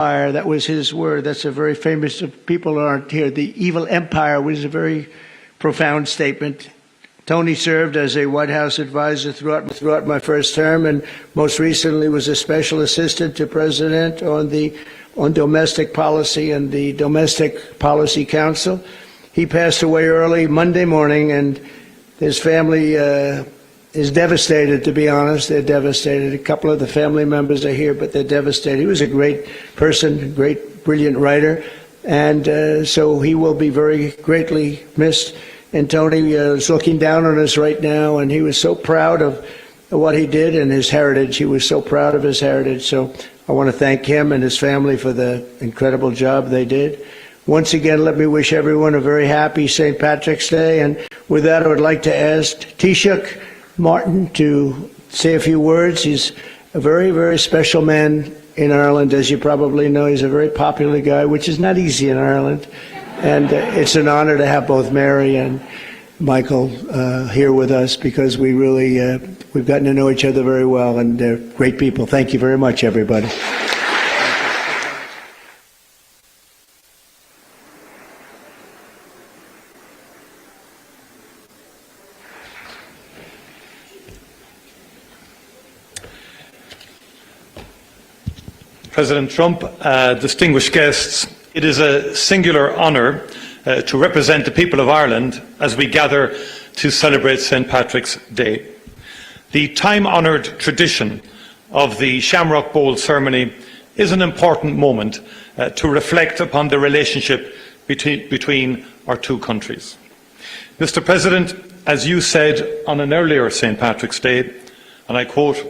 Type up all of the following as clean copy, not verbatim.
That was his word. That's a very famous, people aren't here. The evil empire was a very profound statement. Tony served as a White House advisor throughout my first term, and most recently was a special assistant to President on domestic policy and the Domestic Policy Council. He passed away early Monday morning, and his family is devastated, to be honest. They're devastated. A couple of the family members are here, but they're devastated. He was a great person, great, brilliant writer, and so he will be very greatly missed. And Tony is looking down on us right now, and he was so proud of what he did and his heritage. He was so proud of his heritage. So I want to thank him and his family for the incredible job they did. Once again, let me wish everyone a very happy St. Patrick's Day. And with that, I would like to ask Taoiseach Martin to say a few words. He's a very, very special man in Ireland. As you probably know, he's a very popular guy, which is not easy in Ireland. And it's an honor to have both Mary and Michael here with us, because we really, we've gotten to know each other very well, and they're great people. Thank you very much, everybody. President Trump, distinguished guests, it is a singular honour to represent the people of Ireland as we gather to celebrate St. Patrick's Day. The time-honoured tradition of the Shamrock Bowl ceremony is an important moment to reflect upon the relationship between our two countries. Mr. President, as you said on an earlier St. Patrick's Day, and I quote,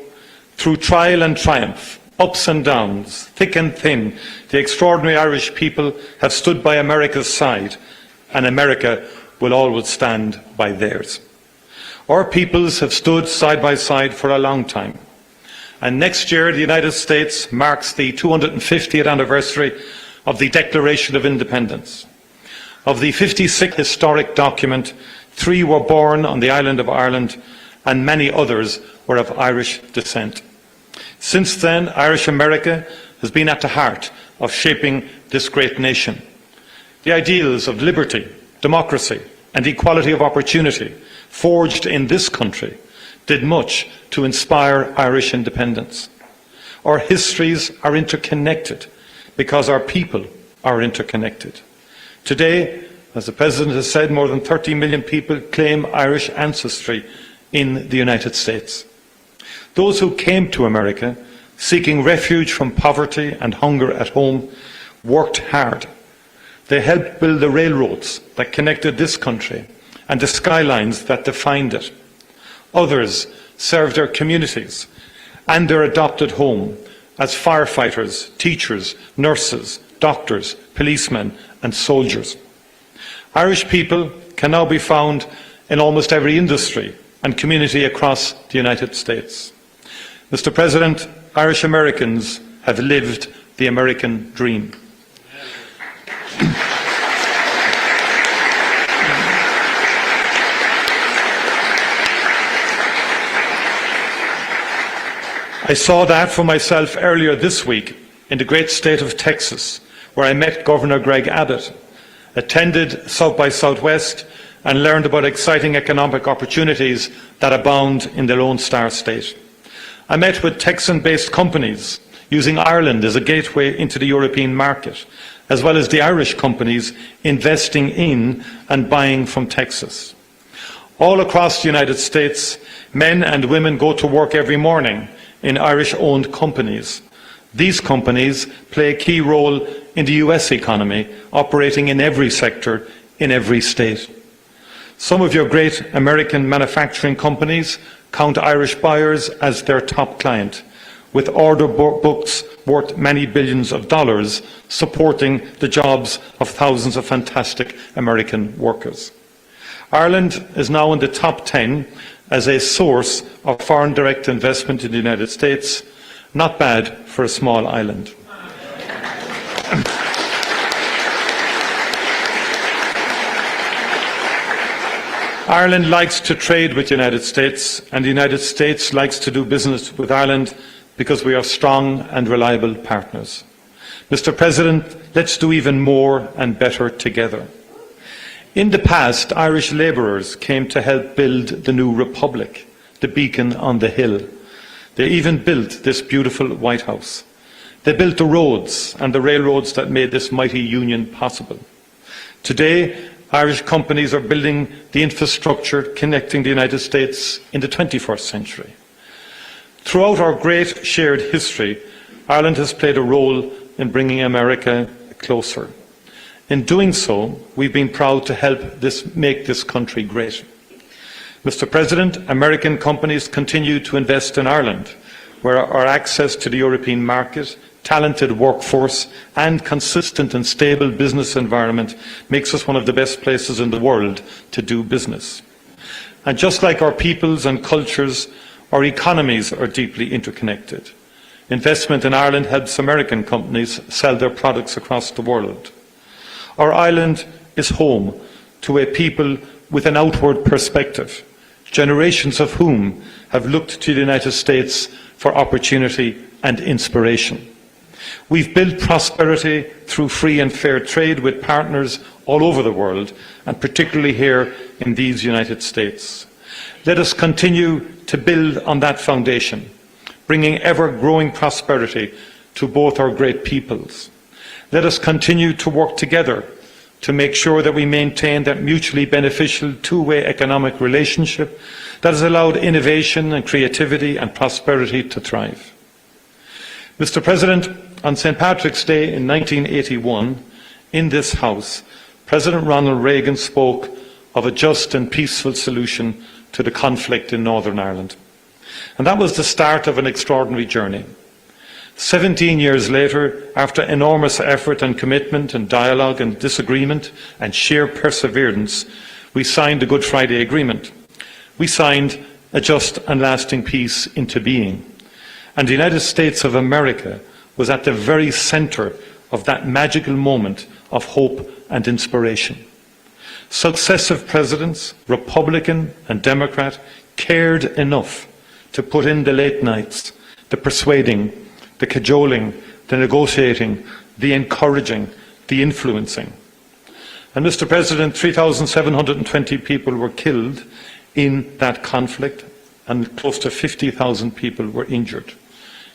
"Through trial and triumph, ups and downs, thick and thin, the extraordinary Irish people have stood by America's side, and America will always stand by theirs." Our peoples have stood side by side for a long time, and next year the United States marks the 250th anniversary of the Declaration of Independence. Of the 56th historic document, 3 were born on the island of Ireland, and many others were of Irish descent. Since then, Irish America has been at the heart of shaping this great nation. The ideals of liberty, democracy and equality of opportunity forged in this country did much to inspire Irish independence. Our histories are interconnected because our people are interconnected. Today, as the President has said, more than 30 million people claim Irish ancestry in the United States. Those who came to America seeking refuge from poverty and hunger at home worked hard. They helped build the railroads that connected this country and the skylines that defined it. Others served their communities and their adopted home as firefighters, teachers, nurses, doctors, policemen and soldiers. Irish people can now be found in almost every industry and community across the United States. Mr. President, Irish Americans have lived the American dream. I saw that for myself earlier this week in the great state of Texas, where I met Governor Greg Abbott, attended South by Southwest, and learned about exciting economic opportunities that abound in the Lone Star State. I met with Texan-based companies using Ireland as a gateway into the European market, as well as the Irish companies investing in and buying from Texas. All across the United States, men and women go to work every morning in Irish-owned companies. These companies play a key role in the US economy, operating in every sector, in every state. Some of your great American manufacturing companies count Irish buyers as their top client, with order books worth many billions of dollars supporting the jobs of thousands of fantastic American workers. Ireland is now in the top 10 as a source of foreign direct investment in the United States. Not bad for a small island. Ireland likes to trade with the United States, and the United States likes to do business with Ireland because we are strong and reliable partners. Mr. President, let's do even more and better together. In the past, Irish labourers came to help build the new republic, the beacon on the hill. They even built this beautiful White House. They built the roads and the railroads that made this mighty union possible. Today, Irish companies are building the infrastructure connecting the United States in the 21st century. Throughout our great shared history, Ireland has played a role in bringing America closer. In doing so, we've been proud to help make this country great. Mr. President, American companies continue to invest in Ireland, where our access to the European market, talented workforce and consistent and stable business environment makes us one of the best places in the world to do business. And just like our peoples and cultures, our economies are deeply interconnected. Investment in Ireland helps American companies sell their products across the world. Our island is home to a people with an outward perspective, generations of whom have looked to the United States for opportunity and inspiration. We've built prosperity through free and fair trade with partners all over the world, and particularly here in these United States. Let us continue to build on that foundation, bringing ever-growing prosperity to both our great peoples. Let us continue to work together to make sure that we maintain that mutually beneficial two-way economic relationship that has allowed innovation and creativity and prosperity to thrive. Mr. President, on St. Patrick's Day in 1981, in this House, President Ronald Reagan spoke of a just and peaceful solution to the conflict in Northern Ireland. And that was the start of an extraordinary journey. 17 years later, after enormous effort and commitment and dialogue and disagreement and sheer perseverance, we signed the Good Friday Agreement. We signed a just and lasting peace into being. And the United States of America was at the very centre of that magical moment of hope and inspiration. Successive presidents, Republican and Democrat, cared enough to put in the late nights, the persuading, the cajoling, the negotiating, the encouraging, the influencing. And Mr. President, 3,720 people were killed in that conflict and close to 50,000 people were injured.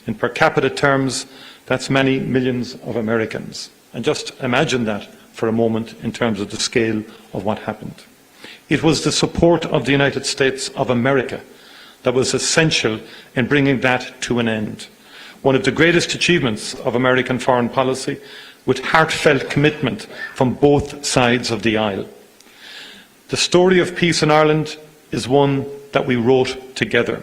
In per capita terms, that's many millions of Americans. And just imagine that for a moment in terms of the scale of what happened. It was the support of the United States of America that was essential in bringing that to an end. One of the greatest achievements of American foreign policy, with heartfelt commitment from both sides of the aisle. The story of peace in Ireland is one that we wrote together.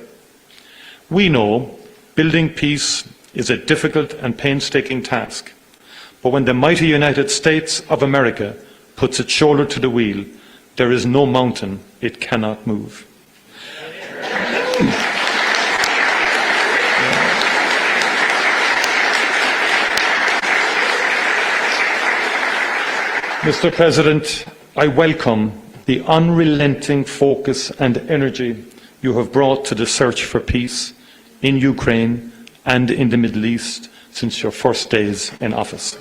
We know building peace is a difficult and painstaking task, but when the mighty United States of America puts its shoulder to the wheel, there is no mountain it cannot move. Mr. President, I welcome the unrelenting focus and energy you have brought to the search for peace in Ukraine and in the Middle East since your first days in office.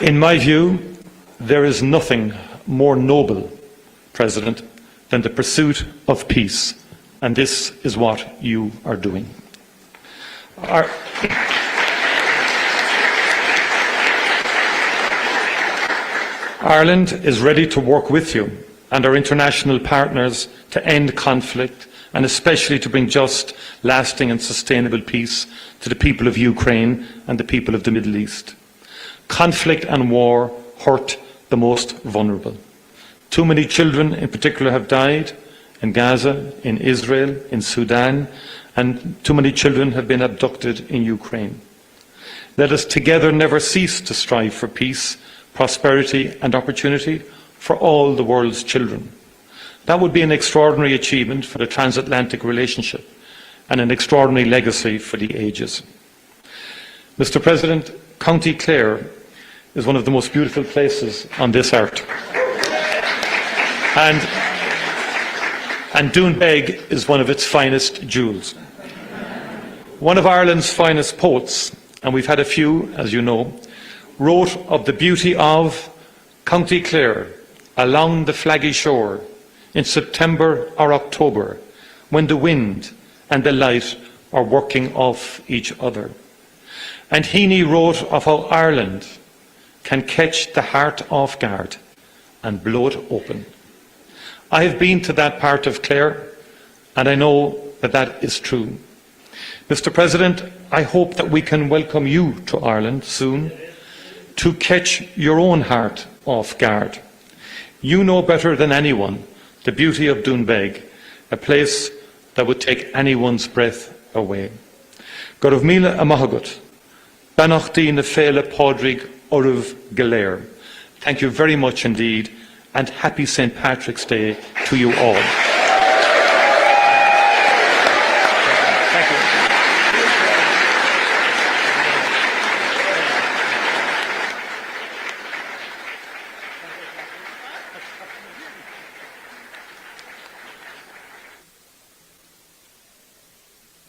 In my view, there is nothing more noble, President, than the pursuit of peace, and this is what you are doing. Ireland is ready to work with you and our international partners to end conflict and especially to bring just, lasting and sustainable peace to the people of Ukraine and the people of the Middle East. Conflict and war hurt the most vulnerable. Too many children in particular have died in Gaza, in Israel, in Sudan, and too many children have been abducted in Ukraine. Let us together never cease to strive for peace, prosperity and opportunity for all the world's children. That would be an extraordinary achievement for the transatlantic relationship and an extraordinary legacy for the ages. Mr. President, County Clare is one of the most beautiful places on this earth. And and Doonbeg is one of its finest jewels. One of Ireland's finest poets, and we've had a few, as you know, wrote of the beauty of County Clare along the flaggy shore in September or October, when the wind and the light are working off each other. And Heaney wrote of how Ireland can catch the heart off guard and blow it open. I have been to that part of Clare, and I know that that is true. Mr. President, I hope that we can welcome you to Ireland soon to catch your own heart off guard. You know better than anyone the beauty of Doonbeg, a place that would take anyone's breath away. Gorv míle amahagut, banachti na féle podrig oruv galer. Thank you very much indeed, and happy St. Patrick's Day to you all. Thank you.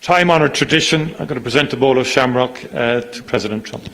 Time-honoured tradition, I'm going to present a bowl of Shamrock to President Trump.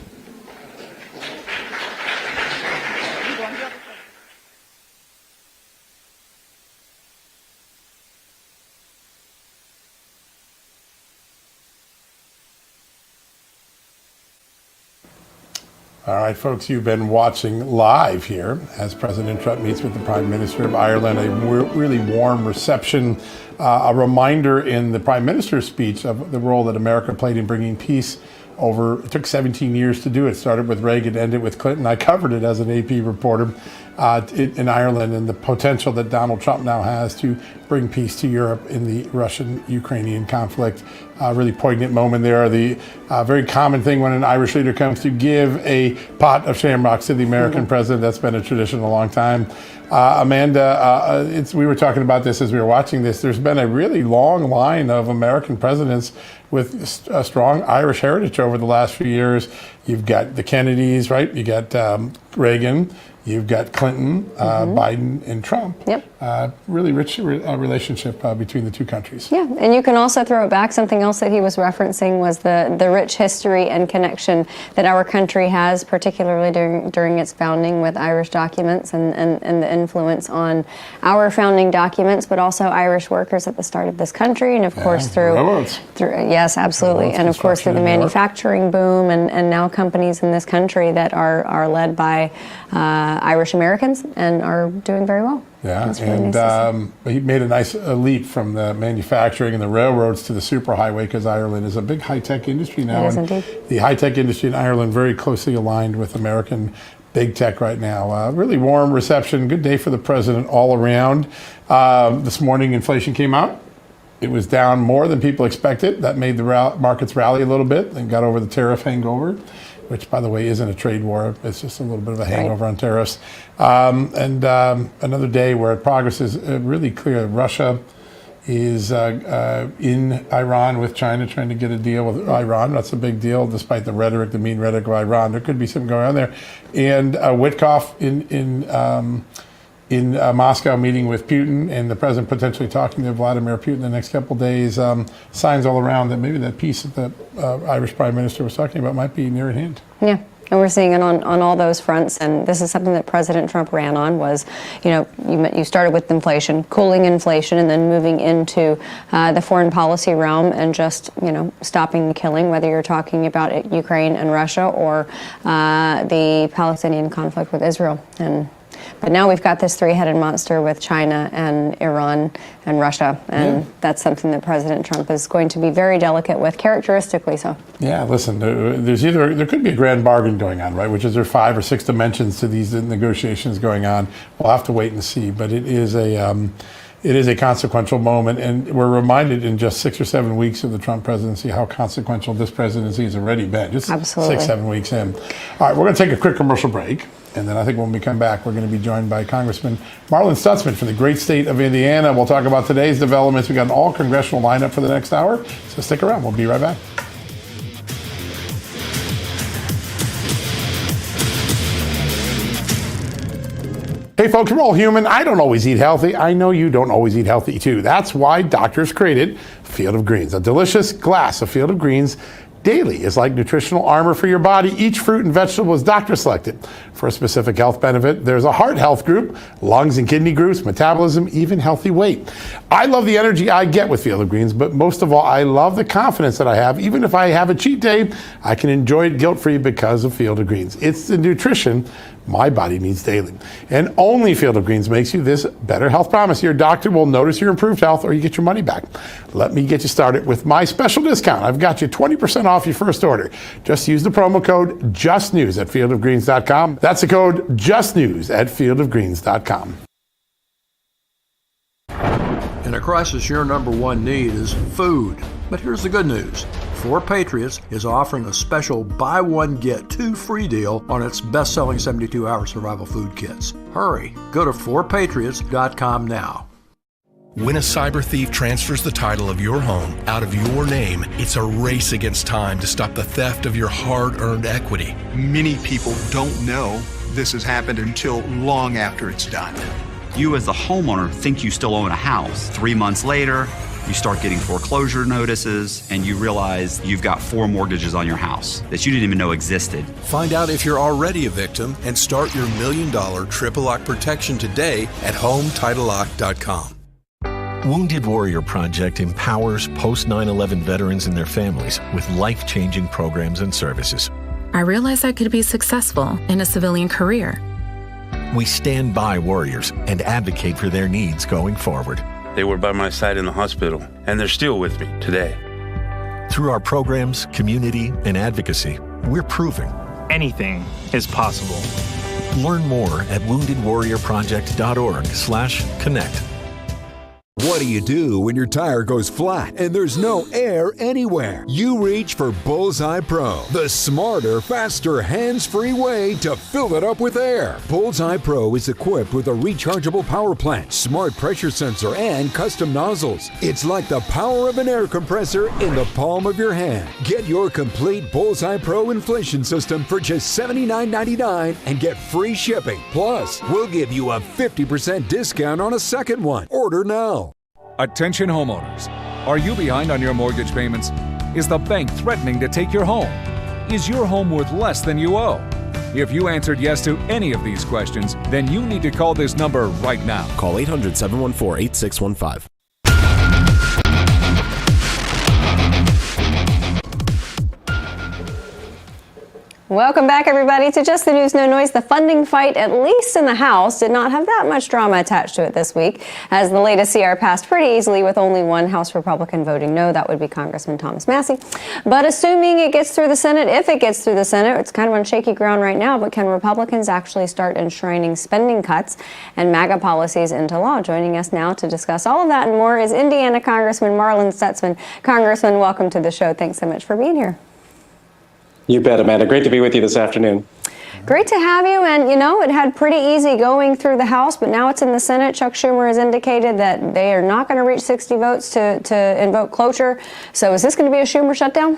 All right, folks, you've been watching live here as President Trump meets with the Prime Minister of Ireland. A really warm reception, a reminder in the Prime Minister's speech of the role that America played in bringing peace over. It took 17 years to do it. Started with Reagan, ended with Clinton. I covered it as an AP reporter in Ireland, and the potential that Donald Trump now has to bring peace to Europe in the Russian-Ukrainian conflict. Really poignant moment there. The very common thing when an Irish leader comes to give a pot of shamrocks to the American president. That's been a tradition a long time. Amanda, we were talking about this as we were watching this. There's been a really long line of American presidents with a strong Irish heritage over the last few years. You've got the Kennedys, right? You got Reagan. You've got Clinton, Biden, and Trump. Yep. Really rich relationship between the two countries. Yeah, and you can also throw it back. Something else that he was referencing was the rich history and connection that our country has, particularly during its founding, with Irish documents and the influence on our founding documents, but also Irish workers at the start of this country, and of course through yes, absolutely, and of course through the manufacturing boom, and now companies in this country that are led by Irish Americans and are doing very well. Yeah, really and he made a nice leap from the manufacturing and the railroads to the superhighway, because Ireland is a big high-tech industry now. It is indeed. The high-tech industry in Ireland very closely aligned with American big tech right now. Really warm reception. Good day for the president all around. This morning, inflation came out. It was down more than people expected. That made the markets rally a little bit and got over the tariff hangover, which, by the way, isn't a trade war. It's just a little bit of a hangover on tariffs. Another day where progress is really clear. Russia is in Iran with China, trying to get a deal with Iran. That's a big deal, despite the rhetoric, the mean rhetoric of Iran. There could be something going on there. And Witkoff in Moscow meeting with Putin, and the president potentially talking to Vladimir Putin the next couple of days. Signs all around that maybe that peace that the Irish Prime Minister was talking about might be near at hand. Yeah. And we're seeing it on all those fronts, and this is something that President Trump ran on. Was, you started with inflation, cooling inflation, and then moving into the foreign policy realm and just stopping the killing, whether you're talking about Ukraine and Russia or the Palestinian conflict with Israel. But now we've got this three-headed monster with China and Iran and Russia, and that's something that President Trump is going to be very delicate with, characteristically so. Yeah, listen, there could be a grand bargain going on, right? Which is there 5 or 6 dimensions to these negotiations going on. We'll have to wait and see, but it is a consequential moment, and we're reminded in just 6 or 7 weeks of the Trump presidency how consequential this presidency has already been. Just Absolutely. 6, 7 weeks in. All right, we're going to take a quick commercial break, and then I think when we come back, we're going to be joined by Congressman Marlin Stutzman from the great state of Indiana. We'll talk about today's developments. We've got an all-congressional lineup for the next hour, so stick around. We'll be right back. Hey folks, we're all human. I don't always eat healthy. I know you don't always eat healthy too. That's why doctors created Field of Greens. A delicious glass of Field of Greens daily is like nutritional armor for your body. Each fruit and vegetable is doctor selected for a specific health benefit. There's a heart health group, lungs and kidney groups, metabolism, even healthy weight. I love the energy I get with Field of Greens, but most of all, I love the confidence that I have. Even if I have a cheat day, I can enjoy it guilt-free because of Field of Greens. It's the nutrition my body needs daily. And only Field of Greens makes you this better health promise. Your doctor will notice your improved health or you get your money back. Let me get you started with my special discount. I've got you 20% off your first order. Just use the promo code JUSTNEWS at fieldofgreens.com. That's the code JUSTNEWS at fieldofgreens.com. In a crisis, your number one need is food. But here's the good news. 4 Patriots is offering a special buy one, get 2 free deal on its best-selling 72-hour survival food kits. Hurry, go to 4patriots.com now. When a cyber thief transfers the title of your home out of your name, it's a race against time to stop the theft of your hard-earned equity. Many people don't know this has happened until long after it's done. You as the homeowner think you still own a house. 3 months later, you start getting foreclosure notices and you realize you've got 4 mortgages on your house that you didn't even know existed. Find out if you're already a victim and start your $1 million triple lock protection today at HomeTitleLock.com. Wounded Warrior Project empowers post 9/11 veterans and their families with life-changing programs and services. I realized I could be successful in a civilian career. We stand by warriors and advocate for their needs going forward. They were by my side in the hospital, and they're still with me today. Through our programs, community, and advocacy, we're proving anything is possible. Learn more at woundedwarriorproject.org/connect. What do you do when your tire goes flat and there's no air anywhere? You reach for Bullseye Pro, the smarter, faster, hands-free way to fill it up with air. Bullseye Pro is equipped with a rechargeable power plant, smart pressure sensor, and custom nozzles. It's like the power of an air compressor in the palm of your hand. Get your complete Bullseye Pro inflation system for just $79.99 and get free shipping. Plus, we'll give you a 50% discount on a second one. Order now. Attention homeowners. Are you behind on your mortgage payments? Is the bank threatening to take your home? Is your home worth less than you owe? If you answered yes to any of these questions, then you need to call this number right now. Call 800-714-8615. Welcome back, everybody, to Just the News, No Noise. The funding fight, at least in the House, did not have that much drama attached to it this week, as the latest CR passed pretty easily with only one House Republican voting no. That would be Congressman Thomas Massie. But assuming it gets through the Senate, if it gets through the Senate, it's kind of on shaky ground right now, but can Republicans actually start enshrining spending cuts and MAGA policies into law? Joining us now to discuss all of that and more is Indiana Congressman Marlon Stutzman. Congressman, welcome to the show. Thanks so much for being here. You bet, Amanda. Great to be with you this afternoon. Great to have you. And, you know, it had pretty easy going through the House, but now it's in the Senate. Chuck Schumer has indicated that they are not going to reach 60 votes to invoke cloture. So is this going to be a Schumer shutdown?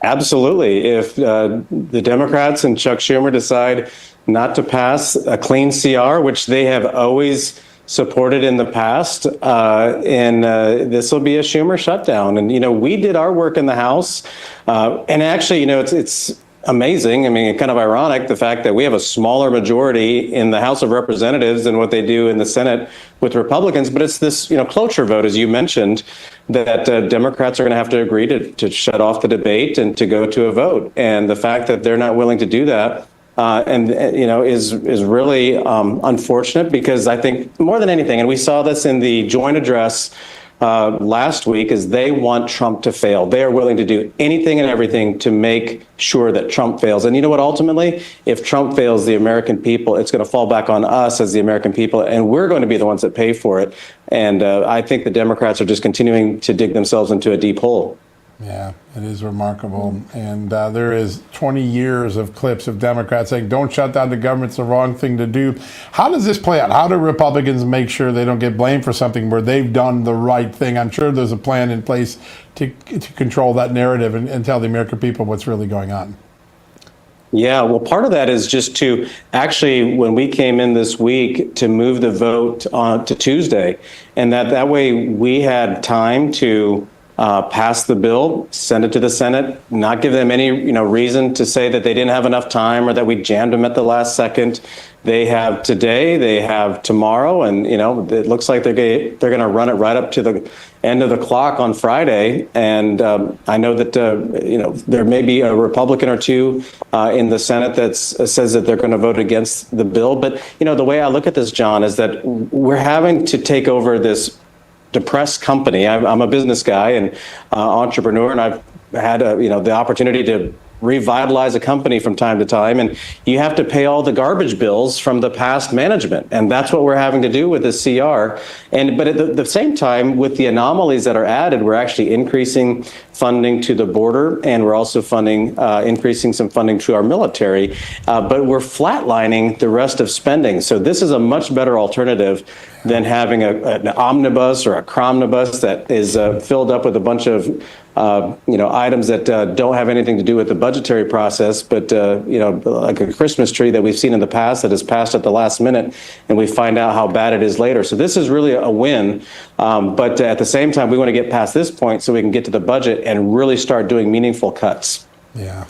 Absolutely. If the Democrats and Chuck Schumer decide not to pass a clean CR, which they have always supported in the past, and this will be a Schumer shutdown. And, you know, we did our work in the House. And actually, you know, it's amazing. I mean, kind of ironic, the fact that we have a smaller majority in the House of Representatives than what they do in the Senate with Republicans. But it's this, you know, cloture vote, as you mentioned, that Democrats are going to have to agree to shut off the debate and to go to a vote. And the fact that they're not willing to do that you know, is really unfortunate, because I think more than anything, and we saw this in the joint address last week, is they want Trump to fail. They are willing to do anything and everything to make sure that Trump fails. And you know what, ultimately, if Trump fails the American people, it's going to fall back on us as the American people, and we're going to be the ones that pay for it. And I think the Democrats are just continuing to dig themselves into a deep hole. Yeah, it is remarkable. And there is 20 years of clips of Democrats saying, don't shut down the government, it's the wrong thing to do. How does this play out? How do Republicans make sure they don't get blamed for something where they've done the right thing? I'm sure there's a plan in place to control that narrative and tell the American people what's really going on. Yeah, well, part of that is just to actually, when we came in this week, to move the vote on to Tuesday, and that way we had time to pass the bill, send it to the Senate, not give them any reason to say that they didn't have enough time or that we jammed them at the last second. They have today, they have tomorrow, and it looks like they're going to run it right up to the end of the clock on Friday. And I know that there may be a Republican or two in the Senate that says that they're going to vote against the bill. But the way I look at this, John, is that we're having to take over this depressed company. I'm a business guy and entrepreneur, and I've had the opportunity to revitalize a company from time to time, and you have to pay all the garbage bills from the past management, and that's what we're having to do with this CR. But at the same time, with the anomalies that are added, we're actually increasing funding to the border, and we're also increasing some funding to our military, but we're flatlining the rest of spending. So this is a much better alternative than having an omnibus or a cromnibus that is filled up with a bunch of items that don't have anything to do with the budgetary process, but like a Christmas tree that we've seen in the past that is passed at the last minute, and we find out how bad it is later. So this is really a win, but at the same time, we want to get past this point so we can get to the budget and really start doing meaningful cuts. Yeah.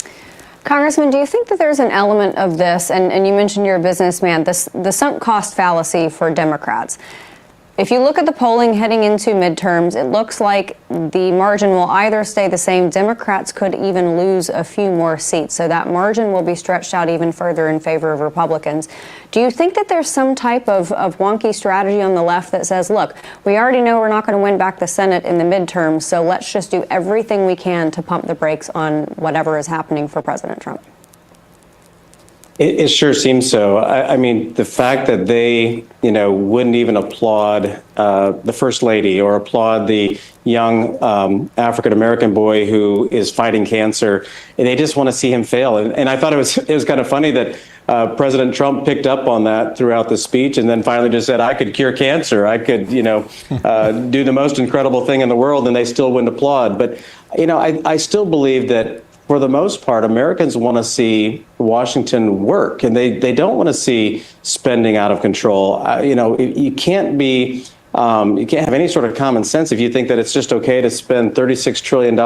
Congressman, do you think that there's an element of this, and you mentioned you're a businessman, the sunk cost fallacy for Democrats? If you look at the polling heading into midterms, it looks like the margin will either stay the same. Democrats could even lose a few more seats, so that margin will be stretched out even further in favor of Republicans. Do you think that there's some type of wonky strategy on the left that says, look, we already know we're not going to win back the Senate in the midterms, so let's just do everything we can to pump the brakes on whatever is happening for President Trump? It sure seems so. I mean, the fact that they, wouldn't even applaud the First Lady or applaud the young African-American boy who is fighting cancer, and they just want to see him fail. And I thought it was kind of funny that President Trump picked up on that throughout the speech and then finally just said, I could cure cancer. I could, do the most incredible thing in the world, and they still wouldn't applaud. But, I still believe that for the most part, Americans want to see Washington work, and they don't want to see spending out of control. You can't have any sort of common sense if you think that it's just okay to spend $36 trillion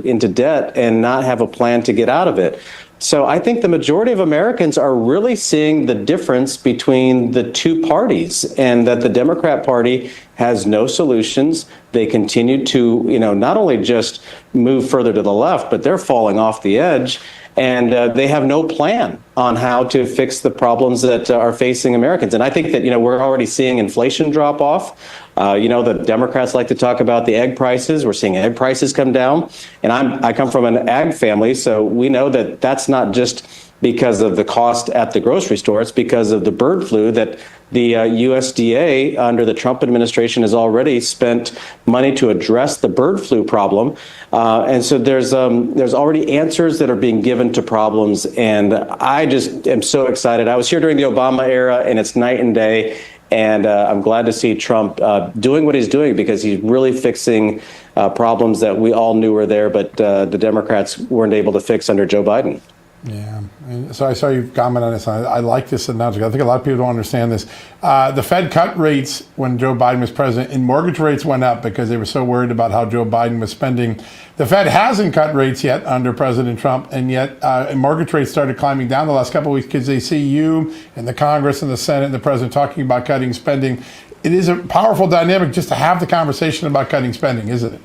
into debt and not have a plan to get out of it. So I think the majority of Americans are really seeing the difference between the two parties, and that the Democrat Party has no solutions. They continue to, not only just move further to the left, but they're falling off the edge. And they have no plan on how to fix the problems that are facing Americans. And I think that, we're already seeing inflation drop off. The Democrats like to talk about the egg prices. We're seeing egg prices come down. And I come from an ag family, so we know that that's not just because of the cost at the grocery store. It's because of the bird flu that the USDA under the Trump administration has already spent money to address the bird flu problem. And so there's already answers that are being given to problems. And I just am so excited. I was here during the Obama era, and it's night and day. And I'm glad to see Trump doing what he's doing, because he's really fixing problems that we all knew were there, but the Democrats weren't able to fix under Joe Biden. Yeah, and so I saw you comment on this. I like this announcement. I think a lot of people don't understand this. The Fed cut rates when Joe Biden was president, and mortgage rates went up because they were so worried about how Joe Biden was spending. The Fed hasn't cut rates yet under President Trump, and yet mortgage rates started climbing down the last couple of weeks because they see you and the Congress and the Senate and the president talking about cutting spending. It is a powerful dynamic just to have the conversation about cutting spending, isn't it?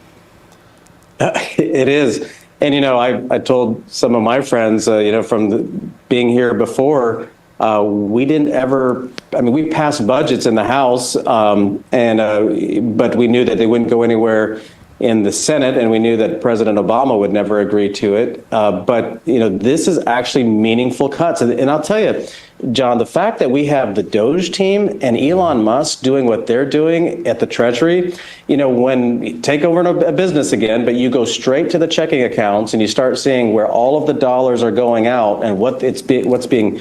It is. And, I told some of my friends, from being here before, we didn't ever, we passed budgets in the House, but we knew that they wouldn't go anywhere in the Senate, and we knew that President Obama would never agree to it. But, this is actually meaningful cuts. And I'll tell you, John, the fact that we have the Doge team and Elon Musk doing what they're doing at the Treasury, when you take over a business again, but you go straight to the checking accounts and you start seeing where all of the dollars are going out and what's being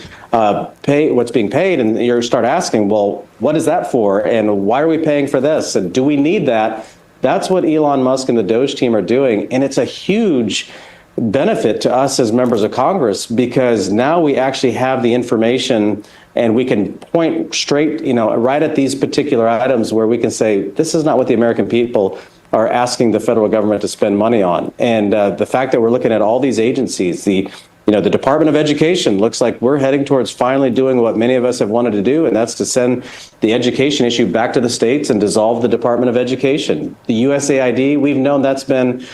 paid, and you start asking, well, what is that for? And why are we paying for this? And do we need that? That's what Elon Musk and the Doge team are doing. And it's a huge benefit to us as members of Congress, because now we actually have the information and we can point straight, right at these particular items where we can say, this is not what the American people are asking the federal government to spend money on. And the fact that we're looking at all these agencies, the Department of Education looks like we're heading towards finally doing what many of us have wanted to do, and that's to send the education issue back to the states and dissolve the Department of Education. The USAID, we've known that's been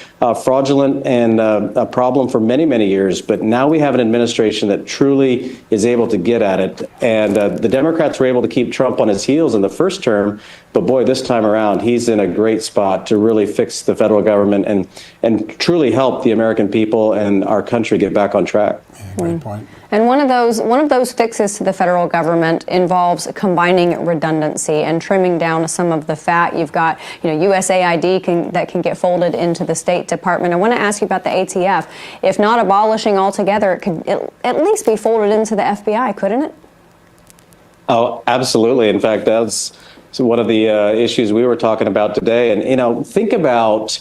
fraudulent and a problem for many, many years, but now we have an administration that truly is able to get at it. And the Democrats were able to keep Trump on his heels in the first term, but boy, this time around, he's in a great spot to really fix the federal government and truly help the American people and our country get back on track. Yeah, great point. And one of those fixes to the federal government involves combining redundancy and trimming down some of the fat. You've got, USAID that can get folded into the State Department. I want to ask you about the ATF. If not abolishing altogether, it could at least be folded into the FBI, couldn't it? Oh, absolutely. In fact, that's one of the issues we were talking about today. And, think about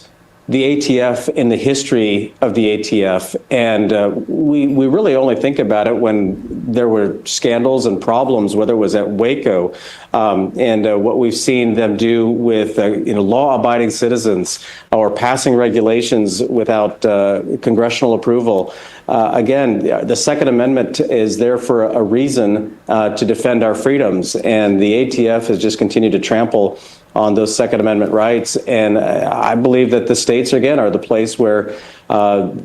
the ATF in the history of the ATF. And we really only think about it when there were scandals and problems, whether it was at Waco and what we've seen them do with law-abiding citizens or passing regulations without congressional approval. Again, the Second Amendment is there for a reason to defend our freedoms. And the ATF has just continued to trample on those Second Amendment rights. And I believe that the states, again, are the place where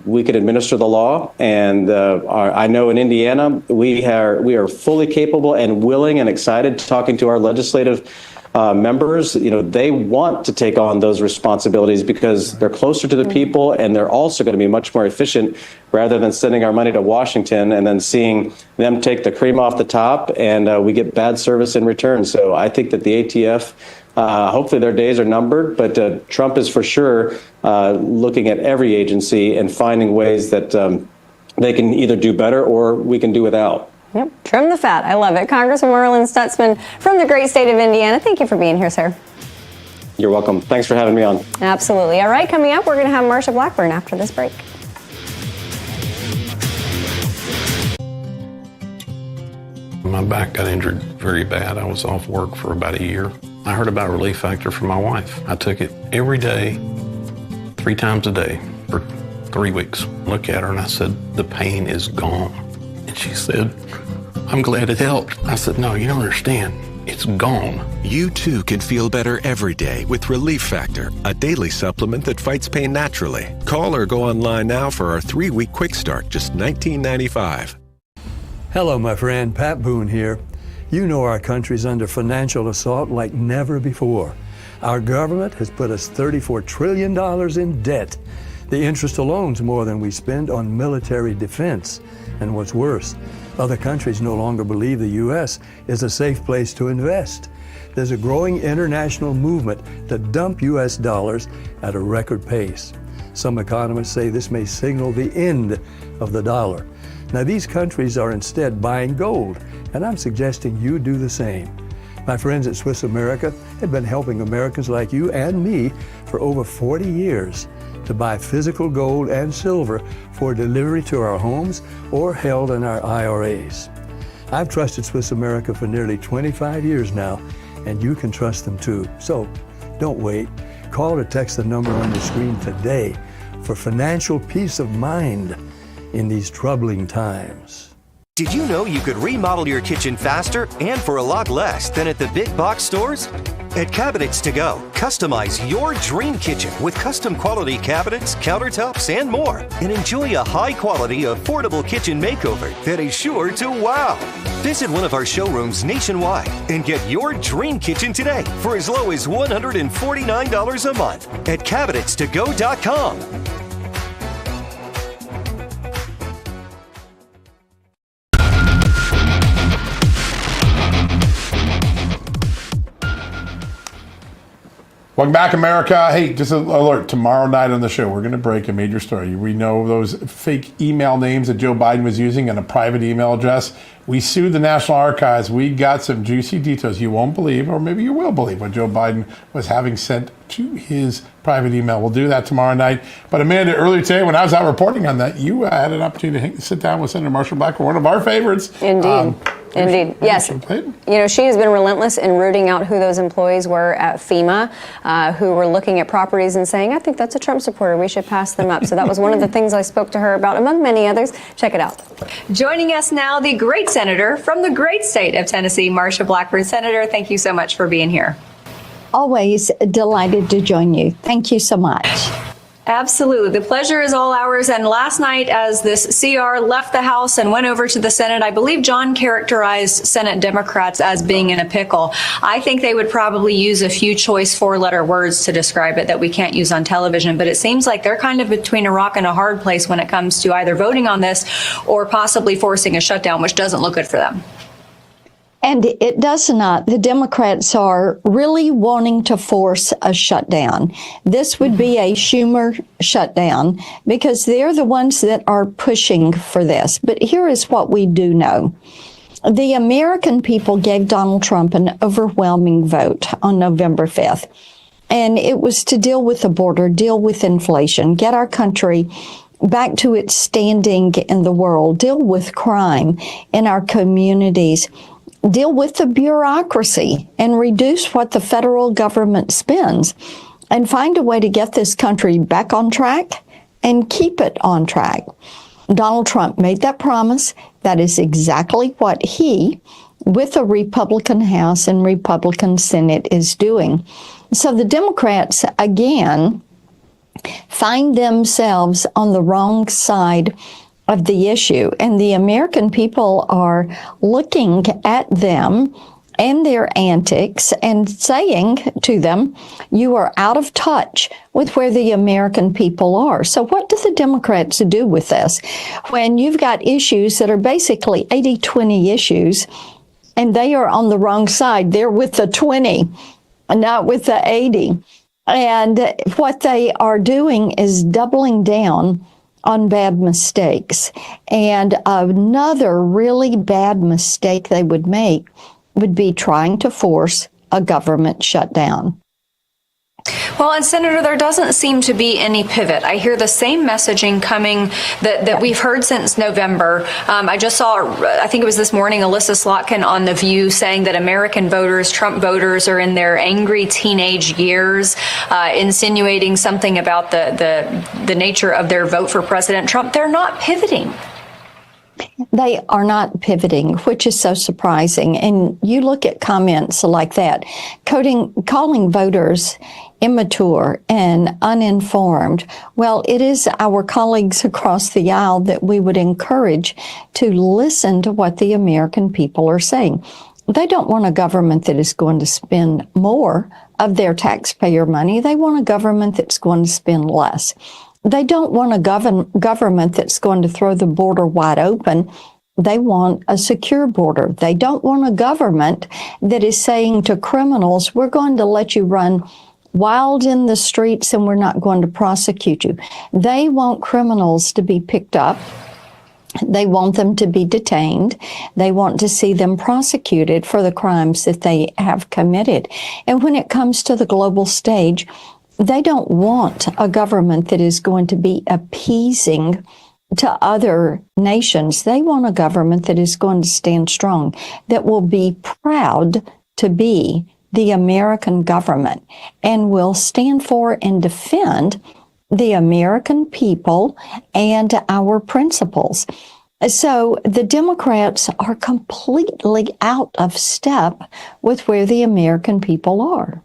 we can administer the law. And I know in Indiana, we are fully capable and willing and excited talking to our legislative members. They want to take on those responsibilities because they're closer to the people, and they're also going to be much more efficient rather than sending our money to Washington and then seeing them take the cream off the top and we get bad service in return. So I think that the ATF, hopefully their days are numbered, but Trump is for sure looking at every agency and finding ways that they can either do better or we can do without. Yep, trim the fat. I love it. Congressman Marlin Stutzman from the great state of Indiana. Thank you for being here, sir. You're welcome. Thanks for having me on. Absolutely. All right, coming up, we're going to have Marsha Blackburn after this break. My back got injured very bad. I was off work for about a year. I heard about Relief Factor from my wife. I took it every day, 3 times a day for 3 weeks. Look at her and I said, the pain is gone. And she said, I'm glad it helped. I said, no, you don't understand. It's gone. You too can feel better every day with Relief Factor, a daily supplement that fights pain naturally. Call or go online now for our 3-week quick start, just $19.95. Hello, my friend. Pat Boone here. You know our country's under financial assault like never before. Our government has put us $34 trillion in debt. The interest alone's more than we spend on military defense. And what's worse, other countries no longer believe the U.S. is a safe place to invest. There's a growing international movement to dump U.S. dollars at a record pace. Some economists say this may signal the end of the dollar. Now, these countries are instead buying gold, and I'm suggesting you do the same. My friends at Swiss America have been helping Americans like you and me for over 40 years to buy physical gold and silver for delivery to our homes or held in our IRAs. I've trusted Swiss America for nearly 25 years now, and you can trust them too. So don't wait. Call or text the number on your screen today for financial peace of mind in these troubling times. Did you know you could remodel your kitchen faster and for a lot less than at the big box stores? At Cabinets to Go, customize your dream kitchen with custom quality cabinets, countertops, and more. And enjoy a high quality, affordable kitchen makeover that is sure to wow. Visit one of our showrooms nationwide and get your dream kitchen today for as low as $149 a month at cabinetstogo.com. Welcome back, America. Hey, just an alert. Tomorrow night on the show, we're going to break a major story. We know those fake email names that Joe Biden was using and a private email address. We sued the National Archives. We got some juicy details you won't believe, or maybe you will believe, what Joe Biden was having sent to his private email. We'll do that tomorrow night. But Amanda, earlier today when I was out reporting on that, you had an opportunity to sit down with Senator Marcia Blackburn, one of our favorites. Indeed. Indeed. Yes. You know, she has been relentless in rooting out who those employees were at FEMA, who were looking at properties and saying, I think that's a Trump supporter. We should pass them up. So that was one of the things I spoke to her about, among many others. Check it out. Joining us now, the great senator from the great state of Tennessee, Marcia Blackburn. Senator, thank you so much for being here. Always delighted to join you. Thank you so much. Absolutely. The pleasure is all ours. And last night, as this CR left the House and went over to the Senate, I believe John characterized Senate Democrats as being in a pickle. I think they would probably use a few choice four-letter words to describe it that we can't use on television. But it seems like they're kind of between a rock and a hard place when it comes to either voting on this or possibly forcing a shutdown, which doesn't look good for them. And it does not. The Democrats are really wanting to force a shutdown. This would be a Schumer shutdown because they're the ones that are pushing for this. But here is what we do know. The American people gave Donald Trump an overwhelming vote on November 5th. And it was to deal with the border, deal with inflation, get our country back to its standing in the world, deal with crime in our communities, deal with the bureaucracy and reduce what the federal government spends and find a way to get this country back on track and keep it on track. Donald Trump made that promise. That is exactly what he, with the Republican House and Republican Senate, is doing. So the Democrats, again, find themselves on the wrong side of the issue, and the American people are looking at them and their antics and saying to them, you are out of touch with where the American people are. So what do the Democrats do with this? When you've got issues that are basically 80-20 issues, and they are on the wrong side, they're with the 20, not with the 80. And what they are doing is doubling down on bad mistakes. And another really bad mistake they would make would be trying to force a government shutdown. Well, and Senator, there doesn't seem to be any pivot. I hear the same messaging coming that we've heard since November. I just saw, I think it was this morning, Alyssa Slotkin on The View saying that American voters, Trump voters, are in their angry teenage years, insinuating something about the nature of their vote for President Trump. They're not pivoting. They are not pivoting, which is so surprising. And you look at comments like that, calling voters immature and uninformed. Well, it is our colleagues across the aisle that we would encourage to listen to what the American people are saying. They don't want a government that is going to spend more of their taxpayer money. They want a government that's going to spend less. They don't want a government that's going to throw the border wide open. They want a secure border. They don't want a government that is saying to criminals, we're going to let you run wild in the streets and we're not going to prosecute you. They want criminals to be picked up. They want them to be detained. They want to see them prosecuted for the crimes that they have committed. And when it comes to the global stage, they don't want a government that is going to be appeasing to other nations. They want a government that is going to stand strong, that will be proud to be the American government and will stand for and defend the American people and our principles. So the Democrats are completely out of step with where the American people are.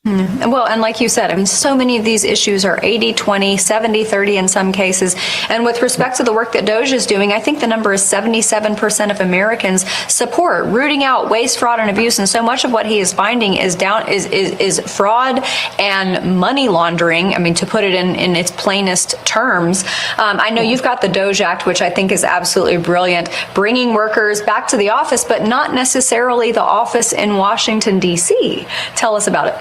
Well, and like you said, I mean, so many of these issues are 80-20, 70-30 in some cases. And with respect to the work that DOJ is doing, I think the number is 77% of Americans support rooting out waste, fraud, and abuse. And so much of what he is finding is fraud and money laundering. I mean, to put it in its plainest terms. I know you've got the DOJ Act, which I think is absolutely brilliant, bringing workers back to the office, but not necessarily the office in Washington, D.C. Tell us about it.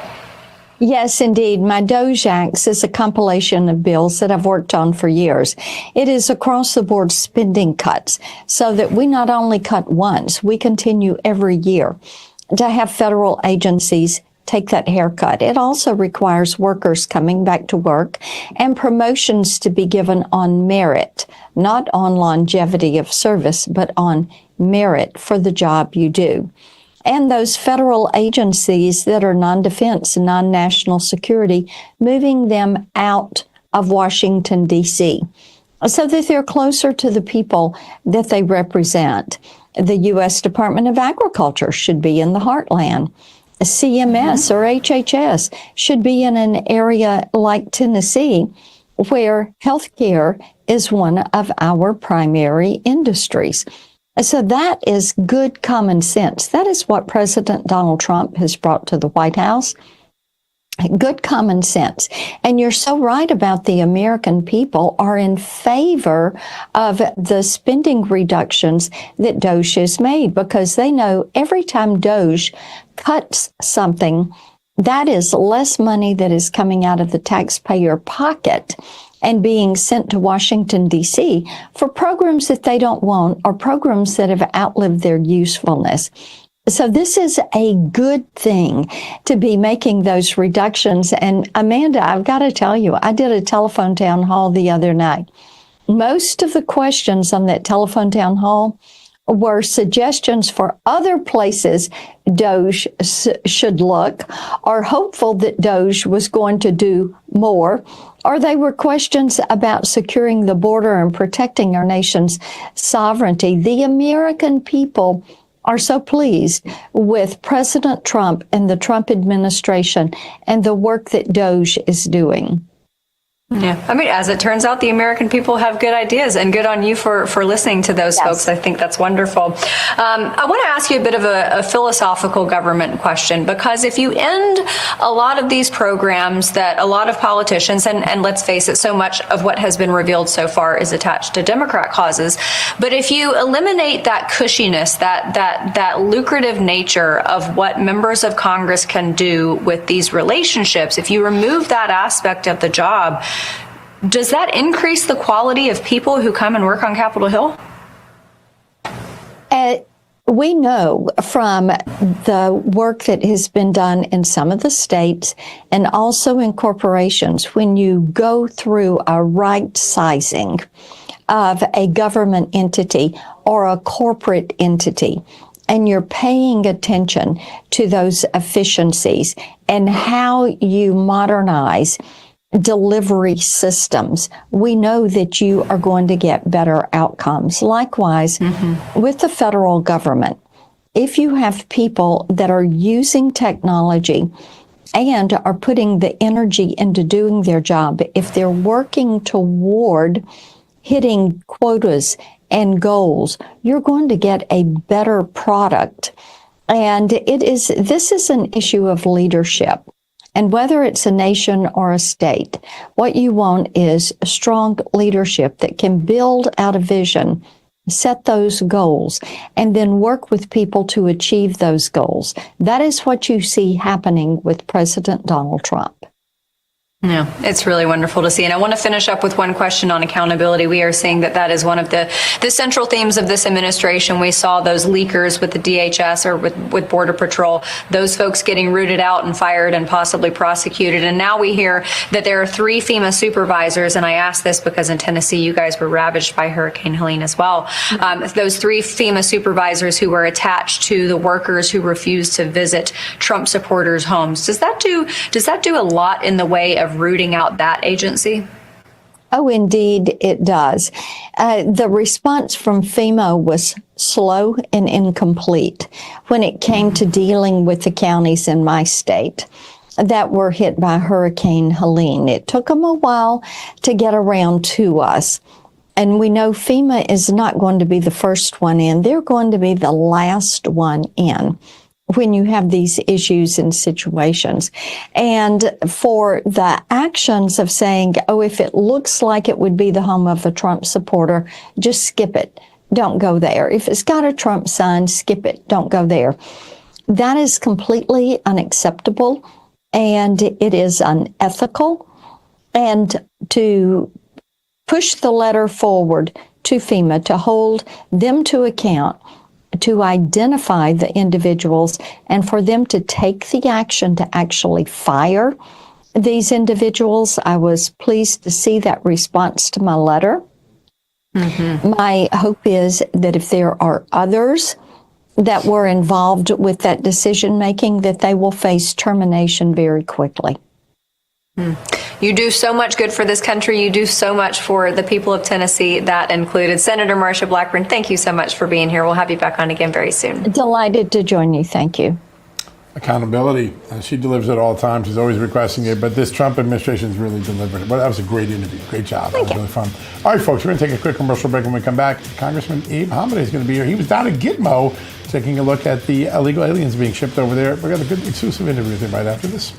Yes, indeed. My DOGE Acts is a compilation of bills that I've worked on for years. It is across the board spending cuts so that we not only cut once, we continue every year to have federal agencies take that haircut. It also requires workers coming back to work and promotions to be given on merit, not on longevity of service, but on merit for the job you do. And those federal agencies that are non-defense, non-national security, moving them out of Washington, D.C., so that they're closer to the people that they represent. The U.S. Department of Agriculture should be in the heartland. CMS or HHS should be in an area like Tennessee, where healthcare is one of our primary industries. So that is good common sense. That is what President Donald Trump has brought to the White House. Good common sense. And you're so right about the American people are in favor of the spending reductions that DOGE has made, because they know every time DOGE cuts something, that is less money that is coming out of the taxpayer pocket and being sent to Washington, D.C. for programs that they don't want or programs that have outlived their usefulness. So this is a good thing to be making those reductions. And Amanda, I've got to tell you, I did a telephone town hall the other night. Most of the questions on that telephone town hall were suggestions for other places DOGE should look, or hopeful that DOGE was going to do more, or they were questions about securing the border and protecting our nation's sovereignty. The American people are so pleased with President Trump and the Trump administration and the work that DOGE is doing. Yeah, I mean, as it turns out, the American people have good ideas, and good on you for listening to those folks. I think that's wonderful. I want to ask you a bit of a philosophical government question, because if you end a lot of these programs that a lot of politicians, and let's face it, so much of what has been revealed so far is attached to Democrat causes, but if you eliminate that cushiness, that lucrative nature of what members of Congress can do with these relationships, if you remove that aspect of the job, does that increase the quality of people who come and work on Capitol Hill? We know from the work that has been done in some of the states and also in corporations, when you go through a right sizing of a government entity or a corporate entity, and you're paying attention to those efficiencies and how you modernize delivery systems, we know that you are going to get better outcomes. Likewise, with the federal government, if you have people that are using technology and are putting the energy into doing their job, if they're working toward hitting quotas and goals, you're going to get a better product. And this is an issue of leadership. And whether it's a nation or a state, what you want is a strong leadership that can build out a vision, set those goals, and then work with people to achieve those goals. That is what you see happening with President Donald Trump. Yeah, it's really wonderful to see. And I want to finish up with one question on accountability. We are seeing that is one of the central themes of this administration. We saw those leakers with the DHS or with Border Patrol, those folks getting rooted out and fired and possibly prosecuted. And now we hear that there are 3 FEMA supervisors. And I ask this because in Tennessee, you guys were ravaged by Hurricane Helene as well. Those 3 FEMA supervisors who were attached to the workers who refused to visit Trump supporters' homes. Does that do a lot in the way of rooting out that agency? Oh, indeed, it does. The response from FEMA was slow and incomplete when it came to dealing with the counties in my state that were hit by Hurricane Helene. It took them a while to get around to us. And we know FEMA is not going to be the first one in. They're going to be the last one in when you have these issues and situations. And for the actions of saying, oh, if it looks like it would be the home of a Trump supporter, just skip it. Don't go there. If it's got a Trump sign, skip it. Don't go there. That is completely unacceptable. and it is unethical. And to push the letter forward to FEMA to hold them to account, to identify the individuals, and for them to take the action to actually fire these individuals. I was pleased to see that response to my letter. My hope is that if there are others that were involved with that decision making, that they will face termination very quickly. You do so much good for this country. You do so much for the people of Tennessee, that included. Senator Marsha Blackburn, thank you so much for being here. We'll have you back on again very soon. Delighted to join you. Thank you. Accountability. She delivers it all the time. She's always requesting it, but this Trump administration has really delivered it. Well, that was a great interview. Great job. That was really fun. All right, folks, we're going to take a quick commercial break. When we come back, Congressman Abe Hamadeh is going to be here. He was down at Gitmo taking a look at the illegal aliens being shipped over there. We've got a good exclusive interview with him right after this.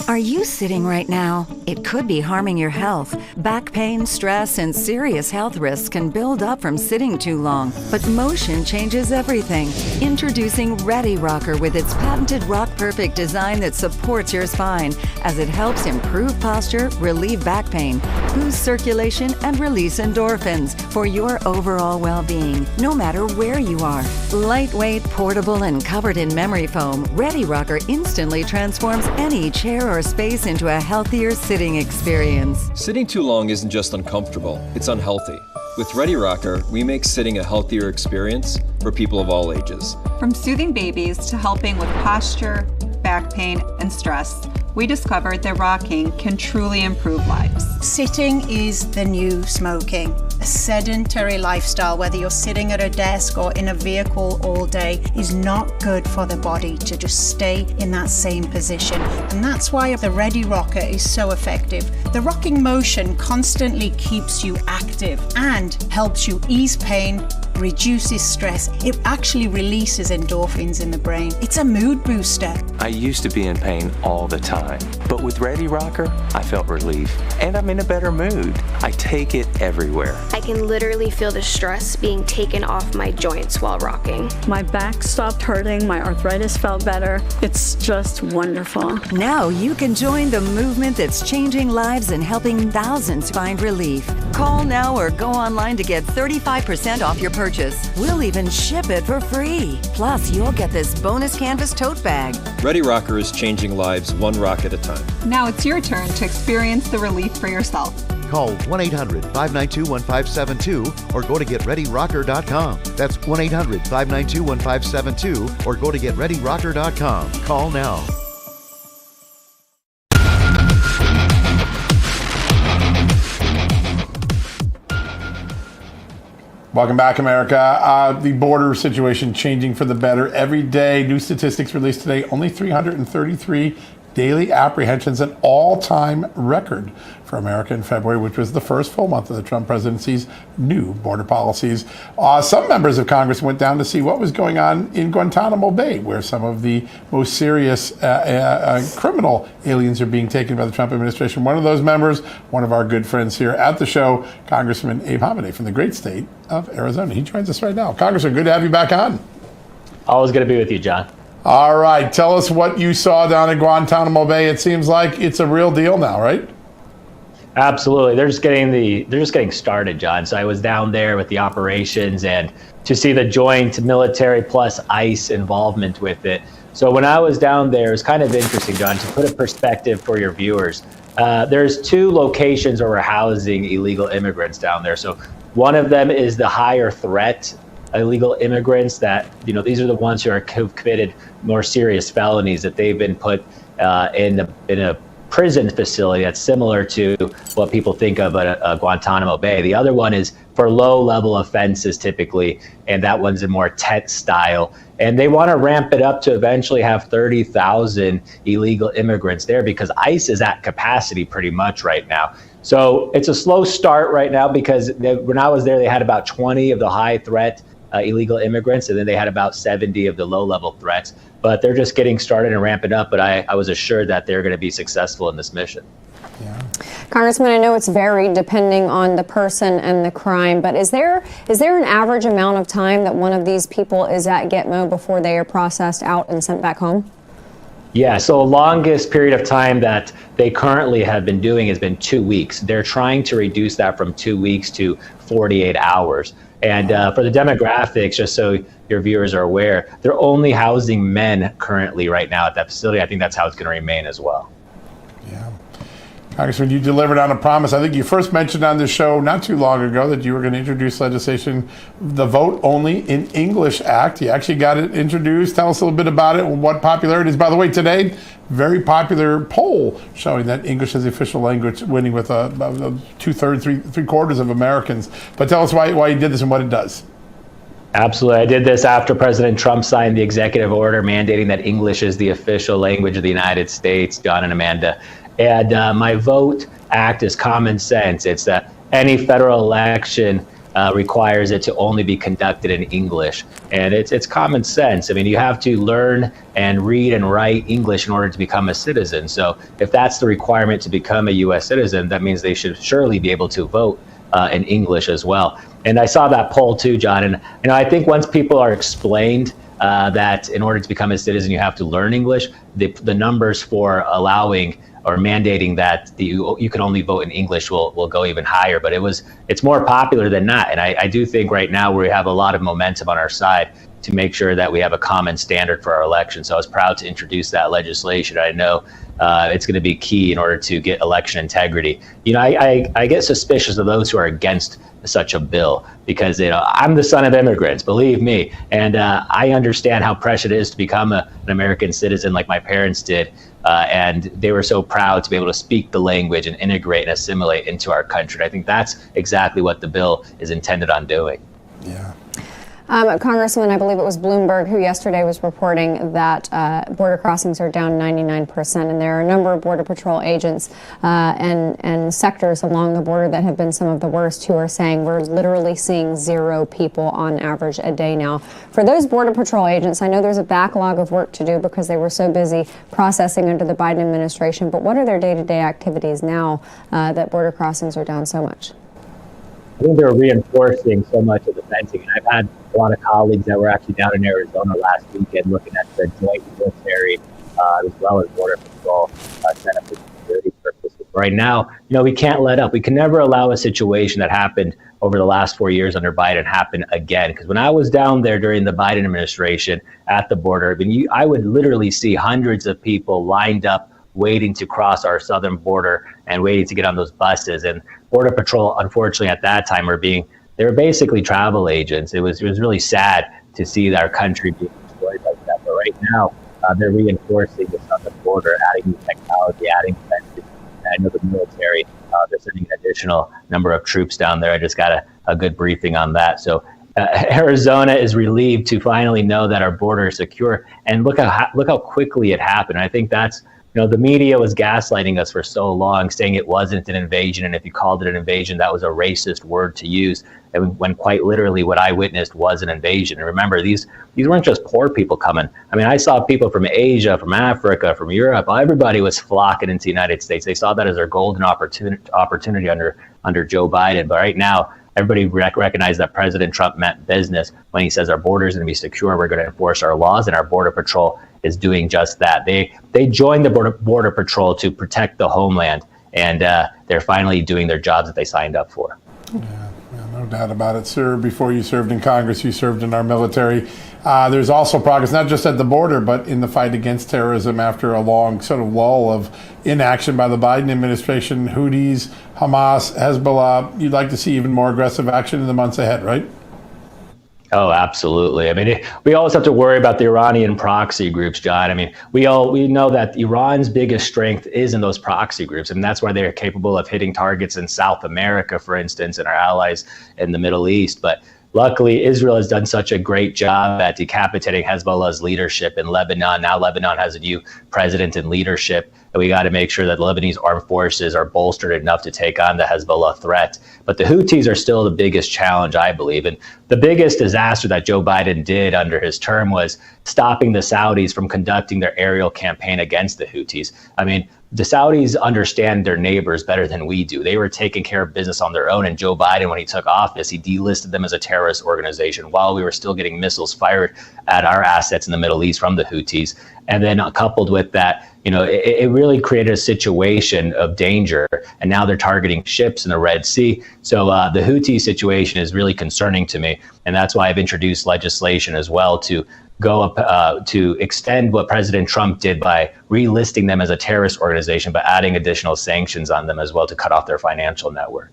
Are you sitting right now? It could be harming your health. Back pain, stress, and serious health risks can build up from sitting too long. But motion changes everything. Introducing Ready Rocker with its patented Rock Perfect design that supports your spine as it helps improve posture, relieve back pain, boost circulation, and release endorphins for your overall well-being, no matter where you are. Lightweight, portable, and covered in memory foam, Ready Rocker instantly transforms any chair or space into a healthier sitting experience. Sitting too long isn't just uncomfortable, it's unhealthy. With Ready Rocker, we make sitting a healthier experience for people of all ages. From soothing babies to helping with posture, back pain, and stress, we discovered that rocking can truly improve lives. Sitting is the new smoking. A sedentary lifestyle, whether you're sitting at a desk or in a vehicle all day, is not good for the body to just stay in that same position. And that's why the Ready Rocker is so effective. The rocking motion constantly keeps you active and helps you ease pain, reduces stress. It actually releases endorphins in the brain. It's a mood booster. I used to be in pain all the time, but with Ready Rocker, I felt relief and I'm in a better mood. I take it everywhere. I can literally feel the stress being taken off my joints while rocking. My back stopped hurting, my arthritis felt better. It's just wonderful. Now you can join the movement that's changing lives and helping thousands find relief. Call now or go online to get 35% off your purchase. We'll even ship it for free. Plus, you'll get this bonus canvas tote bag. Ready Rocker is changing lives one rock at a time. Now it's your turn to experience the relief for yourself. Call 1-800-592-1572 or go to GetReadyRocker.com. That's 1-800-592-1572 or go to GetReadyRocker.com. Call now. Welcome back, America. The border situation changing for the better every day. New statistics released today, only 333 daily apprehensions, an all-time record for America in February, which was the first full month of the Trump presidency's new border policies. Some members of Congress went down to see what was going on in Guantanamo Bay, where some of the most serious criminal aliens are being taken by the Trump administration. One of those members, one of our good friends here at the show, Congressman Abe Hamadeh from the great state of Arizona. He joins us right now. Congressman, good to have you back on. Always good to be with you, John. All right, tell us what you saw down in Guantanamo Bay. It seems like it's a real deal now, right? Absolutely. They're just getting started, John. So I was down there with the operations and to see the joint military plus ICE involvement with it. So when I was down there, it was kind of interesting, John, to put a perspective for your viewers. There's two locations where we're housing illegal immigrants down there. So one of them is the higher threat illegal immigrants that, these are the ones who've committed more serious felonies, that they've been put in a prison facility that's similar to what people think of at Guantanamo Bay. The other one is for low-level offenses typically, and that one's a more tent style. And they want to ramp it up to eventually have 30,000 illegal immigrants there because ICE is at capacity pretty much right now. So it's a slow start right now because when I was there, they had about 20 of the high-threat illegal immigrants, and then they had about 70 of the low-level threats. But they're just getting started and ramping up, but I was assured that they're going to be successful in this mission. Yeah. Congressman, I know it's varied depending on the person and the crime, but is there an average amount of time that one of these people is at Gitmo before they are processed out and sent back home? Yeah, so longest period of time that they currently have been doing has been 2 weeks. They're trying to reduce that from 2 weeks to 48 hours. And for the demographics, just so your viewers are aware, they're only housing men currently right now at that facility. I think that's how it's going to remain as well. Yeah. Congressman, you delivered on a promise. I think you first mentioned on this show not too long ago that you were going to introduce legislation, the Vote Only in English Act. You actually got it introduced. Tell us a little bit about it and what popularity is. By the way, today, very popular poll showing that English is the official language, winning with a two-thirds, three-quarters of Americans. But tell us why you did this and what it does. Absolutely. I did this after President Trump signed the executive order mandating that English is the official language of the United States, John and Amanda. And my VOTE Act is common sense. It's that any federal election requires it to only be conducted in English. And it's common sense. I mean, you have to learn and read and write English in order to become a citizen. So if that's the requirement to become a U.S. citizen, that means they should surely be able to vote in English as well. And I saw that poll too, John. And I think once people are explained that in order to become a citizen, you have to learn English, the numbers for allowing or mandating that you can only vote in English will go even higher. But it's more popular than not. And I do think right now we have a lot of momentum on our side to make sure that we have a common standard for our election. So I was proud to introduce that legislation. I know it's going to be key in order to get election integrity. You know, I get suspicious of those who are against such a bill because, you know, I'm the son of immigrants, believe me. And I understand how precious it is to become an American citizen like my parents did. And they were so proud to be able to speak the language and integrate and assimilate into our country. And I think that's exactly what the bill is intended on doing. Yeah. Congressman, I believe it was Bloomberg who yesterday was reporting that border crossings are down 99%, and there are a number of Border Patrol agents and sectors along the border that have been some of the worst who are saying we're literally seeing 0 people on average a day now. For those Border Patrol agents, I know there's a backlog of work to do because they were so busy processing under the Biden administration, but what are their day-to-day activities now that border crossings are down so much? I think they're reinforcing so much of the fencing. And I've had a lot of colleagues that were actually down in Arizona last weekend looking at the joint military as well as Border Patrol set up for security purposes. Right now, you know, we can't let up. We can never allow a situation that happened over the last 4 years under Biden happen again. Because when I was down there during the Biden administration at the border, I would literally see hundreds of people lined up waiting to cross our southern border and waiting to get on those buses. And Border Patrol, unfortunately, at that time they were basically travel agents. It was really sad to see our country being destroyed like that. But right now, they're reinforcing the southern border, adding new technology, adding fences. I know the military, they're sending an additional number of troops down there. I just got a good briefing on that. So Arizona is relieved to finally know that our border is secure. And look how quickly it happened. I think that's, you know, the media was gaslighting us for so long, saying it wasn't an invasion, and if you called it an invasion, that was a racist word to use, and when quite literally what I witnessed was an invasion. And remember, these weren't just poor people coming. I mean, I saw people from Asia, from Africa, from Europe. Everybody was flocking into the United States. They saw that as their golden opportunity under Joe Biden. But right now, everybody recognized that President Trump meant business when he says our border is going to be secure, we're going to enforce our laws, and our Border Patrol is doing just that. They joined the Border Patrol to protect the homeland, and they're finally doing their jobs that they signed up for. Yeah, no doubt about it, sir. Before you served in Congress, you served in our military. There's also progress, not just at the border, but in the fight against terrorism after a long sort of lull of inaction by the Biden administration. Houthis, Hamas, Hezbollah, you'd like to see even more aggressive action in the months ahead, right? Oh, absolutely. I mean, we always have to worry about the Iranian proxy groups, John. I mean, we know that Iran's biggest strength is in those proxy groups, and that's why they're capable of hitting targets in South America, for instance, and our allies in the Middle East. But luckily, Israel has done such a great job at decapitating Hezbollah's leadership in Lebanon. Now Lebanon has a new president and leadership. And we got to make sure that Lebanese armed forces are bolstered enough to take on the Hezbollah threat. But the Houthis are still the biggest challenge, I believe. And the biggest disaster that Joe Biden did under his term was stopping the Saudis from conducting their aerial campaign against the Houthis. I mean, the Saudis understand their neighbors better than we do. They were taking care of business on their own. And Joe Biden, when he took office, he delisted them as a terrorist organization while we were still getting missiles fired at our assets in the Middle East from the Houthis. And then coupled with that, it really created a situation of danger. And now they're targeting ships in the Red Sea. So the Houthi situation is really concerning to me. And that's why I've introduced legislation as well to go up to extend what President Trump did by relisting them as a terrorist organization, but adding additional sanctions on them as well to cut off their financial network.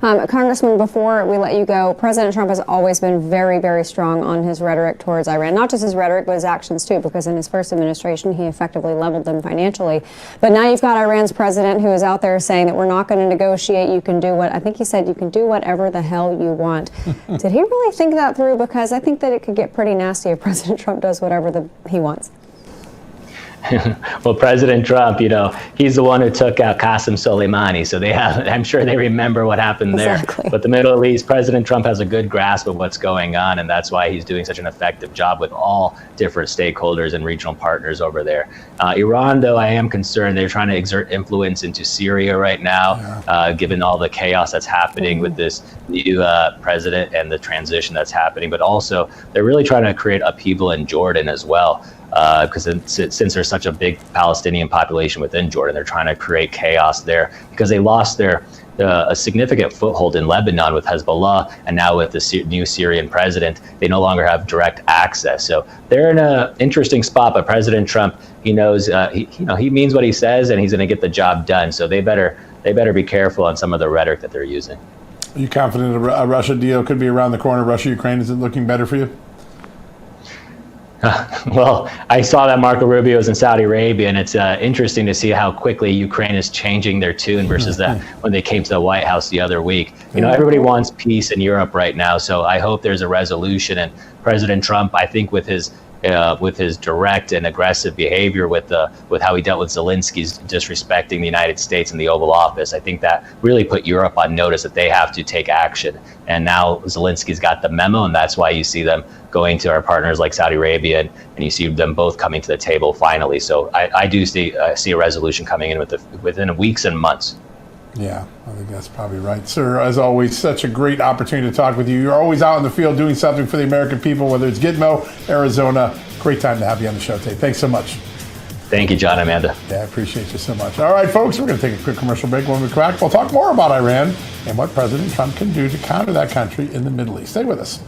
Congressman, before we let you go, President Trump has always been very, very strong on his rhetoric towards Iran. Not just his rhetoric, but his actions too, because in his first administration, he effectively leveled them financially. But now you've got Iran's president who is out there saying that we're not going to negotiate. You can do I think he said you can do whatever the hell you want. Did he really think that through? Because I think that it could get pretty nasty if President Trump does whatever he wants. Well, President Trump, he's the one who took out Qasem Soleimani. So I'm sure they remember what happened there. Exactly. But the Middle East, President Trump has a good grasp of what's going on. And that's why he's doing such an effective job with all different stakeholders and regional partners over there. Iran, though, I am concerned. They're trying to exert influence into Syria right now, given all the chaos that's happening with this new president and the transition that's happening. But also, they're really trying to create upheaval in Jordan as well. Because since there's such a big Palestinian population within Jordan, they're trying to create chaos there because they lost a significant foothold in Lebanon with Hezbollah, and now with the new Syrian president, they no longer have direct access. So they're in an interesting spot. But President Trump, he knows he means what he says, and he's going to get the job done. So they better be careful on some of the rhetoric that they're using. Are you confident a Russia deal could be around the corner? Russia-Ukraine, is it looking better for you? Well, I saw that Marco Rubio is in Saudi Arabia, and it's interesting to see how quickly Ukraine is changing their tune versus when they came to the White House the other week. Everybody wants peace in Europe right now, so I hope there's a resolution. And President Trump, I think with his direct and aggressive behavior with how he dealt with Zelensky's disrespecting the United States in the Oval Office, I think that really put Europe on notice that they have to take action. And now Zelensky's got the memo, and that's why you see them going to our partners like Saudi Arabia, and you see them both coming to the table finally. So I do see a resolution coming in within weeks and months. Yeah, I think that's probably right. Sir, as always, such a great opportunity to talk with you. You're always out in the field doing something for the American people, whether it's Gitmo, Arizona. Great time to have you on the show today. Thanks so much. Thank you, John, Amanda. Yeah, I appreciate you so much. All right, folks, we're going to take a quick commercial break. When we come back, we'll talk more about Iran and what President Trump can do to counter that country in the Middle East. Stay with us.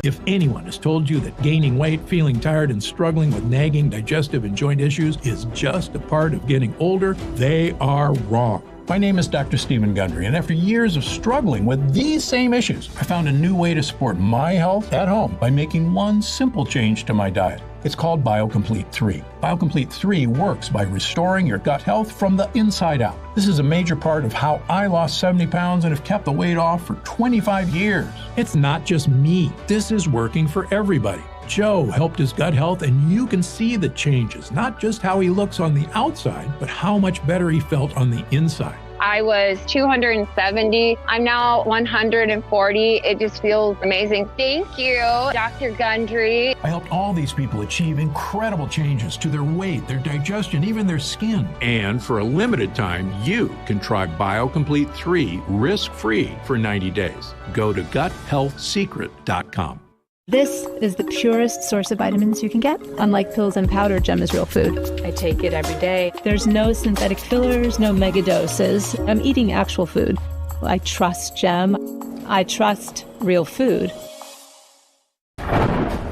If anyone has told you that gaining weight, feeling tired, and struggling with nagging digestive and joint issues is just a part of getting older, they are wrong. My name is Dr. Stephen Gundry, and after years of struggling with these same issues, I found a new way to support my health at home by making one simple change to my diet. It's called BioComplete 3. BioComplete 3 works by restoring your gut health from the inside out. This is a major part of how I lost 70 pounds and have kept the weight off for 25 years. It's not just me. This is working for everybody. Joe helped his gut health, and you can see the changes, not just how he looks on the outside, but how much better he felt on the inside. I was 270. I'm now 140. It just feels amazing. Thank you, Dr. Gundry. I helped all these people achieve incredible changes to their weight, their digestion, even their skin. And for a limited time, you can try BioComplete 3 risk-free for 90 days. Go to guthealthsecret.com. This is the purest source of vitamins you can get. Unlike pills and powder, Gem is real food. I take it every day. There's no synthetic fillers, no mega doses. I'm eating actual food. I trust Gem. I trust real food.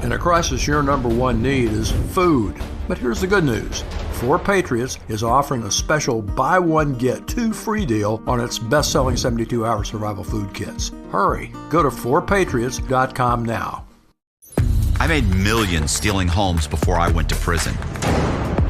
In a crisis, your number one need is food. But here's the good news. 4Patriots is offering a special buy one, get two free deal on its best-selling 72-hour survival food kits. Hurry, go to 4Patriots.com now. I made millions stealing homes before I went to prison.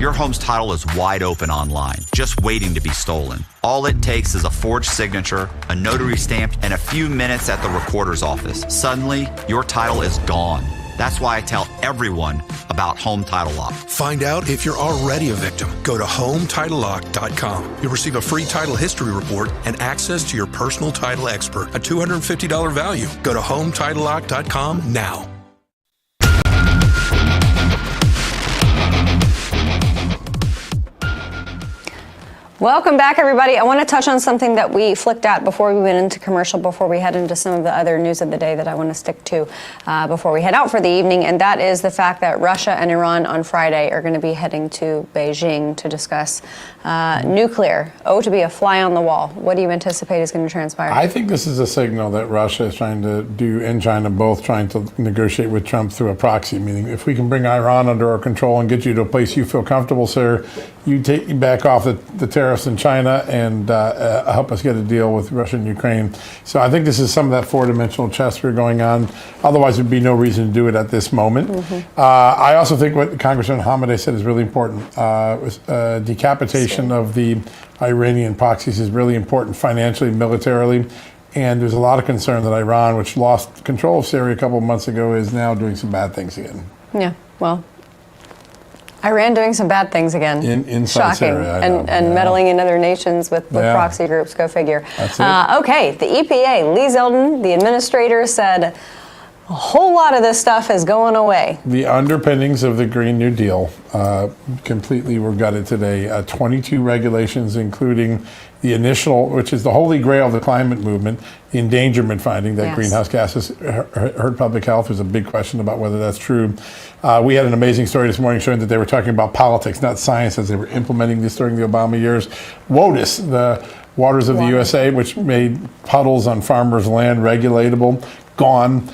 Your home's title is wide open online, just waiting to be stolen. All it takes is a forged signature, a notary stamp, and a few minutes at the recorder's office. Suddenly, your title is gone. That's why I tell everyone about Home Title Lock. Find out if you're already a victim. Go to HomeTitleLock.com. You'll receive a free title history report and access to your personal title expert, a $250 value. Go to HomeTitleLock.com now. Welcome back, everybody. I want to touch on something that we flicked at before we went into commercial, before we head into some of the other news of the day that I want to stick to before we head out for the evening, and that is the fact that Russia and Iran on Friday are going to be heading to Beijing to discuss nuclear. To be a fly on the wall. What do you anticipate is going to transpire? I think this is a signal that Russia is trying to do, and China both trying to negotiate with Trump through a proxy, meaning if we can bring Iran under our control and get you to a place you feel comfortable, sir, you back off the tariffs in China and help us get a deal with Russia and Ukraine. So I think this is some of that four-dimensional chess we're going on. Otherwise, there'd be no reason to do it at this moment. I also think what Congressman Hamadeh said is really important. Decapitation of the Iranian proxies is really important financially, militarily. And there's a lot of concern that Iran, which lost control of Syria a couple of months ago, is now doing some bad things again. Yeah, well, Iran doing some bad things again. Inside Shocking. Syria, and meddling in other nations with proxy groups. Go figure. That's it. Okay, the EPA, Lee Zeldin, the administrator, said a whole lot of this stuff is going away. The underpinnings of the Green New Deal completely were gutted today. 22 regulations, including the initial, which is the holy grail of the climate movement, the endangerment finding that greenhouse gases hurt public health. There's a big question about whether that's true. We had an amazing story this morning showing that they were talking about politics, not science, as they were implementing this during the Obama years. WOTUS, the Waters of the USA, which made puddles on farmers' land regulatable, gone.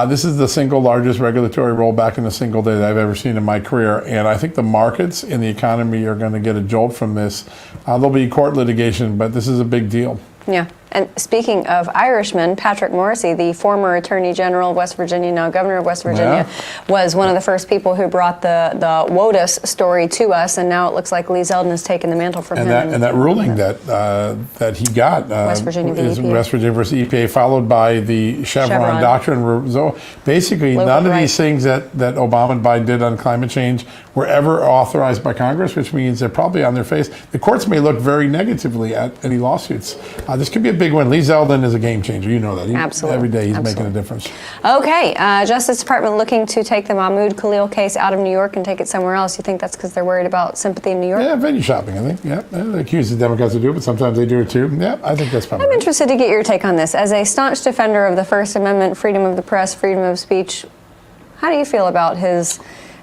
This is the single largest regulatory rollback in a single day that I've ever seen in my career. And I think the markets and the economy are going to get a jolt from this. There'll be court litigation, but this is a big deal. Yeah. And speaking of Irishmen, Patrick Morrissey, the former Attorney General of West Virginia, now Governor of West Virginia, was one of the first people who brought the WOTUS story to us, and now it looks like Lee Zeldin has taken the mantle from him. And that ruling that he got West Virginia is EPA. West Virginia versus EPA, followed by the Chevron doctrine. So basically, none of these things that Obama and Biden did on climate change were ever authorized by Congress, which means they're probably on their face. The courts may look very negatively at any lawsuits. This could be a big one. Lee Zeldin is a game changer. You know that. Absolutely. Every day he's making a difference. Okay. Justice Department looking to take the Mahmoud Khalil case out of New York and take it somewhere else. You think that's because they're worried about sympathy in New York? Yeah, venue shopping, I think. Yeah. They accuse the Democrats of doing it, but sometimes they do it too. Yeah, I think that's probably I'm interested to get your take on this. As a staunch defender of the First Amendment, freedom of the press, freedom of speech, how do you feel about his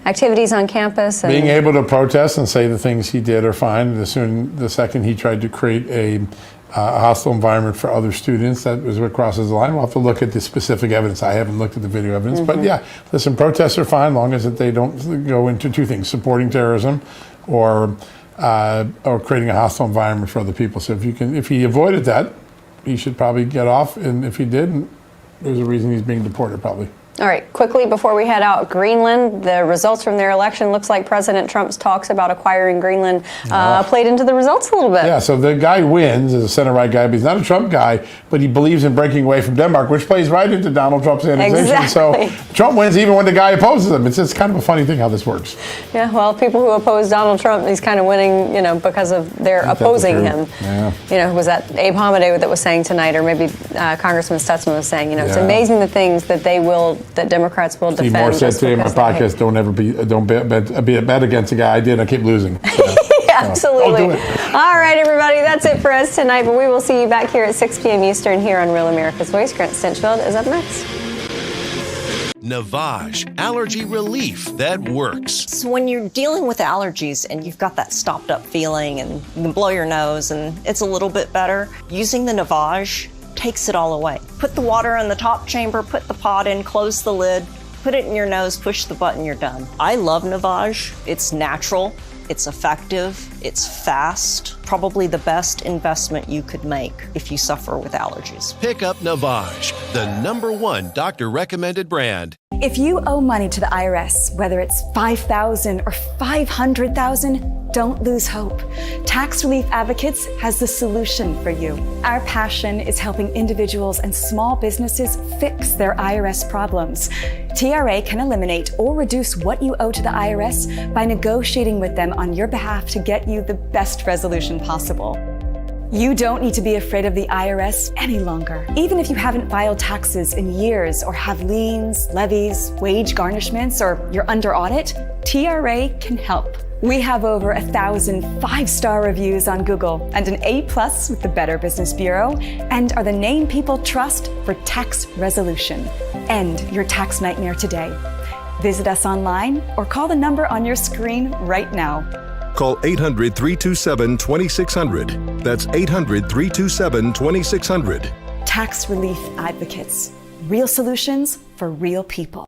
activities on campus? And being able to protest and say the things he did are fine. The second he tried to create a hostile environment for other students, that was what crosses the line. We'll have to look at the specific evidence. I haven't looked at the video evidence, but yeah, listen, protests are fine, long as they don't go into two things: supporting terrorism or creating a hostile environment for other people. So if he avoided that, he should probably get off. And if he didn't, there's a reason he's being deported, probably. All right, quickly before we head out, Greenland, the results from their election, looks like President Trump's talks about acquiring Greenland played into the results a little bit. Yeah, so the guy wins as a center-right guy, but he's not a Trump guy, but he believes in breaking away from Denmark, which plays right into Donald Trump's annexation. Exactly. So Trump wins even when the guy opposes him. It's kind of a funny thing how this works. Yeah, well, people who oppose Donald Trump, he's kind of winning, because of their opposing him. Yeah. Was that Abe Hamadeh that was saying tonight, or maybe Congressman Stutzman was saying, it's amazing the things that Democrats will defend. Steve Moore said today in my podcast, don't bet against a guy I did. I keep losing. Absolutely. Don't do it. All right, everybody, that's it for us tonight, but we will see you back here at 6 p.m. Eastern here on Real America's Voice. Grant Stinchfield is up next. Navage, allergy relief that works. So when you're dealing with allergies and you've got that stopped up feeling and you can blow your nose and it's a little bit better, using the Navage takes it all away. Put the water in the top chamber, put the pot in, close the lid, put it in your nose, push the button, you're done. I love Navage. It's natural, it's effective, it's fast. Probably the best investment you could make if you suffer with allergies. Pick up Navage, the #1 doctor-recommended brand. If you owe money to the IRS, whether it's $5,000 or $500,000, don't lose hope. Tax Relief Advocates has the solution for you. Our passion is helping individuals and small businesses fix their IRS problems. TRA can eliminate or reduce what you owe to the IRS by negotiating with them on your behalf to get you the best resolution possible. You don't need to be afraid of the IRS any longer. Even if you haven't filed taxes in years or have liens, levies, wage garnishments, or you're under audit, TRA can help. We have over 1,000 5-star reviews on Google and an A+ with the Better Business Bureau, and are the name people trust for tax resolution. End your tax nightmare today. Visit us online or call the number on your screen right now. Call 800-327-2600. That's 800-327-2600. Tax Relief Advocates. Real solutions for real people.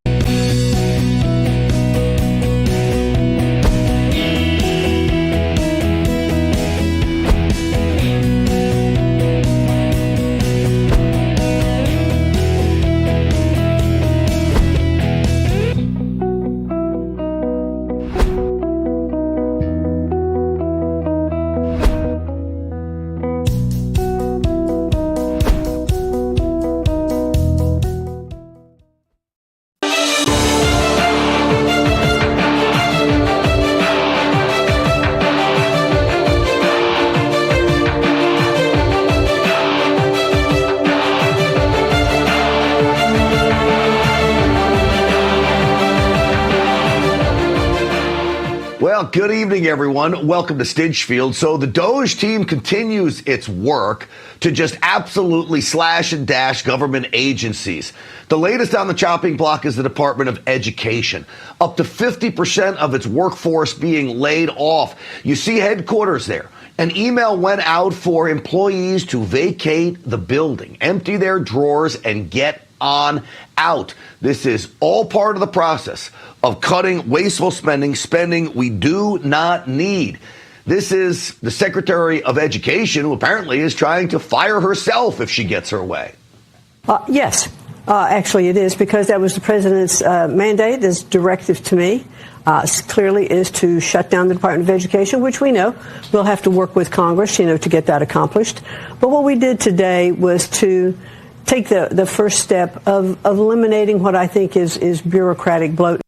Good evening, everyone. Welcome to Stinchfield. So the Doge team continues its work to just absolutely slash and dash government agencies. The latest on the chopping block is the Department of Education. Up to 50% of its workforce being laid off. You see headquarters there. An email went out for employees to vacate the building, empty their drawers, and get on out. This is all part of the process of cutting wasteful spending we do not need. This is the Secretary of Education, who apparently is trying to fire herself if she gets her way. Yes, actually it is, because that was the president's mandate, his directive to me. Clearly is to shut down the Department of Education, which we know we'll have to work with Congress, to get that accomplished. But what we did today was to take the first step of eliminating what I think is bureaucratic bloat.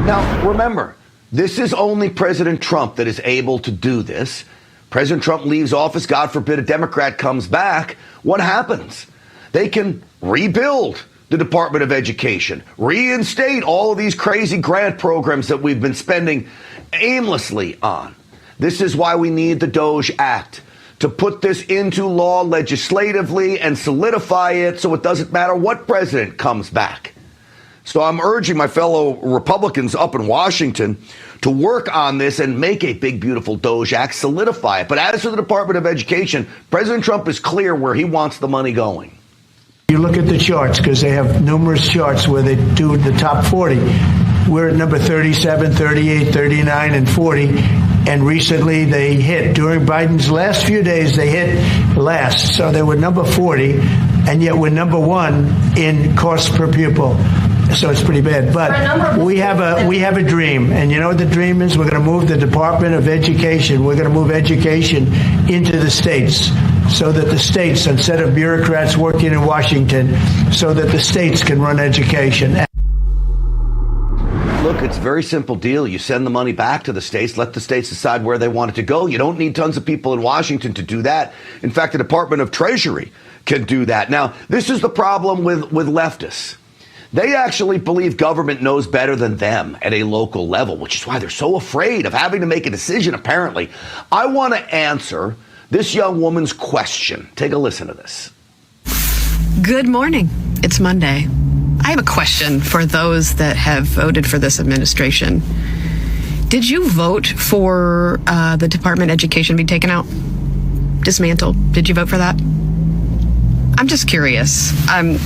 Now, remember, this is only President Trump that is able to do this. President Trump leaves office, God forbid a Democrat comes back. What happens? They can rebuild the Department of Education, reinstate all of these crazy grant programs that we've been spending aimlessly on. This is why we need the Doge Act, to put this into law legislatively and solidify it so it doesn't matter what president comes back. So I'm urging my fellow Republicans up in Washington to work on this and make a big, beautiful Doge Act, solidify it. But as for the Department of Education, President Trump is clear where he wants the money going. You look at the charts, because they have numerous charts where they do the top 40. We're at number 37, 38, 39, and 40. And recently they hit, during Biden's last few days, they hit last. So they were number 40, and yet we're number 1 in cost per pupil. So it's pretty bad. But we have a dream. And you know what the dream is? We're going to move the Department of Education. We're going to move education into the states, so that the states, instead of bureaucrats working in Washington, so that the states can run education. Look, it's a very simple deal. You send the money back to the states, let the states decide where they want it to go. You don't need tons of people in Washington to do that. In fact, the Department of Treasury can do that. Now, this is the problem with leftists. They actually believe government knows better than them at a local level, which is why they're so afraid of having to make a decision, apparently. I want to answer this young woman's question. Take a listen to this. Good morning. It's Monday. I have a question for those that have voted for this administration. Did you vote for the Department of Education to be taken out? Dismantled? Did you vote for that? I'm just curious. I'm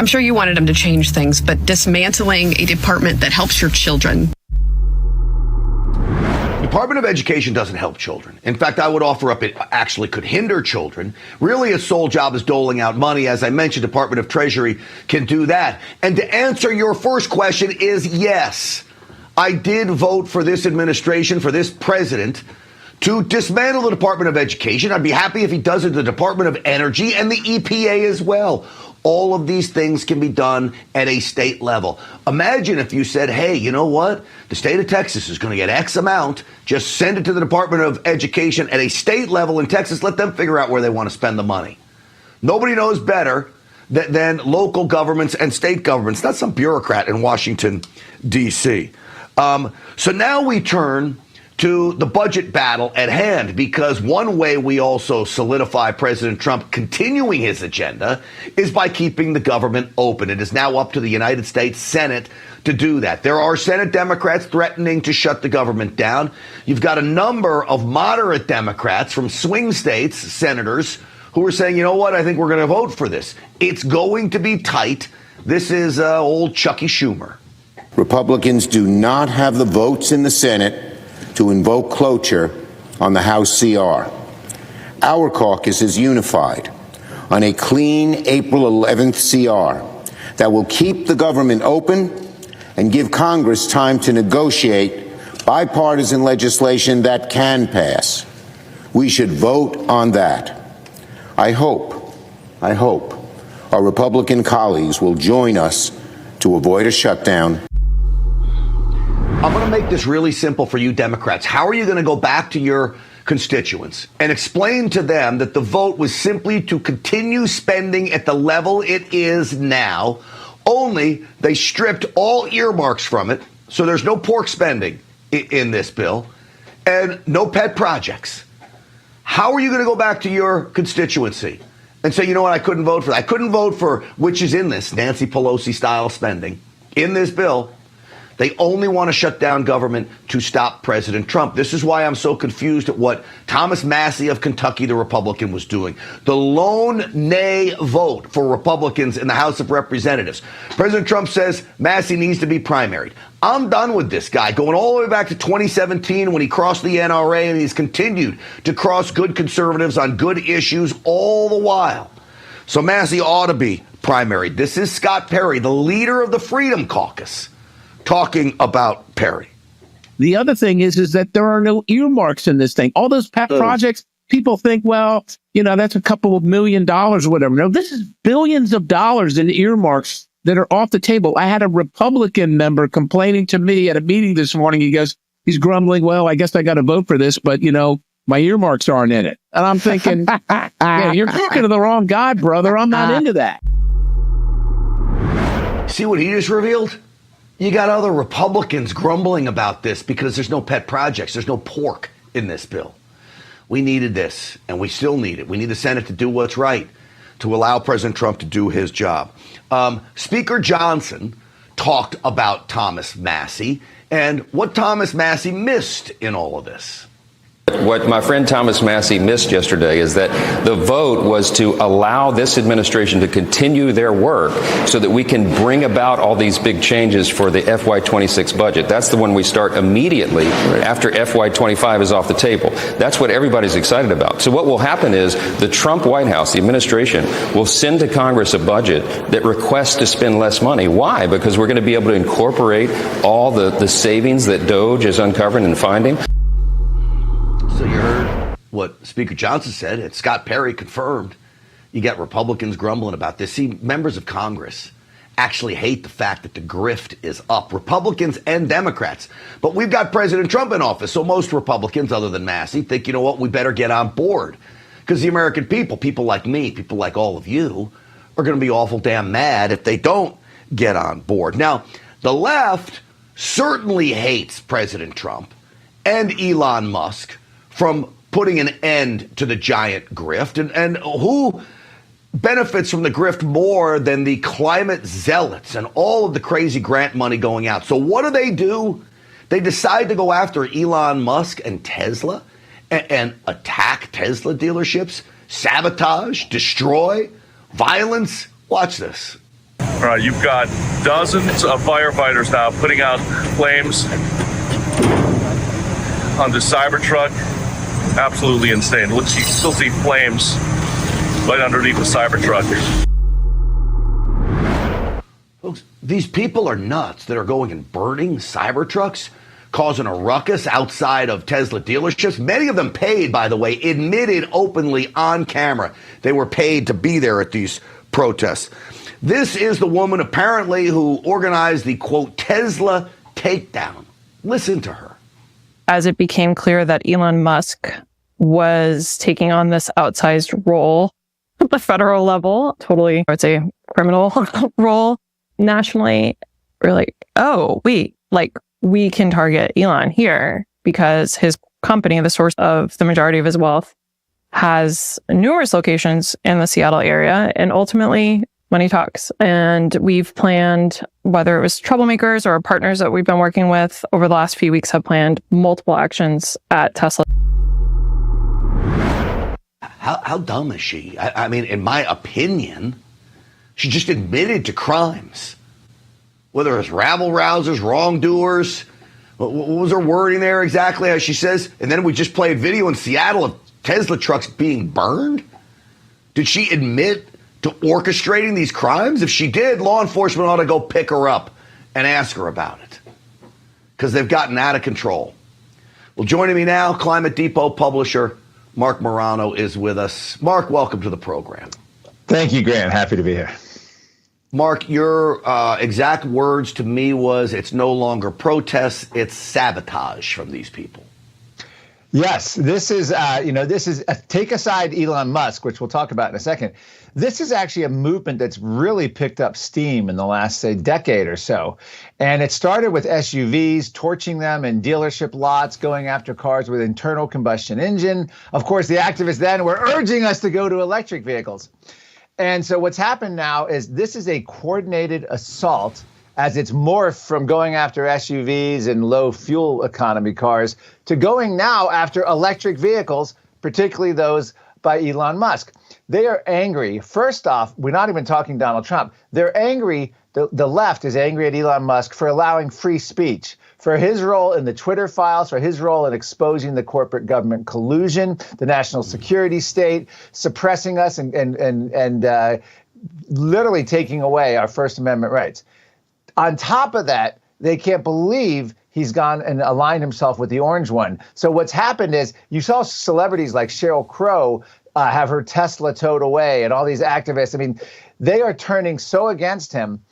sure you wanted them to change things, but dismantling a department that helps your children. Department of Education doesn't help children. In fact, I would offer up it actually could hinder children. Really, its sole job is doling out money. As I mentioned, Department of Treasury can do that. And to answer your first question is yes, I did vote for this administration, for this president, to dismantle the Department of Education. I'd be happy if he does it to the Department of Energy and the EPA as well. All of these things can be done at a state level. Imagine if you said, hey, you know what? The state of Texas is going to get X amount. Just send it to the Department of Education at a state level in Texas. Let them figure out where they want to spend the money. Nobody knows better than local governments and state governments. Not some bureaucrat in Washington, D.C. So now we turn to the budget battle at hand, because one way we also solidify President Trump continuing his agenda is by keeping the government open. It is now up to the United States Senate to do that. There are Senate Democrats threatening to shut the government down. You've got a number of moderate Democrats from swing states, senators, who are saying, you know what, I think we're going to vote for this. It's going to be tight. This is old Chucky Schumer. Republicans do not have the votes in the Senate to invoke cloture on the House CR. Our caucus is unified on a clean April 11th CR that will keep the government open and give Congress time to negotiate bipartisan legislation that can pass. We should vote on that. I hope our Republican colleagues will join us to avoid a shutdown. I'm going to make this really simple for you Democrats. How are you going to go back to your constituents and explain to them that the vote was simply to continue spending at the level it is now, only they stripped all earmarks from it, so there's no pork spending in this bill, and no pet projects? How are you going to go back to your constituency and say, you know what, I couldn't vote for that? I couldn't vote for, which is in this, Nancy Pelosi-style spending in this bill. They only want to shut down government to stop President Trump. This is why I'm so confused at what Thomas Massie of Kentucky, the Republican, was doing. The lone nay vote for Republicans in the House of Representatives. President Trump says Massie needs to be primaried. I'm done with this guy, going all the way back to 2017 when he crossed the NRA, and he's continued to cross good conservatives on good issues all the while. So Massie ought to be primaried. This is Scott Perry, the leader of the Freedom Caucus, talking about Perry. The other thing is that there are no earmarks in this thing. All those pet projects, people think, well, you know, that's a couple of $1 million or whatever. No, this is billions of dollars in earmarks that are off the table. I had a Republican member complaining to me at a meeting this morning. He's grumbling, well, I guess I got to vote for this, but, you know, my earmarks aren't in it. And I'm thinking, yeah, you're talking to the wrong guy, brother. I'm not into that. See what he just revealed? You got other Republicans grumbling about this because there's no pet projects. There's no pork in this bill. We needed this, and we still need it. We need the Senate to do what's right, to allow President Trump to do his job. Speaker Johnson talked about Thomas Massie and what Thomas Massie missed in all of this. What my friend Thomas Massie missed yesterday is that the vote was to allow this administration to continue their work so that we can bring about all these big changes for the FY26 budget. That's the one we start immediately after FY25 is off the table. That's what everybody's excited about. So what will happen is the Trump White House, the administration, will send to Congress a budget that requests to spend less money. Why? Because we're going to be able to incorporate all the savings that DOJ is uncovering and finding. So you heard what Speaker Johnson said, and Scott Perry confirmed. You got Republicans grumbling about this. See, members of Congress actually hate the fact that the grift is up, Republicans and Democrats. But we've got President Trump in office, so most Republicans, other than Massie, think, you know what, we better get on board. Because the American people like me, people like all of you, are going to be awful damn mad if they don't get on board. Now, the left certainly hates President Trump and Elon Musk from putting an end to the giant grift. And who benefits from the grift more than the climate zealots and all of the crazy grant money going out? So what do? They decide to go after Elon Musk and Tesla and attack Tesla dealerships, sabotage, destroy, violence. Watch this. All right, you've got dozens of firefighters now putting out flames on the Cybertruck. Absolutely insane. Look, you still see flames right underneath the Cybertruck. Folks, these people are nuts that are going and burning Cybertrucks, causing a ruckus outside of Tesla dealerships. Many of them paid, by the way, admitted openly on camera. They were paid to be there at these protests. This is the woman apparently who organized the, quote, Tesla takedown. Listen to her. As it became clear that Elon Musk was taking on this outsized role at the federal level, totally, I would say, criminal role nationally, we're like, oh, wait, like, we can target Elon here because his company, the source of the majority of his wealth, has numerous locations in the Seattle area, and ultimately money talks. And we've planned, whether it was troublemakers or partners that we've been working with over the last few weeks, have planned multiple actions at Tesla. How dumb is she? I mean, in my opinion, she just admitted to crimes. Whether it's rabble-rousers, wrongdoers, what was her wording there exactly, as she says? And then we just played video in Seattle of Tesla trucks being burned? Did she admit to orchestrating these crimes? If she did, law enforcement ought to go pick her up and ask her about it, because they've gotten out of control. Well, joining me now, Climate Depot publisher Mark Morano is with us. Mark, welcome to the program. Thank you, Grant. Happy to be here. Mark, your exact words to me was, it's no longer protests, it's sabotage from these people. Yes, this is, take aside Elon Musk, which we'll talk about in a second. This is actually a movement that's really picked up steam in the last, say, decade or so. And it started with SUVs, torching them in dealership lots, going after cars with internal combustion engine. Of course, the activists then were urging us to go to electric vehicles. And so what's happened now is this is a coordinated assault, as it's morphed from going after SUVs and low fuel economy cars to going now after electric vehicles, particularly those by Elon Musk. They are angry. First off, we're not even talking Donald Trump. They're angry. The left is angry at Elon Musk for allowing free speech, for his role in the Twitter files, for his role in exposing the corporate government collusion, the national security state, suppressing us and literally taking away our First Amendment rights. On top of that, they can't believe he's gone and aligned himself with the orange one. So what's happened is you saw celebrities like Sheryl Crow have her Tesla towed away, and all these activists. I mean, they are turning so against him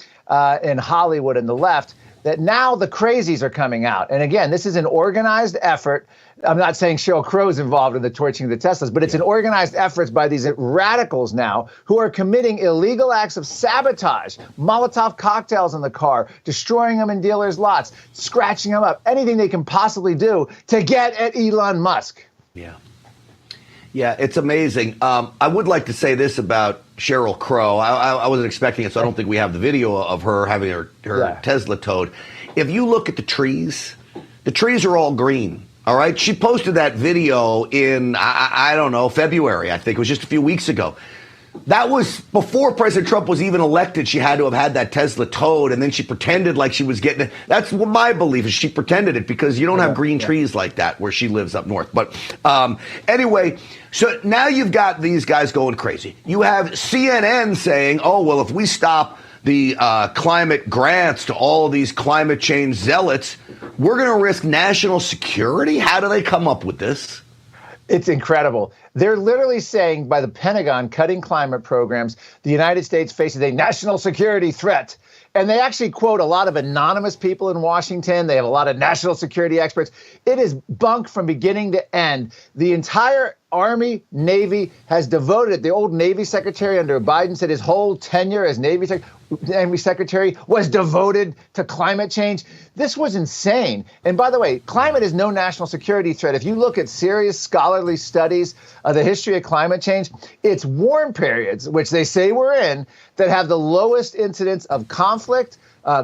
in Hollywood and the left that now the crazies are coming out. And again, this is an organized effort. I'm not saying Sheryl Crow is involved in the torching of the Teslas, but it's an organized effort by these radicals now who are committing illegal acts of sabotage, Molotov cocktails in the car, destroying them in dealers' lots, scratching them up, anything they can possibly do to get at Elon Musk. Yeah, it's amazing. I would like to say this about Sheryl Crow. I wasn't expecting it, so I don't think we have the video of her having her Tesla towed. If you look at the trees are all green. All right. She posted that video in, I don't know, February, I think. It was just a few weeks ago. That was before President Trump was even elected. She had to have had that Tesla towed, and then she pretended like she was getting it. That's what my belief is. She pretended it because you don't have green trees like that where she lives up north. But anyway, so now you've got these guys going crazy. You have CNN saying, oh, well, if we stop the climate grants to all of these climate change zealots, we're going to risk national security. How do they come up with this? It's incredible. They're literally saying, by the Pentagon cutting climate programs, the United States faces a national security threat. And they actually quote a lot of anonymous people in Washington. They have a lot of national security experts. It is bunk from beginning to end. The entire Army, Navy has devoted, the old Navy Secretary under Biden said his whole tenure as Navy Secretary was devoted to climate change. This was insane. And by the way, climate is no national security threat. If you look at serious scholarly studies of the history of climate change, it's warm periods, which they say we're in, that have the lowest incidence of conflict,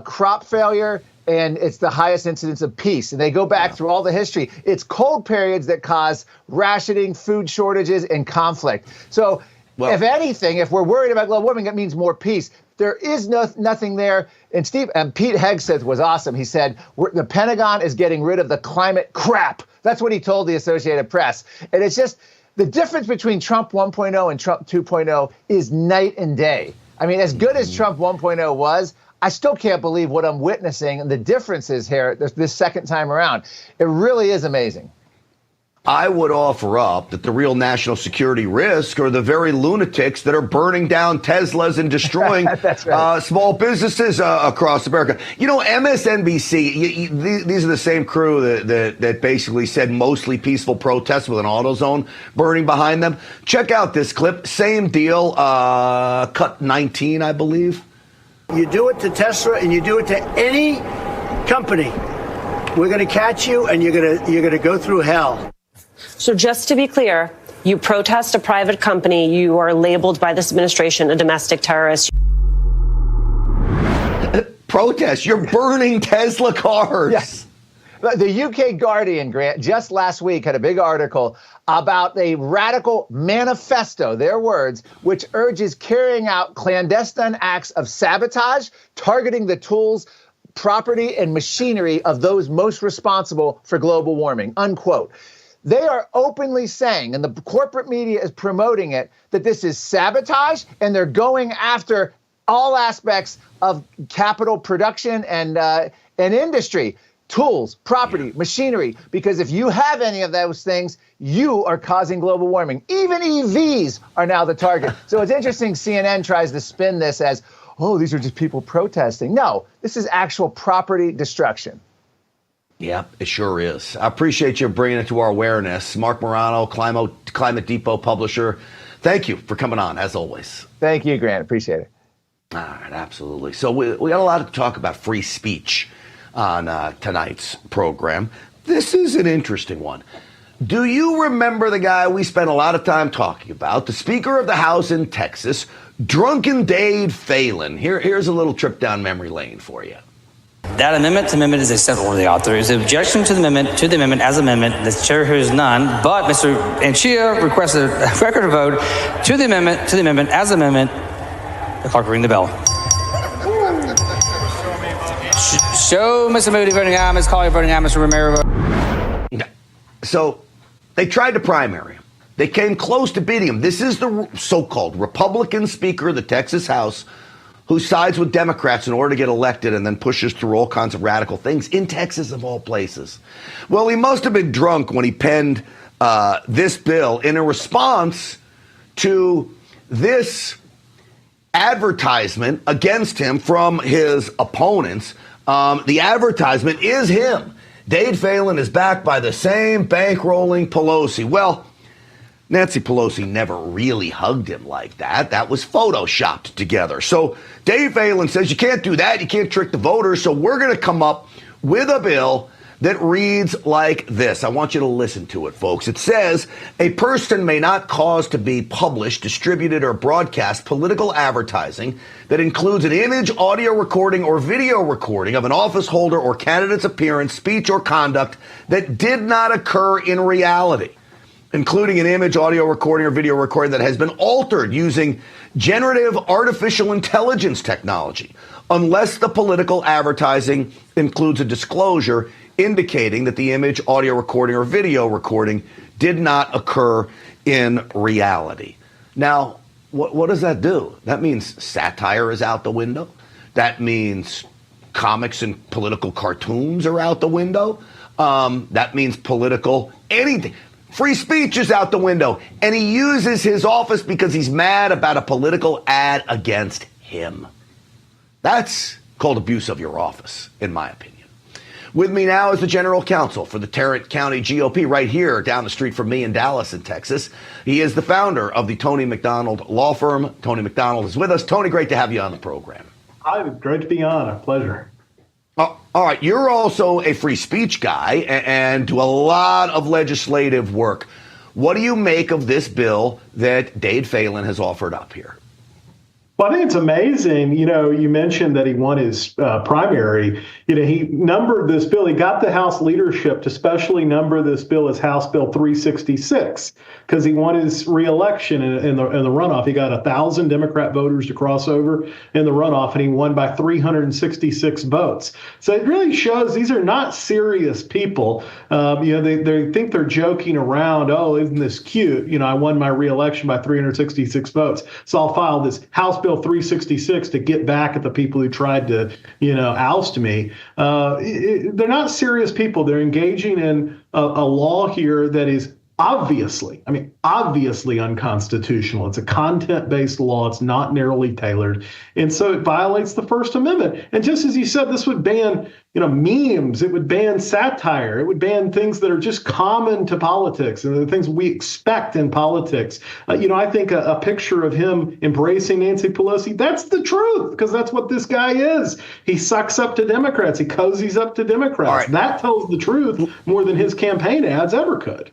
crop failure, and it's the highest incidence of peace. And they go back through all the history. It's cold periods that cause rationing, food shortages, and conflict. So if anything, if we're worried about global warming, it means more peace. There is nothing there. And Pete Hegseth was awesome. He said, the Pentagon is getting rid of the climate crap. That's what he told the Associated Press. And it's just the difference between Trump 1.0 and Trump 2.0 is night and day. I mean, as good as Trump 1.0 was, I still can't believe what I'm witnessing and the differences here this second time around. It really is amazing. I would offer up that the real national security risk are the very lunatics that are burning down Teslas and destroying small businesses across America. You know, MSNBC, these are the same crew that basically said mostly peaceful protests with an AutoZone burning behind them. Check out this clip. Same deal, cut 19, I believe. You do it to Tesla and you do it to any company We're going to catch you, and you're going to go through hell. So just to be clear, you protest a private company, you are labeled by this administration a domestic terrorist. Protest? You're burning Tesla cars. Yes. The UK Guardian, Grant, just last week had a big article about a radical manifesto, their words, which urges carrying out clandestine acts of sabotage, targeting the tools, property, and machinery of those most responsible for global warming, unquote. They are openly saying, and the corporate media is promoting it, that this is sabotage, and they're going after all aspects of capital production and industry. Tools, property, machinery, because if you have any of those things, you are causing global warming. Even EVs are now the target. So it's interesting CNN tries to spin this as, oh, these are just people protesting. No, this is actual property destruction. Yeah, it sure is. I appreciate you bringing it to our awareness. Mark Morano, Climate Depot publisher, thank you for coming on, as always. Thank you, Grant. Appreciate it. All right, absolutely. So we got a lot to talk about free speech on tonight's program. This is an interesting one. Do you remember the guy we spent a lot of time talking about, the Speaker of the House in Texas, drunken Dade Phelan? Here's a little trip down memory lane for you. That amendment is acceptable to the author. Is the objection to the amendment as amendment? The chair hears none, but Mr. Anchia requests a record of vote to the amendment as amendment. The clerk will ring the bell. Show Mr. Moody voting aye, Ms. Collier voting aye, Mr. Romero voting. So they tried to primary him. They came close to beating him. This is the so-called Republican Speaker of the Texas House who sides with Democrats in order to get elected and then pushes through all kinds of radical things in Texas, of all places. Well, he must have been drunk when he penned this bill in a response to this advertisement against him from his opponents. The advertisement is him. Dade Phelan is backed by the same bankrolling Pelosi. Well, Nancy Pelosi never really hugged him like that. That was photoshopped together. So Dade Phelan says you can't do that. You can't trick the voters. So we're going to come up with a bill that reads like this. I want you to listen to it, folks. It says, a person may not cause to be published, distributed, or broadcast political advertising that includes an image, audio recording, or video recording of an office holder or candidate's appearance, speech, or conduct that did not occur in reality, including an image, audio recording, or video recording that has been altered using generative artificial intelligence technology, unless the political advertising includes a disclosure indicating that the image, audio recording, or video recording did not occur in reality. Now, what does that do? That means satire is out the window. That means comics and political cartoons are out the window. That means political anything. Free speech is out the window. And he uses his office because he's mad about a political ad against him. That's called abuse of your office, in my opinion. With me now is the general counsel for the Tarrant County GOP right here down the street from me in Dallas in Texas. He is the founder of the Tony McDonald law firm. Tony McDonald is with us. Tony, great to have you on the program. Hi, great to be on. A pleasure. All right. You're also a free speech guy and do a lot of legislative work. What do you make of this bill that Dade Phelan has offered up here? Well, I think it's amazing. You know, you mentioned that he won his primary. You know, he numbered this bill. He got the House leadership to specially number this bill as House Bill 366 because he won his reelection in the runoff. He got 1,000 Democrat voters to cross over in the runoff, and he won by 366 votes. So it really shows these are not serious people. You know, they think they're joking around. Oh, isn't this cute? You know, I won my reelection by 366 votes. So I'll file this House Bill 366 to get back at the people who tried to, you know, oust me. They're not serious people. They're engaging in a law here that is obviously unconstitutional. It's a content-based law. It's not narrowly tailored. And so it violates the First Amendment. And just as you said, this would ban, memes. It would ban satire. It would ban things that are just common to politics and the things we expect in politics. I think a picture of him embracing Nancy Pelosi, that's the truth, because that's what this guy is. He sucks up to Democrats. He cozies up to Democrats. Right. That tells the truth more than his campaign ads ever could.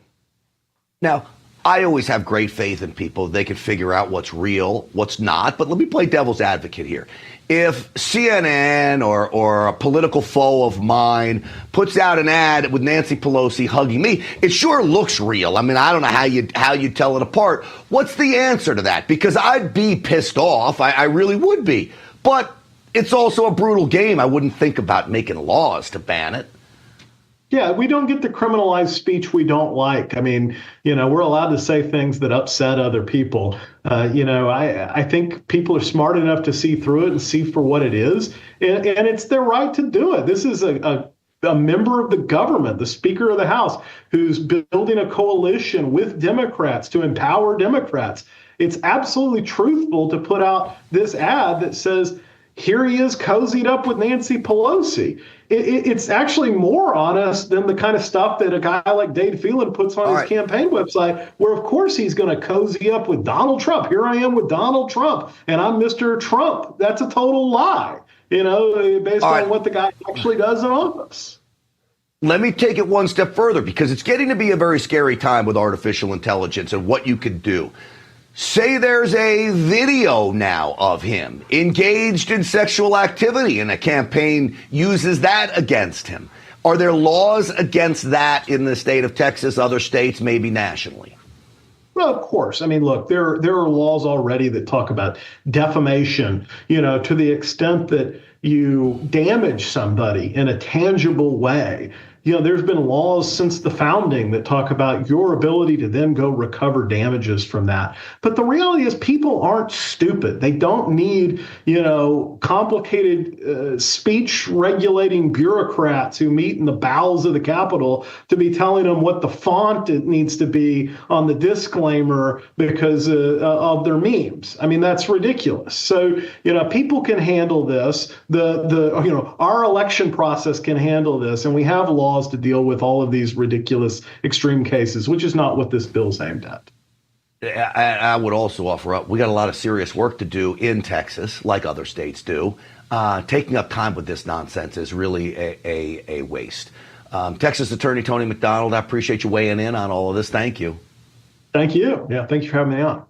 Now, I always have great faith in people. They can figure out what's real, what's not. But let me play devil's advocate here. If CNN or a political foe of mine puts out an ad with Nancy Pelosi hugging me, it sure looks real. I mean, I don't know how you tell it apart. What's the answer to that? Because I'd be pissed off. I really would be. But it's also a brutal game. I wouldn't think about making laws to ban it. Yeah, we don't get to criminalize speech we don't like. I mean, we're allowed to say things that upset other people. I think people are smart enough to see through it and see for what it is. And it's their right to do it. This is a member of the government, the Speaker of the House, who's building a coalition with Democrats to empower Democrats. It's absolutely truthful to put out this ad that says, here he is cozied up with Nancy Pelosi. It's actually more honest than the kind of stuff that a guy like Dave Phelan puts on his campaign website, where, of course, he's going to cozy up with Donald Trump. Here I am with Donald Trump, and I'm Mr. Trump. That's a total lie, based on what the guy actually does in office. Let me take it one step further, because it's getting to be a very scary time with artificial intelligence and what you could do. Say there's a video now of him engaged in sexual activity and a campaign uses that against him. Are there laws against that in the state of Texas, other states, maybe nationally? Well, of course. I mean, look, there are laws already that talk about defamation, to the extent that you damage somebody in a tangible way. There's been laws since the founding that talk about your ability to then go recover damages from that. But the reality is people aren't stupid. They don't need, complicated speech regulating bureaucrats who meet in the bowels of the Capitol to be telling them what the font it needs to be on the disclaimer because of their memes. I mean, that's ridiculous. So, people can handle this. Our election process can handle this, and we have laws to deal with all of these ridiculous extreme cases, which is not what this bill's aimed at. I would also offer up, we got a lot of serious work to do in Texas, like other states do. Taking up time with this nonsense is really a waste. Texas Attorney Tony McDonald, I appreciate you weighing in on all of this. Thank you. Thank you. Yeah, thank you for having me on.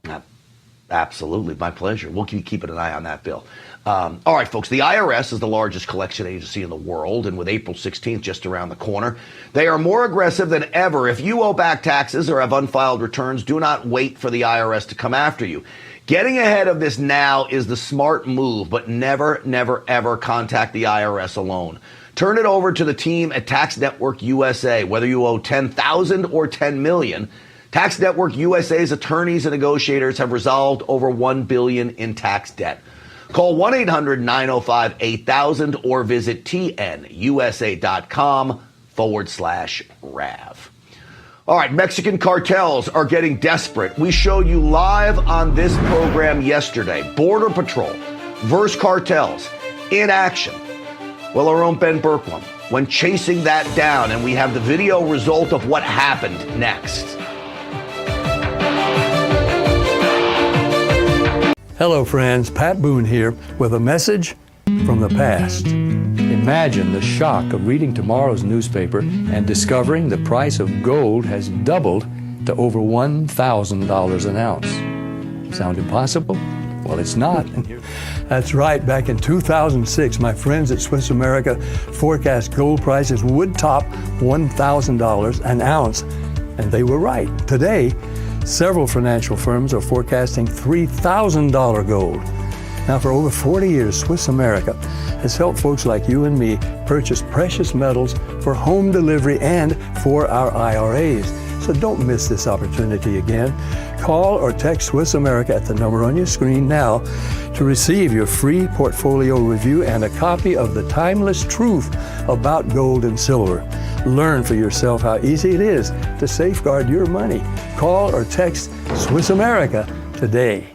Absolutely. My pleasure. We'll keep keeping an eye on that bill. All right, folks, the IRS is the largest collection agency in the world, and with April 16th just around the corner, they are more aggressive than ever. If you owe back taxes or have unfiled returns, do not wait for the IRS to come after you. Getting ahead of this now is the smart move, but never, never, ever contact the IRS alone. Turn it over to the team at Tax Network USA. Whether you owe $10,000 or $10 million, Tax Network USA's attorneys and negotiators have resolved over $1 billion in tax debt. Call 1-800-905-8000 or visit tnusa.com/RAV. All right, Mexican cartels are getting desperate. We showed you live on this program yesterday. Border Patrol versus cartels in action. Well, our own Ben Bergquam went chasing that down, and we have the video result of what happened next. Hello friends, Pat Boone here with a message from the past. Imagine the shock of reading tomorrow's newspaper and discovering the price of gold has doubled to over $1,000 an ounce. Sound impossible? Well, it's not. That's right. Back in 2006, my friends at Swiss America forecast gold prices would top $1,000 an ounce, and they were right. Today, several financial firms are forecasting $3,000 gold. Now, for over 40 years, Swiss America has helped folks like you and me purchase precious metals for home delivery and for our IRAs. So don't miss this opportunity again. Call or text Swiss America at the number on your screen now to receive your free portfolio review and a copy of The Timeless Truth About Gold and Silver. Learn for yourself how easy it is to safeguard your money. Call or text Swiss America today.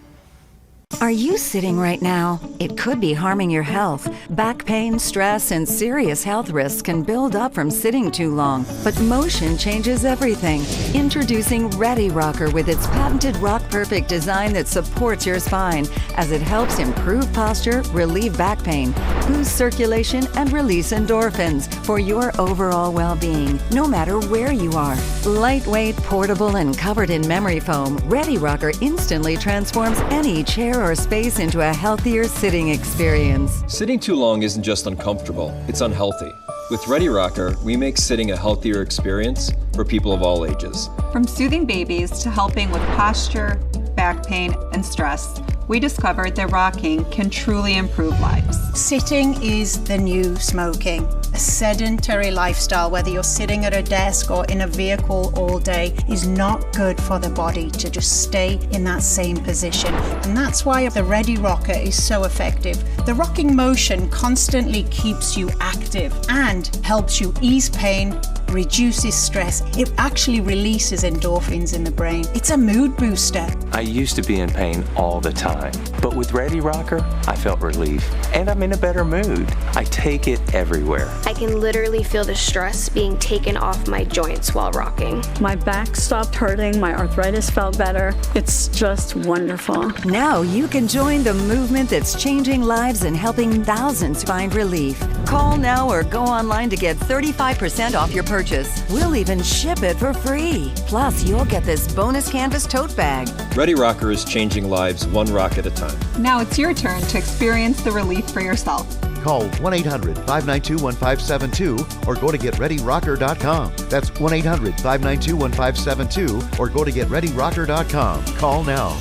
Are you sitting right now? It could be harming your health. Back pain, stress, and serious health risks can build up from sitting too long. But motion changes everything. Introducing Ready Rocker with its patented Rock Perfect design that supports your spine as it helps improve posture, relieve back pain, boost circulation, and release endorphins for your overall well-being, no matter where you are. Lightweight, portable, and covered in memory foam, Ready Rocker instantly transforms any chair or space into a healthier sitting experience. Sitting too long isn't just uncomfortable, it's unhealthy. With Ready Rocker, we make sitting a healthier experience for people of all ages. From soothing babies to helping with posture, back pain, and stress, we discovered that rocking can truly improve lives. Sitting is the new smoking. A sedentary lifestyle, whether you're sitting at a desk or in a vehicle all day, is not good for the body to just stay in that same position. And that's why the Ready Rocker is so effective. The rocking motion constantly keeps you active and helps you ease pain, reduces stress. It actually releases endorphins in the brain. It's a mood booster. I used to be in pain all the time, but with Ready Rocker, I felt relief and I'm in a better mood. I take it everywhere. I can literally feel the stress being taken off my joints while rocking. My back stopped hurting, my arthritis felt better. It's just wonderful. Now you can join the movement that's changing lives and helping thousands find relief. Call now or go online to get 35% off your purchase. We'll even ship it for free. Plus, you'll get this bonus canvas tote bag. Ready Rocker is changing lives one rock at a time. Now it's your turn to experience the relief for yourself. Call 1-800-592-1572 or go to GetReadyRocker.com. That's 1-800-592-1572 or go to GetReadyRocker.com. Call now.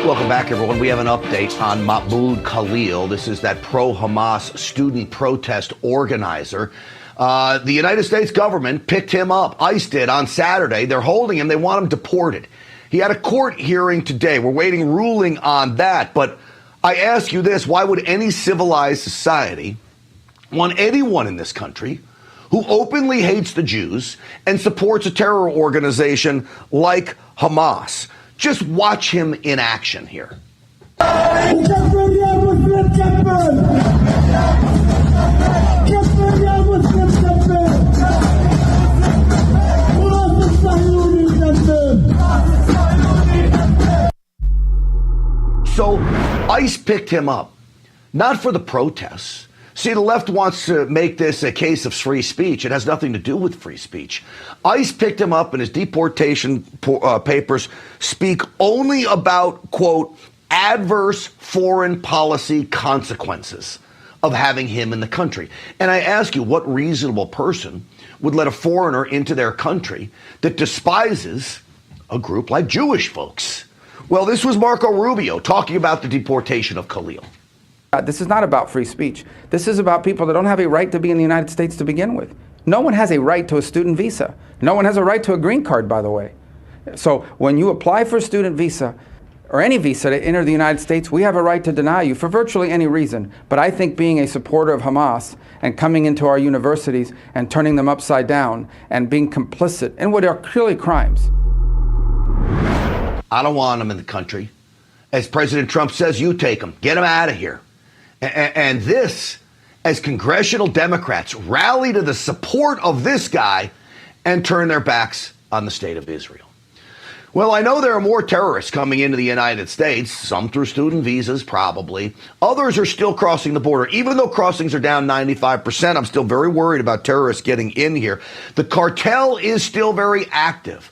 Welcome back, everyone. We have an update on Mahmoud Khalil. This is that pro-Hamas student protest organizer. The United States government picked him up. ICE did on Saturday. They're holding him. They want him deported. He had a court hearing today. We're waiting ruling on that. But I ask you this, why would any civilized society want anyone in this country who openly hates the Jews and supports a terror organization like Hamas? Just watch him in action here. So ICE picked him up, not for the protests. See, the left wants to make this a case of free speech. It has nothing to do with free speech. ICE picked him up and his deportation papers speak only about, quote, adverse foreign policy consequences of having him in the country. And I ask you, what reasonable person would let a foreigner into their country that despises a group like Jewish folks? Well, this was Marco Rubio talking about the deportation of Khalil. This is not about free speech. This is about people that don't have a right to be in the United States to begin with. No one has a right to a student visa. No one has a right to a green card, by the way. So when you apply for a student visa or any visa to enter the United States, we have a right to deny you for virtually any reason. But I think being a supporter of Hamas and coming into our universities and turning them upside down and being complicit in what are clearly crimes. I don't want them in the country. As President Trump says, you take them. Get them out of here. And this, as congressional Democrats rally to the support of this guy and turn their backs on the state of Israel. Well, I know there are more terrorists coming into the United States, some through student visas, probably. Others are still crossing the border. Even though crossings are down 95%, I'm still very worried about terrorists getting in here. The cartel is still very active.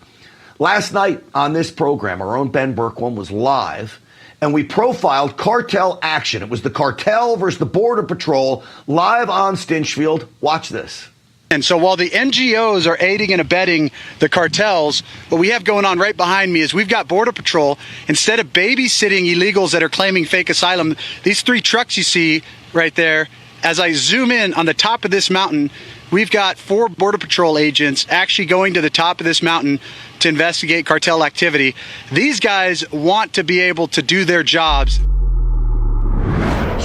Last night on this program, our own Ben Bergquam was live, and we profiled cartel action. It was the cartel versus the Border Patrol live on Stinchfield. Watch this. And so while the NGOs are aiding and abetting the cartels, what we have going on right behind me is we've got Border Patrol. Instead of babysitting illegals that are claiming fake asylum, these three trucks you see right there, as I zoom in on the top of this mountain, we've got 4 Border Patrol agents actually going to the top of this mountain to investigate cartel activity. These guys want to be able to do their jobs.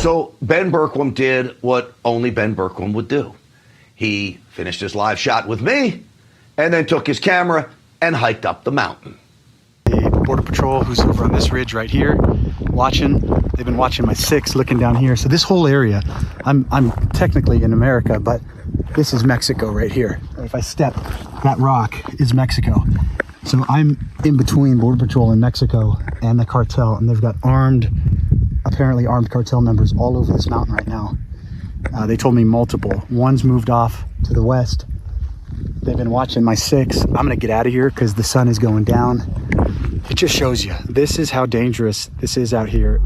So Ben Bergquam did what only Ben Bergquam would do. He finished his live shot with me and then took his camera and hiked up the mountain. The Border Patrol, who's over on this ridge right here, watching. They've been watching my 6 looking down here. So this whole area, I'm technically in America, but this is Mexico right here. If I step, that rock is Mexico. So I'm in between Border Patrol in Mexico and the cartel, and they've got apparently armed cartel members all over this mountain right now. They told me multiple. One's moved off to the west. They've been watching my 6. I'm gonna get out of here because the sun is going down. It just shows you, this is how dangerous this is out here.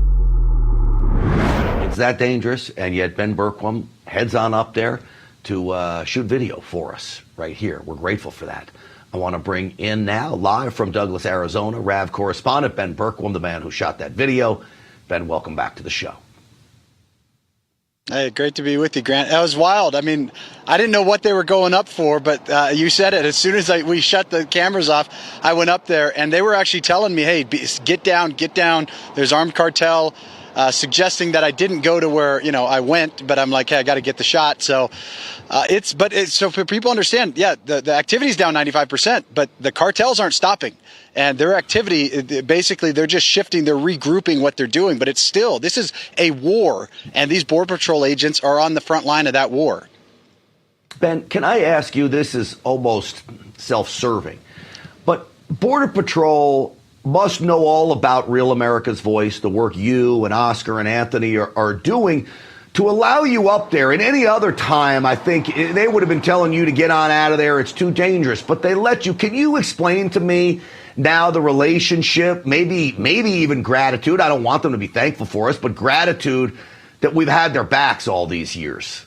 It's that dangerous, and yet Ben Bergquam heads on up there to shoot video for us right here. We're grateful for that. I want to bring in now, live from Douglas, Arizona, RAV correspondent Ben Bergquam, the man who shot that video. Ben, welcome back to the show. Hey, great to be with you, Grant. That was wild. I mean, I didn't know what they were going up for, but you said it. As soon as we shut the cameras off, I went up there, and they were actually telling me, hey, get down. There's armed cartel, suggesting that I didn't go to where, I went, but I'm like, hey, I got to get the shot. So so for people understand, yeah, the activity's down 95%, but the cartels aren't stopping. And their activity, basically, they're just shifting, they're regrouping what they're doing. But this is a war, and these Border Patrol agents are on the front line of that war. Ben, can I ask you, this is almost self-serving, but Border Patrol must know all about Real America's Voice, the work you and Oscar and Anthony are doing to allow you up there. In any other time, I think they would have been telling you to get on out of there. It's too dangerous, but they let you. Can you explain to me now the relationship, maybe even gratitude? I don't want them to be thankful for us, but gratitude that we've had their backs all these years.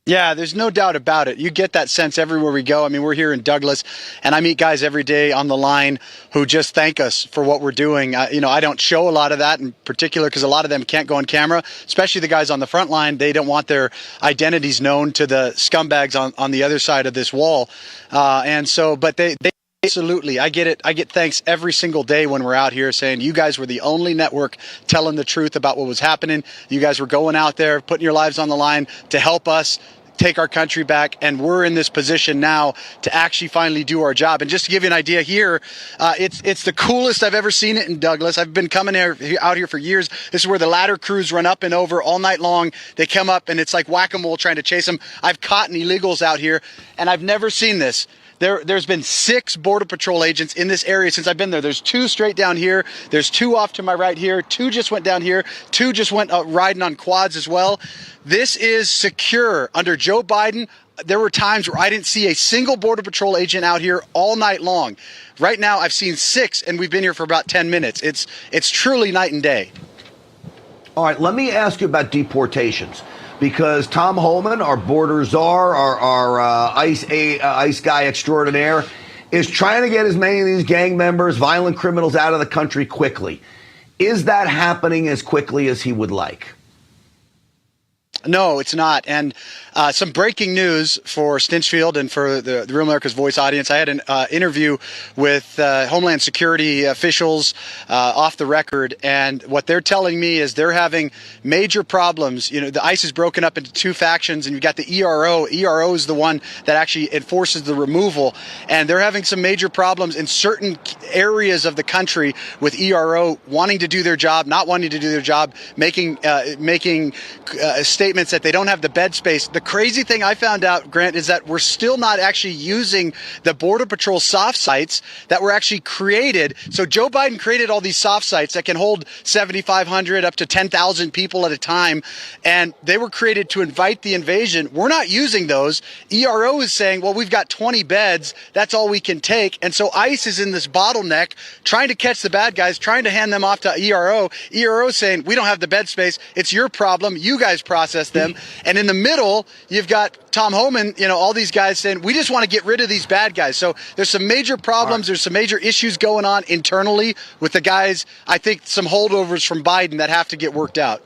Yeah, there's no doubt about it. You get that sense everywhere we go. I mean, we're here in Douglas, and I meet guys every day on the line who just thank us for what we're doing. I don't show a lot of that in particular because a lot of them can't go on camera, especially the guys on the front line. They don't want their identities known to the scumbags on the other side of this wall. But they absolutely, I get it. I get thanks every single day when we're out here saying you guys were the only network telling the truth about what was happening. You guys were going out there, putting your lives on the line to help us take our country back, and we're in this position now to actually finally do our job. And just to give you an idea here, it's the coolest I've ever seen it in Douglas. I've been coming out here for years. This is where the ladder crews run up and over all night long. They come up, and it's like whack-a-mole trying to chase them. I've caught illegals out here, and I've never seen this. There's been 6 Border Patrol agents in this area since I've been there. There's 2 straight down here. There's 2 off to my right here. 2 just went down here. 2 just went riding on quads as well. This is secure. Under Joe Biden, there were times where I didn't see a single Border Patrol agent out here all night long. Right now, I've seen 6, and we've been here for about 10 minutes. It's truly night and day. All right, let me ask you about deportations. Because Tom Homan, our border czar, our ICE guy extraordinaire, is trying to get as many of these gang members, violent criminals out of the country quickly. Is that happening as quickly as he would like? No, it's not. And some breaking news for Stinchfield and for the Real America's Voice audience. I had an interview with Homeland Security officials off the record, and what they're telling me is they're having major problems. The ICE is broken up into 2 factions, and you've got the ERO. ERO is the one that actually enforces the removal, and they're having some major problems in certain areas of the country with ERO wanting to do their job, not wanting to do their job, making statements that they don't have the bed space. The crazy thing I found out, Grant, is that we're still not actually using the Border Patrol soft sites that were actually created. So Joe Biden created all these soft sites that can hold 7,500 up to 10,000 people at a time, and they were created to invite the invasion. We're not using those. ERO is saying, well, we've got 20 beds. That's all we can take. And so ICE is in this bottleneck trying to catch the bad guys, trying to hand them off to ERO. ERO is saying, we don't have the bed space. It's your problem. You guys process them. And in the middle, you've got Tom Homan, all these guys saying, we just want to get rid of these bad guys. So there's some major problems. There's some major issues going on internally with the guys. I think some holdovers from Biden that have to get worked out.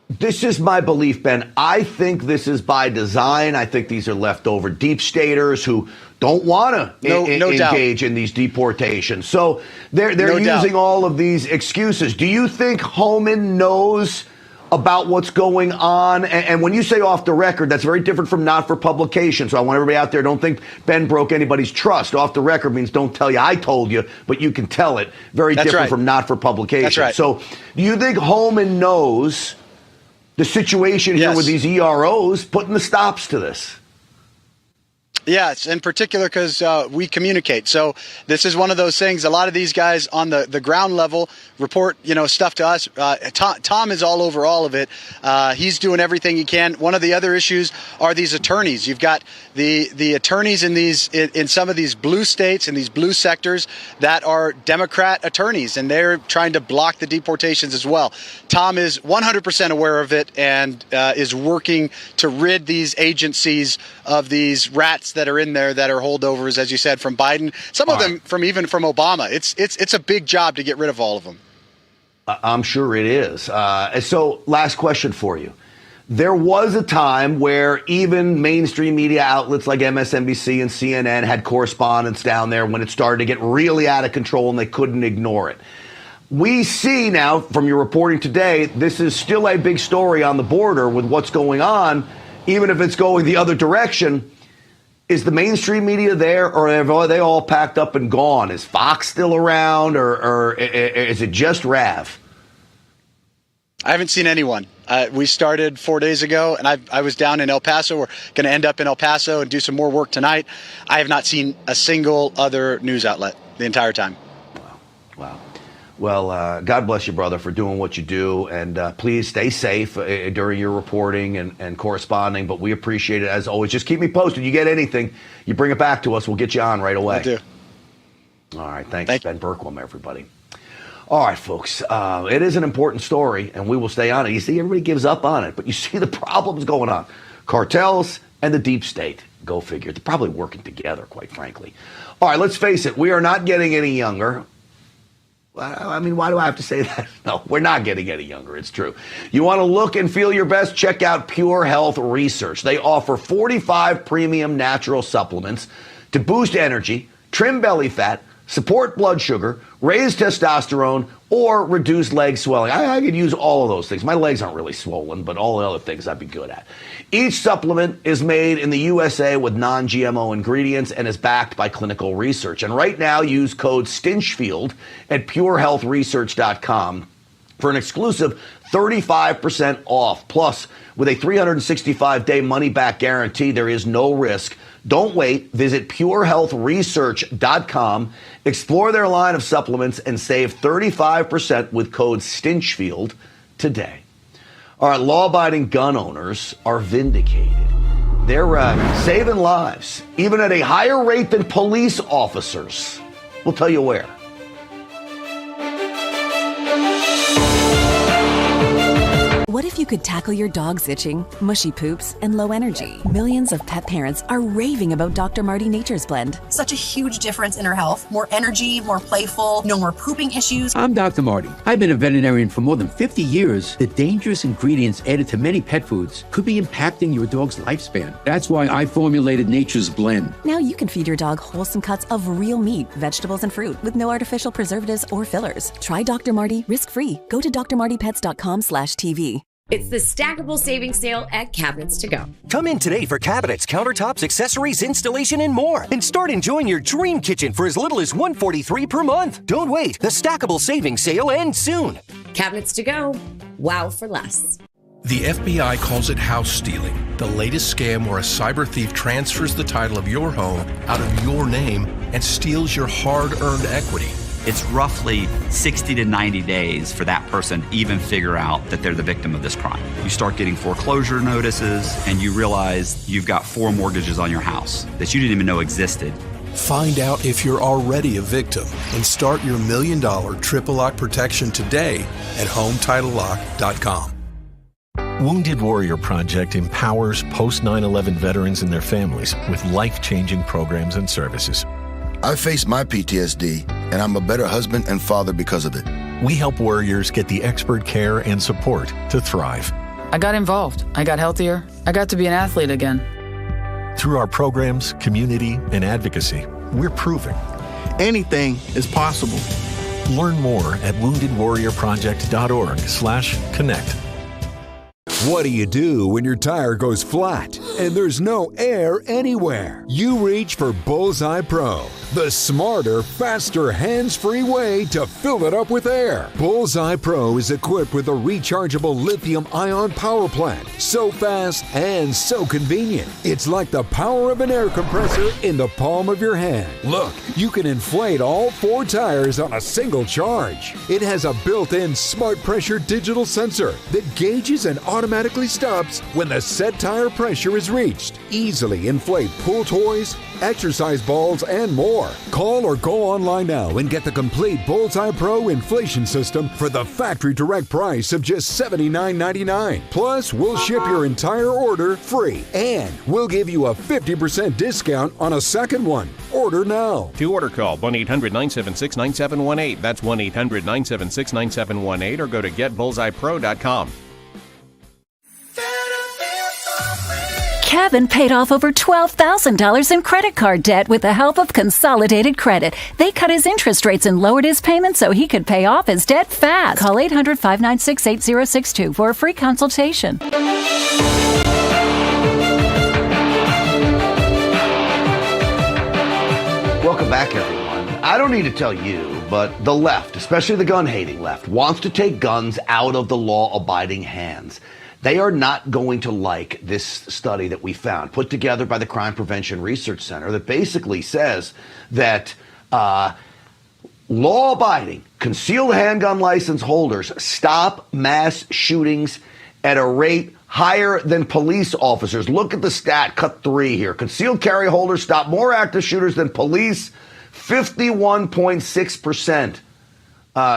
This is my belief, Ben. I think this is by design. I think these are leftover deep staters who don't want to engage in these deportations. So they're using all of these excuses. Do you think Homan knows about what's going on? And when you say off the record, that's very different from not for publication. So I want everybody out there, don't think Ben broke anybody's trust. Off the record means don't tell you I told you, but you can tell it. Very different from not for publication. That's right. So do you think Homan knows the situation here with these EROs putting the stops to this? Yes, in particular because we communicate. So this is one of those things. A lot of these guys on the ground level report, stuff to us. Tom is all over all of it. He's doing everything he can. One of the other issues are these attorneys. You've got the attorneys in some of these blue states and these blue sectors that are Democrat attorneys, and they're trying to block the deportations as well. Tom is 100% aware of it and is working to rid these agencies of these rats that are in there that are holdovers, as you said, from Biden. Some of them from Obama. It's a big job to get rid of all of them. I'm sure it is. So last question for you. There was a time where even mainstream media outlets like MSNBC and CNN had correspondents down there when it started to get really out of control and they couldn't ignore it. We see now from your reporting today, this is still a big story on the border with what's going on, even if it's going the other direction. Is the mainstream media there, or are they all packed up and gone? Is Fox still around, or is it just Rav? I haven't seen anyone. We started 4 days ago, and I was down in El Paso. We're going to end up in El Paso and do some more work tonight. I have not seen a single other news outlet the entire time. Wow. Well, God bless you, brother, for doing what you do. And please stay safe during your reporting and corresponding. But we appreciate it, as always. Just keep me posted. You get anything, you bring it back to us. We'll get you on right away. Will do. All right. Thanks, Ben Bergquam, everybody. All right, folks. It is an important story, and we will stay on it. You see, everybody gives up on it. But you see the problems going on. Cartels and the deep state. Go figure. They're probably working together, quite frankly. All right, let's face it. We are not getting any younger. I mean, why do I have to say that? No, we're not getting any younger. It's true. You want to look and feel your best? Check out Pure Health Research. They offer 45 premium natural supplements to boost energy, trim belly fat, support blood sugar, raise testosterone, or reduce leg swelling. I could use all of those things. My legs aren't really swollen, but all the other things I'd be good at. Each supplement is made in the USA with non-GMO ingredients and is backed by clinical research. And right now, use code STINCHFIELD at purehealthresearch.com for an exclusive 35% off. Plus, with a 365-day money-back guarantee, there is no risk. Don't wait. Visit purehealthresearch.com. Explore their line of supplements and save 35% with code STINCHFIELD today. All right, law-abiding gun owners are vindicated. They're saving lives, even at a higher rate than police officers. We'll tell you where. What if you could tackle your dog's itching, mushy poops, and low energy? Millions of pet parents are raving about Dr. Marty Nature's Blend. Such a huge difference in her health. More energy, more playful, no more pooping issues. I'm Dr. Marty. I've been a veterinarian for more than 50 years. The dangerous ingredients added to many pet foods could be impacting your dog's lifespan. That's why I formulated Nature's Blend. Now you can feed your dog wholesome cuts of real meat, vegetables, and fruit with no artificial preservatives or fillers. Try Dr. Marty risk-free. Go to drmartypets.com/TV. It's the Stackable Savings Sale at Cabinets to Go. Come in today for cabinets, countertops, accessories, installation, and more. And start enjoying your dream kitchen for as little as $143 per month. Don't wait. The Stackable Savings Sale ends soon. Cabinets to Go. Wow for less. The FBI calls it house stealing, the latest scam where a cyber thief transfers the title of your home out of your name and steals your hard-earned equity. It's roughly 60 to 90 days for that person to even figure out that they're the victim of this crime. You start getting foreclosure notices and you realize you've got 4 mortgages on your house that you didn't even know existed. Find out if you're already a victim and start your $1 million triple lock protection today at HomeTitleLock.com. Wounded Warrior Project empowers post 9/11 veterans and their families with life-changing programs and services. I faced my PTSD, and I'm a better husband and father because of it. We help warriors get the expert care and support to thrive. I got involved. I got healthier. I got to be an athlete again. Through our programs, community, and advocacy, we're proving anything is possible. Learn more at woundedwarriorproject.org/connect. What do you do when your tire goes flat and there's no air anywhere? You reach for Bullseye Pro, the smarter, faster, hands-free way to fill it up with air. Bullseye Pro is equipped with a rechargeable lithium-ion power plant. So fast and so convenient. It's like the power of an air compressor in the palm of your hand. Look, you can inflate all 4 tires on a single charge. It has a built-in smart pressure digital sensor that gauges and automatically stops when the set tire pressure is reached. Easily inflate pool toys, exercise balls, and more. Call or go online now and get the complete Bullseye Pro inflation system for the factory direct price of just $79.99. Plus, we'll ship your entire order free, and we'll give you a 50% discount on a second one. Order now. To order, call 1-800-976-9718. That's 1-800-976-9718, or go to getbullseyepro.com. Kevin paid off over $12,000 in credit card debt with the help of Consolidated Credit. They cut his interest rates and lowered his payments so he could pay off his debt fast. Call 800-596-8062 for a free consultation. Welcome back, everyone. I don't need to tell you, but the left, especially the gun-hating left, wants to take guns out of the law-abiding hands. They are not going to like this study that we found, put together by the Crime Prevention Research Center, that basically says that law-abiding, concealed handgun license holders stop mass shootings at a rate higher than police officers. Look at the stat, cut 3 here. Concealed carry holders stop more active shooters than police. 51.6%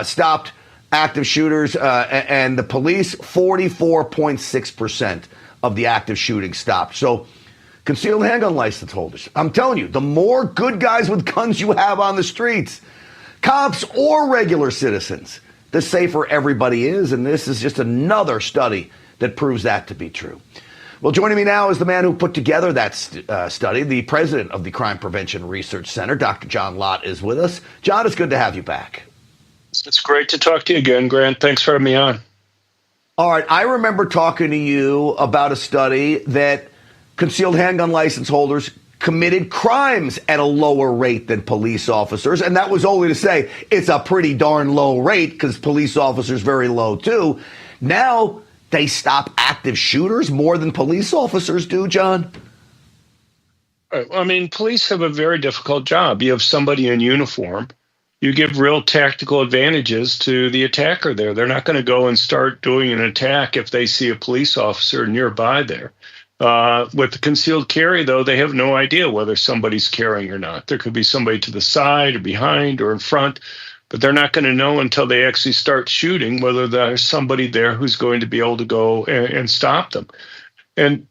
stopped active shooters, and the police, 44.6% of the active shootings stopped. So concealed handgun license holders, I'm telling you, the more good guys with guns you have on the streets, cops or regular citizens, the safer everybody is. And this is just another study that proves that to be true. Well, joining me now is the man who put together that study, the president of the Crime Prevention Research Center. Dr. John Lott is with us. John, it's good to have you back. It's great to talk to you again, Grant. Thanks for having me on. All right. I remember talking to you about a study that concealed handgun license holders committed crimes at a lower rate than police officers. And that was only to say it's a pretty darn low rate because police officers very low, too. Now they stop active shooters more than police officers do, John? I mean, police have a very difficult job. You have somebody in uniform. You give real tactical advantages to the attacker there. They're not going to go and start doing an attack if they see a police officer nearby there. With the concealed carry, though, they have no idea whether somebody's carrying or not. There could be somebody to the side or behind or in front, but they're not going to know until they actually start shooting whether there's somebody there who's going to be able to go and stop them. And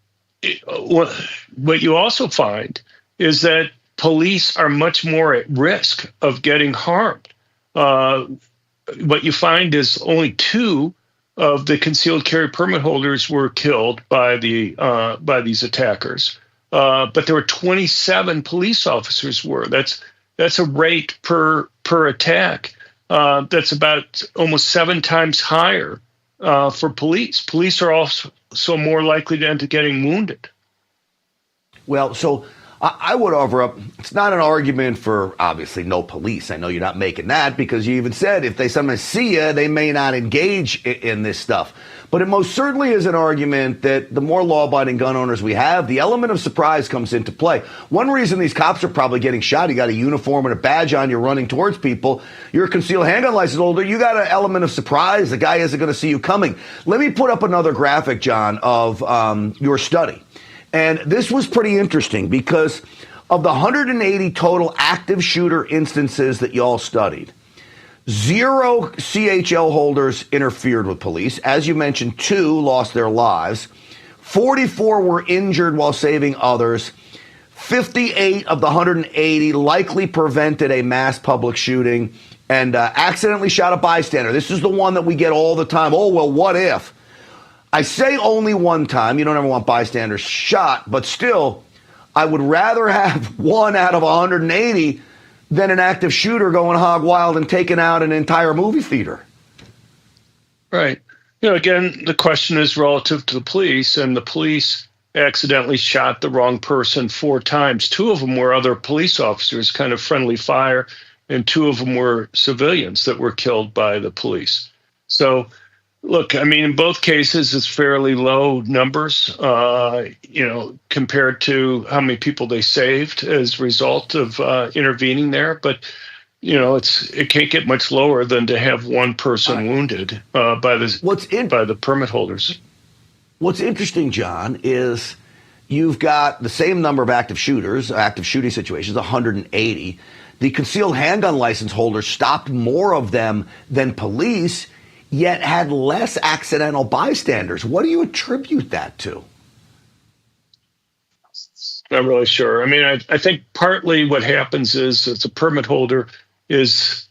what you also find is that police are much more at risk of getting harmed. What you find is only 2 of the concealed carry permit holders were killed by these attackers, but there were 27 police officers were. That's a rate per attack. That's about almost 7 times higher for police. Police are also more likely to end up getting wounded. Well, so I would offer up, it's not an argument for, obviously, no police. I know you're not making that because you even said if they sometimes see you, they may not engage in this stuff. But it most certainly is an argument that the more law-abiding gun owners we have, the element of surprise comes into play. One reason these cops are probably getting shot, you got a uniform and a badge on, you're running towards people, you're a concealed handgun license holder, you got an element of surprise, the guy isn't going to see you coming. Let me put up another graphic, John, of your study. And this was pretty interesting because of the 180 total active shooter instances that y'all studied, 0 CHL holders interfered with police. As you mentioned, 2 lost their lives. 44 were injured while saving others. 58 of the 180 likely prevented a mass public shooting and accidentally shot a bystander. This is the one that we get all the time. Oh, well, what if? I say only one time. You don't ever want bystanders shot, but still, I would rather have 1 out of 180 than an active shooter going hog wild and taking out an entire movie theater. Right. Again, the question is relative to the police, and the police accidentally shot the wrong person 4 times. 2 of them were other police officers, kind of friendly fire, and 2 of them were civilians that were killed by the police. So, look, I mean, in both cases, it's fairly low numbers, compared to how many people they saved as a result of intervening there. But, it can't get much lower than to have 1 person wounded by the permit holders. What's interesting, John, is you've got the same number of active shooting situations, 180. The concealed handgun license holders stopped more of them than police, yet had less accidental bystanders. What do you attribute that to? Not really sure. I mean, I think partly what happens is that the permit holder is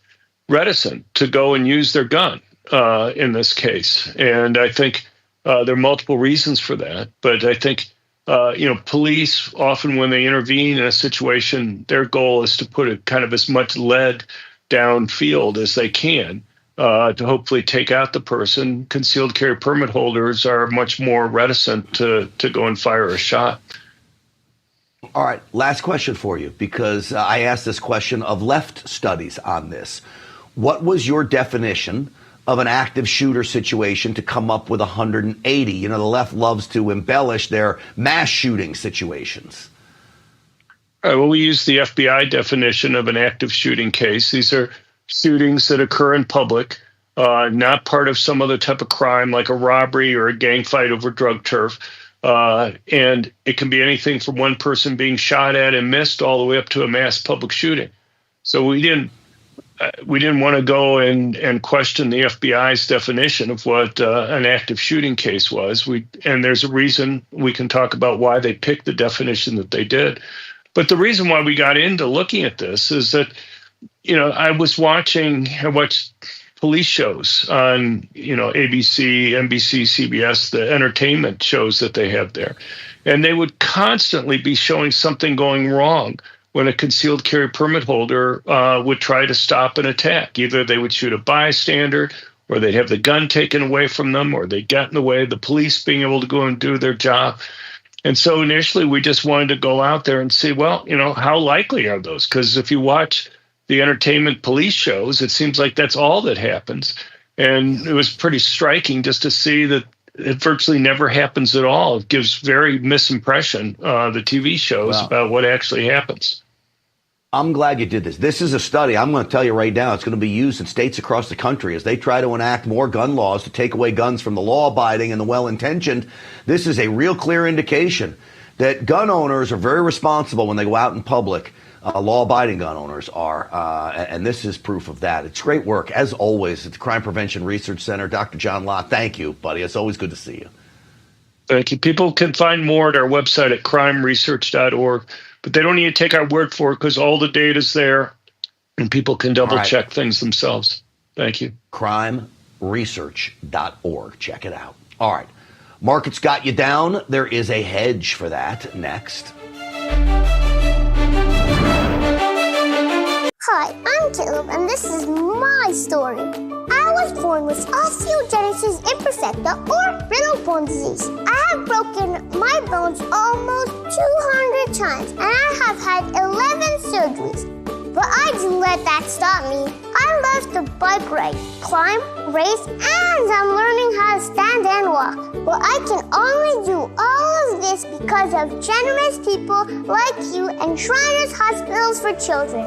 reticent to go and use their gun in this case. And I think there are multiple reasons for that. But I think, police often when they intervene in a situation, their goal is to put kind of as much lead downfield as they can to hopefully take out the person. Concealed carry permit holders are much more reticent to go and fire a shot. All right, last question for you, because I asked this question of left studies on this. What was your definition of an active shooter situation to come up with 180? The left loves to embellish their mass shooting situations. All right, well, we use the FBI definition of an active shooting case. These are shootings that occur in public, not part of some other type of crime like a robbery or a gang fight over drug turf. And it can be anything from 1 person being shot at and missed all the way up to a mass public shooting. So we didn't want to go and question the FBI's definition of what an active shooting case was. And there's a reason we can talk about why they picked the definition that they did. But the reason why we got into looking at this is that, I watched police shows on, ABC, NBC, CBS, the entertainment shows that they have there. And they would constantly be showing something going wrong when a concealed carry permit holder would try to stop an attack. Either they would shoot a bystander, or they'd have the gun taken away from them, or they got in the way of the police being able to go and do their job. And so initially we just wanted to go out there and see, well, how likely are those? Because if you watch the entertainment police shows, it seems like that's all that happens. And it was pretty striking just to see that it virtually never happens at all. It gives very misimpression, the TV shows, about what actually happens. I'm glad you did this. This is a study. I'm going to tell you right now, it's going to be used in states across the country as they try to enact more gun laws to take away guns from the law-abiding and the well-intentioned. This is a real clear indication that gun owners are very responsible when they go out in public. Law-abiding gun owners are, and this is proof of that. It's great work, as always, at the Crime Prevention Research Center. Dr. John Lott, thank you, buddy. It's always good to see you. Thank you. People can find more at our website at crimeresearch.org, but they don't need to take our word for it because all the data's there, and people can double-check things themselves. Thank you. crimeresearch.org. Check it out. All right. Markets got you down. There is a hedge for that next. Hi, I'm Caleb, and this is my story. I was born with osteogenesis imperfecta, or brittle bone disease. I have broken my bones almost 200 times, and I have had 11 surgeries. But I didn't let that stop me. I love to bike ride, climb, race, and I'm learning how to stand and walk. But I can only do all of this because of generous people like you and Shriners Hospitals for Children.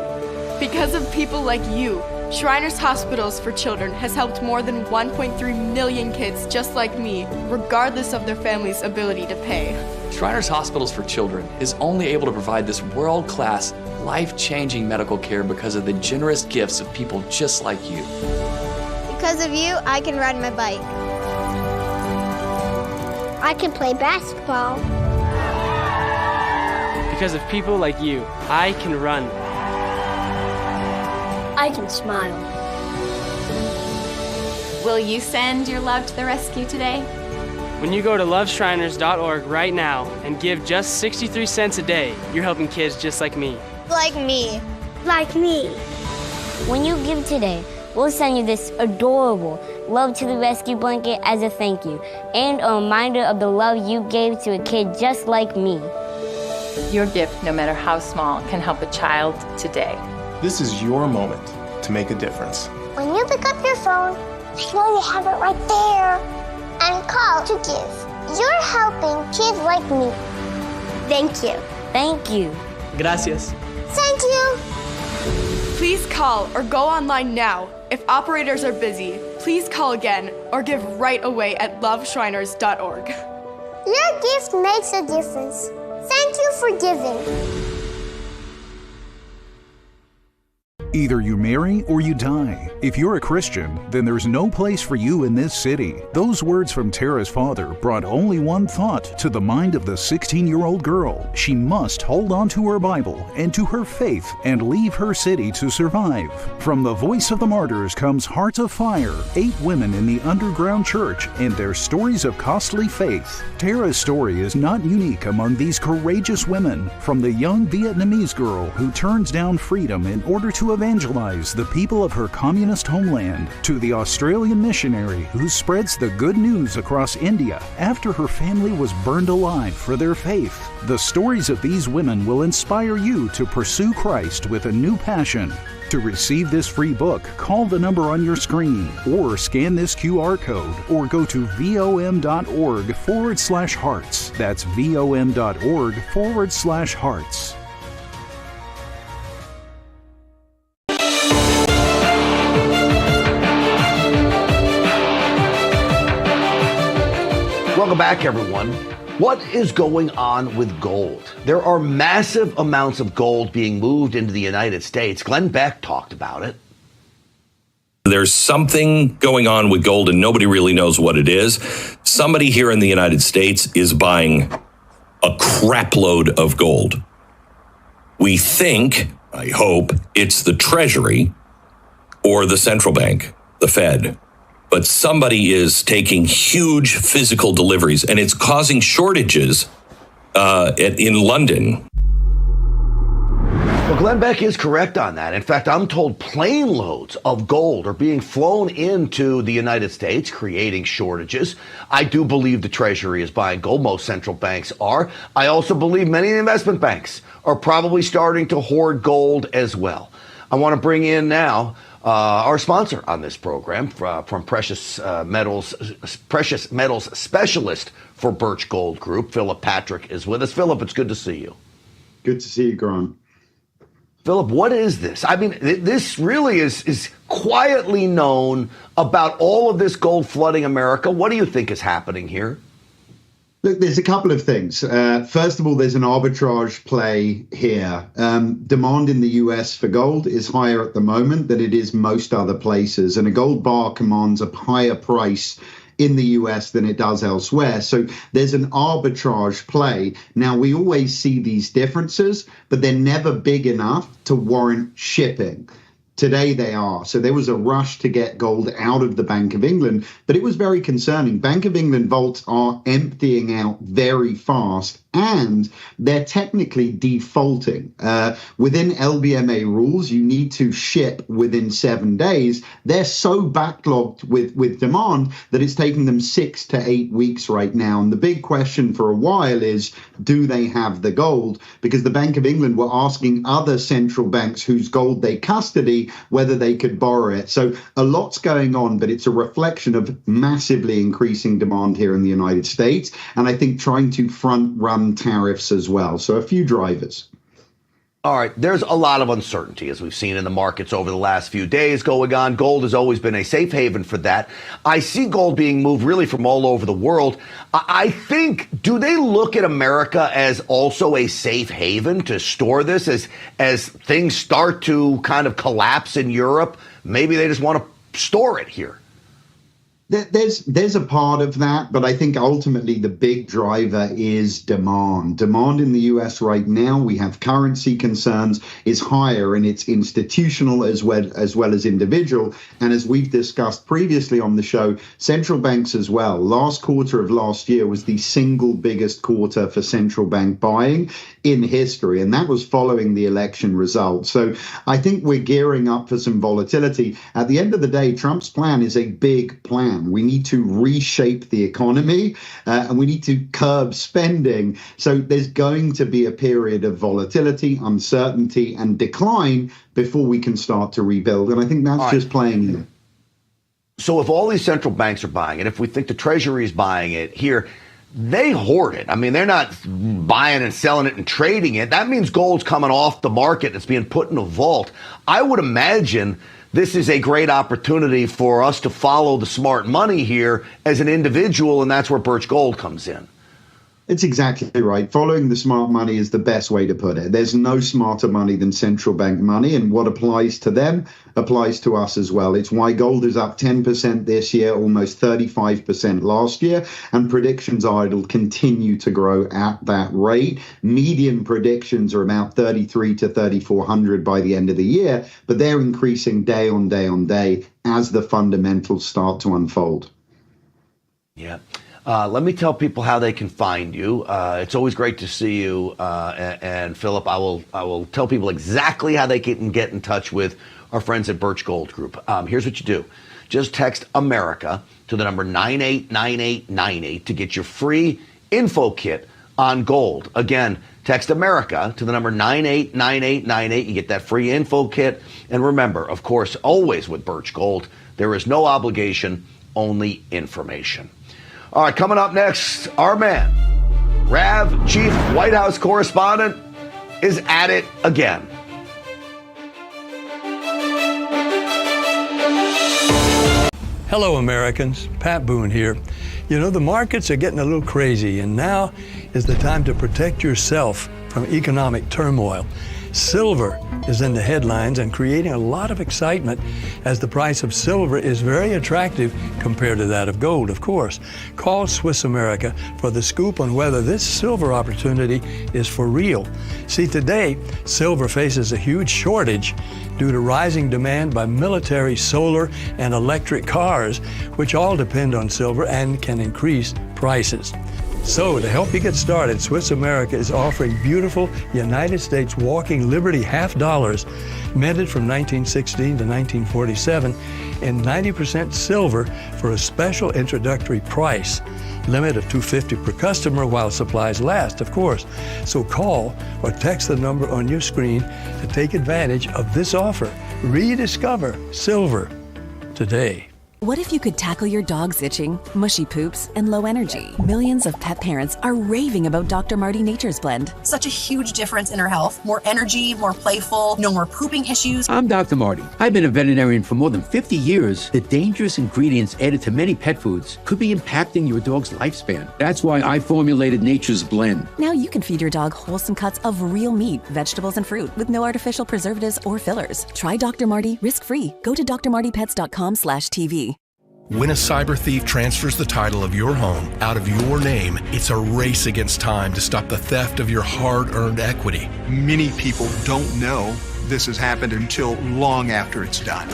Because of people like you, Shriners Hospitals for Children has helped more than 1.3 million kids just like me, regardless of their family's ability to pay. Shriners Hospitals for Children is only able to provide this world-class, life-changing medical care because of the generous gifts of people just like you. Because of you, I can ride my bike. I can play basketball. Because of people like you, I can run. I can smile. Will you send your love to the rescue today? When you go to loveshriners.org right now and give just 63 cents a day, you're helping kids just like me. Like me. Like me. When you give today, we'll send you this adorable Love to the Rescue blanket as a thank you and a reminder of the love you gave to a kid just like me. Your gift, no matter how small, can help a child today. This is your moment to make a difference. When you pick up your phone, I know you have it right there, and call to give. You're helping kids like me. Thank you. Thank you. Gracias. Thank you. Please call or go online now. If operators are busy, please call again or give right away at loveshriners.org. Your gift makes a difference. Thank you for giving. Either you marry or you die. If you're a Christian, then there's no place for you in this city. Those words from Tara's father brought only one thought to the mind of the 16-year-old girl. She must hold on to her Bible and to her faith and leave her city to survive. From the voice of the martyrs comes Heart of Fire, 8 women in the underground church and their stories of costly faith. Tara's story is not unique among these courageous women, from the young Vietnamese girl who turns down freedom in order to evangelize the people of her communist homeland, to the Australian missionary who spreads the good news across India after her family was burned alive for their faith. The stories of these women will inspire you to pursue Christ with a new passion. To receive this free book, call the number on your screen or scan this QR code or go to vom.org/hearts. That's vom.org/hearts. Welcome back, everyone. What is going on with gold? There are massive amounts of gold being moved into the United States. Glenn Beck talked about it. There's something going on with gold and nobody really knows what it is. Somebody here in the United States is buying a crap load of gold. We think, I hope, it's the Treasury or the central bank, the Fed. But somebody is taking huge physical deliveries, and it's causing shortages in London. Well, Glenn Beck is correct on that. In fact, I'm told plane loads of gold are being flown into the United States, creating shortages. I do believe the Treasury is buying gold. Most central banks are. I also believe many investment banks are probably starting to hoard gold as well. I want to bring in now our sponsor on this program from Precious Metals Specialist for Birch Gold Group. Philip Patrick is with us. Philip, it's good to see you. Good to see you, Grant. Philip, what is this? I mean, this really is quietly known about all of this gold flooding America. What do you think is happening here? Look, there's a couple of things. First of all, there's an arbitrage play here. Demand in the US for gold is higher at the moment than it is most other places. And a gold bar commands a higher price in the US than it does elsewhere. So there's an arbitrage play. Now, we always see these differences, but they're never big enough to warrant shipping. Today they are. So there was a rush to get gold out of the Bank of England, but it was very concerning. Bank of England vaults are emptying out very fast, and they're technically defaulting. Within LBMA rules, you need to ship within 7 days. They're so backlogged with demand that it's taking them 6 to 8 weeks right now. And the big question for a while is, do they have the gold? Because the Bank of England were asking other central banks whose gold they custody whether they could borrow it. So a lot's going on, but it's a reflection of massively increasing demand here in the United States. And I think trying to front run tariffs as well. So a few drivers. All right, there's a lot of uncertainty, as we've seen in the markets over the last few days going on. Gold has always been a safe haven for that. I see gold being moved really from all over the world. I think, do they look at America as also a safe haven to store this as things start to kind of collapse in Europe? Maybe they just want to store it here. There's a part of that, but I think ultimately the big driver is demand. Demand in the US right now, we have currency concerns, is higher, and it's institutional as well as individual. And as we've discussed previously on the show, central banks as well. Last quarter of last year was the single biggest quarter for central bank buying in history, and that was following the election results. So I think we're gearing up for some volatility. At the end of the day, Trump's plan is a big plan. We need to reshape the economy and we need to curb spending. So there's going to be a period of volatility, uncertainty, and decline before we can start to rebuild. And I think that's just playing in. So if all these central banks are buying it, if we think the Treasury is buying it here, they hoard it. I mean, they're not buying and selling it and trading it. That means gold's coming off the market. It's being put in a vault. I would imagine this is a great opportunity for us to follow the smart money here as an individual, and that's where Birch Gold comes in. It's exactly right. Following the smart money is the best way to put it. There's no smarter money than central bank money, and what applies to them applies to us as well. It's why gold is up 10% this year, almost 35% last year, and predictions are it'll continue to grow at that rate. Median predictions are about 3,300 to 3,400 by the end of the year, but they're increasing day on day on day as the fundamentals start to unfold. Yeah. Let me tell people how they can find you. It's always great to see you. And Philip, I will tell people exactly how they can get in touch with our friends at Birch Gold Group. Here's what you do. Just text America to the number 989898 to get your free info kit on gold. Again, text America to the number 989898. You get that free info kit. And remember, of course, always with Birch Gold, there is no obligation, only information. All right, coming up next, our man, Rav, Chief White House Correspondent, is at it again. Hello, Americans. Pat Boone here. You know, the markets are getting a little crazy, and now is the time to protect yourself from economic turmoil. Silver is in the headlines and creating a lot of excitement as the price of silver is very attractive compared to that of gold, of course. Call Swiss America for the scoop on whether this silver opportunity is for real. See, today, silver faces a huge shortage due to rising demand by military, solar, and electric cars, which all depend on silver and can increase prices. So, to help you get started, Swiss America is offering beautiful United States walking Liberty half dollars, minted from 1916 to 1947, in 90% silver for a special introductory price. Limit of $250 per customer while supplies last, of course. So call or text the number on your screen to take advantage of this offer. Rediscover silver today. What if you could tackle your dog's itching, mushy poops, and low energy? Millions of pet parents are raving about Dr. Marty Nature's Blend. Such a huge difference in her health. More energy, more playful, no more pooping issues. I'm Dr. Marty. I've been a veterinarian for more than 50 years. The dangerous ingredients added to many pet foods could be impacting your dog's lifespan. That's why I formulated Nature's Blend. Now you can feed your dog wholesome cuts of real meat, vegetables, and fruit with no artificial preservatives or fillers. Try Dr. Marty risk-free. Go to drmartypets.com/TV. When a cyber thief transfers the title of your home out of your name, it's a race against time to stop the theft of your hard-earned equity. Many people don't know this has happened until long after it's done.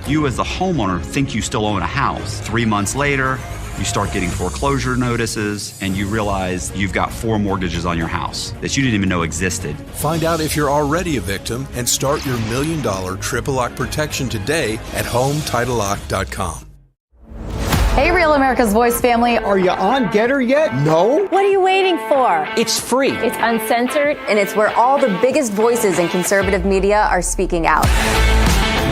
You as the homeowner think you still own a house. 3 months later, you start getting foreclosure notices and you realize you've got 4 mortgages on your house that you didn't even know existed. Find out if you're already a victim and start your $1 million triple lock protection today at HomeTitleLock.com. Hey, Real America's Voice family. Are you on Getter yet? No? What are you waiting for? It's free. It's uncensored, and it's where all the biggest voices in conservative media are speaking out.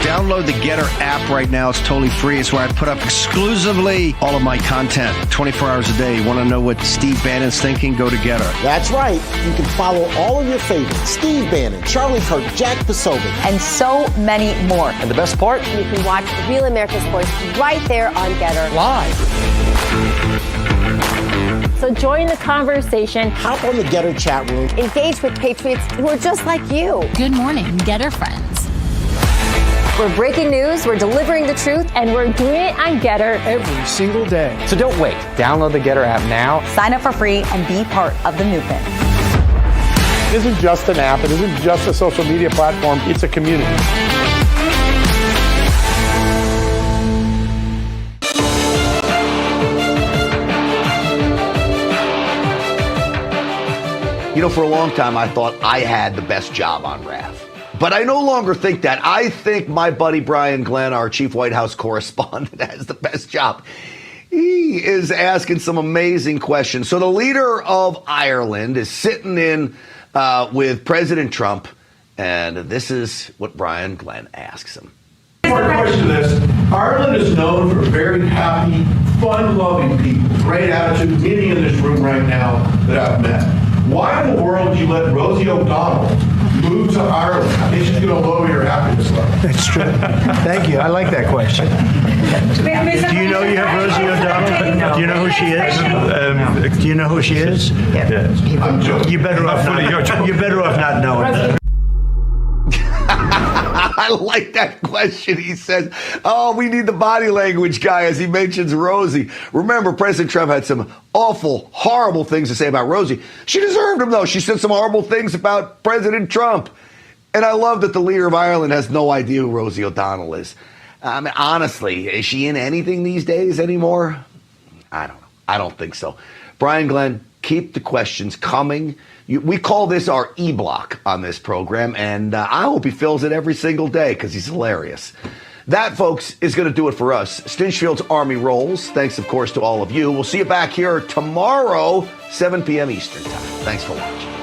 Download the Getter app right now. It's totally free. It's where I put up exclusively all of my content 24 hours a day. You want to know what Steve Bannon's thinking? Go to Getter. That's right. You can follow all of your favorites. Steve Bannon, Charlie Kirk, Jack Posobiec. And so many more. And the best part? You can watch Real America's Voice right there on Getter. Live. So join the conversation. Hop on the Getter chat room. Engage with patriots who are just like you. Good morning, Getter friends. We're breaking news, we're delivering the truth, and we're doing it on Getter every single day. So don't wait. Download the Getter app now. Sign up for free and be part of the movement. It isn't just an app. It isn't just a social media platform. It's a community. You know, for a long time, I thought I had the best job on RAF. But I no longer think that. I think my buddy Brian Glenn, our chief White House correspondent, has the best job. He is asking some amazing questions. So the leader of Ireland is sitting in with President Trump, and this is what Brian Glenn asks him. Our question is, Ireland is known for very happy, fun-loving people, great attitude, many in this room right now that I've met. Why in the world did you let Rosie O'Donnell move to Ireland? I think she's going to lower your happiness level. That's true. Thank you. I like that question. Do you know you have Rosie O'Donnell? Do you know who she is? Do you know who she is? Yeah. I'm joking. You're better off not knowing. I like that question. He says, oh, we need the body language guy as he mentions Rosie. Remember, President Trump had some awful, horrible things to say about Rosie. She deserved them, though. She said some horrible things about President Trump. And I love that the leader of Ireland has no idea who Rosie O'Donnell is. I mean, honestly, is she in anything these days anymore? I don't know. I don't think so. Brian Glenn, keep the questions coming. We call this our E-block on this program, and I hope he fills it every single day because he's hilarious. That, folks, is going to do it for us. Stinchfield's Army rolls. Thanks, of course, to all of you. We'll see you back here tomorrow, 7 p.m. Eastern Time. Thanks for watching.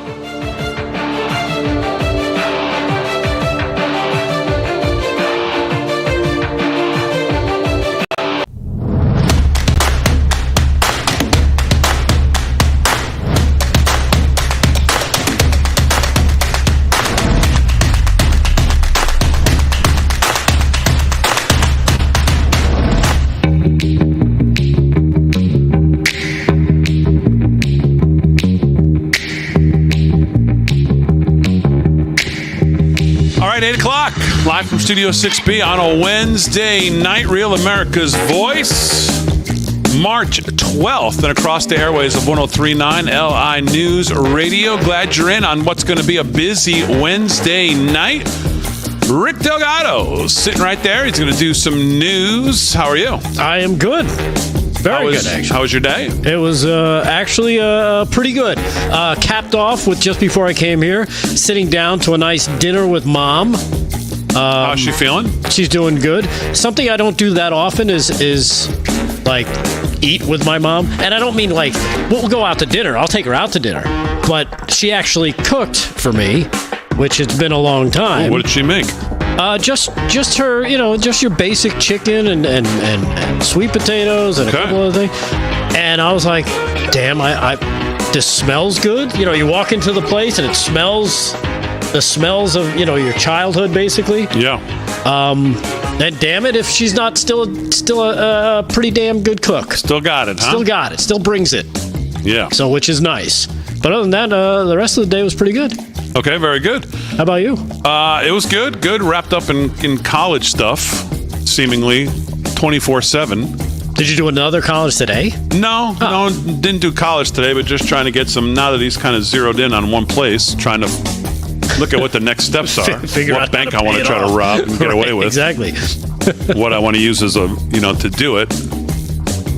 All right, 8 o'clock, live from Studio 6B on a Wednesday night, Real America's Voice, March 12th, and across the airways of 103.9 LI News Radio. Glad you're in on what's going to be a busy Wednesday night. Rick Delgado sitting right there. He's going to do some news. How are you? I am good. Very good, actually. How was your day? It was actually pretty good. Capped off with, just before I came here, sitting down to a nice dinner with Mom. How's she feeling? She's doing good. Something I don't do that often is like eat with my mom. And I don't mean like, we'll go out to dinner. I'll take her out to dinner. But she actually cooked for me, which has been a long time. What did she make? Just her, just your basic chicken and sweet potatoes and a couple other things. And I was like, damn, this smells good. You walk into the place and it smells, the smells of, your childhood, basically. Yeah. And damn it, if she's not still a pretty damn good cook. Still got it, huh? Still got it. Still brings it. Yeah. So, which is nice. But other than that, the rest of the day was pretty good. Okay, very good. How about you? It was good. Good. Wrapped up in college stuff, seemingly 24/7. Did you do another college today? No, didn't do college today, but just trying to get some, now that he's kind of zeroed in on one place, trying to look at what the next steps are. Figure what out bank I want to try to rob and get away with. Exactly. What I want to use as to do it.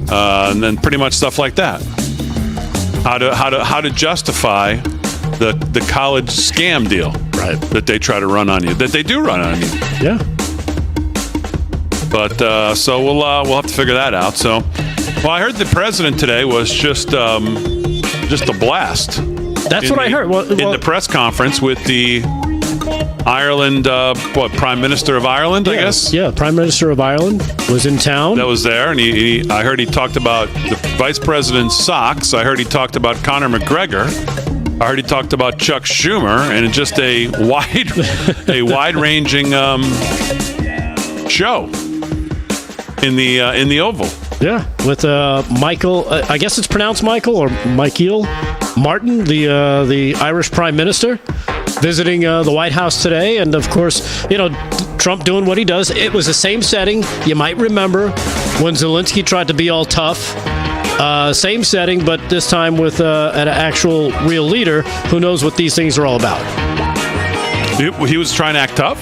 And then pretty much stuff like that. How to justify the college scam deal, right? That they try to run on you, that they do run on you. Yeah. But so we'll have to figure that out. So, well, I heard the president today was just a blast. That's what I heard. In the press conference with the Ireland, Prime Minister of Ireland, I guess? Yeah, Prime Minister of Ireland was in town. That was there, and I heard he talked about the Vice President's socks. I heard he talked about Conor McGregor. I heard he talked about Chuck Schumer, and just a wide-ranging show in the Oval. Yeah, with Michael. I guess it's pronounced Michael or Michael Martin, the Irish Prime Minister. visiting the White House today. And, of course, Trump doing what he does. It was the same setting. You might remember when Zelensky tried to be all tough. Same setting, but this time with an actual real leader who knows what these things are all about. He was trying to act tough?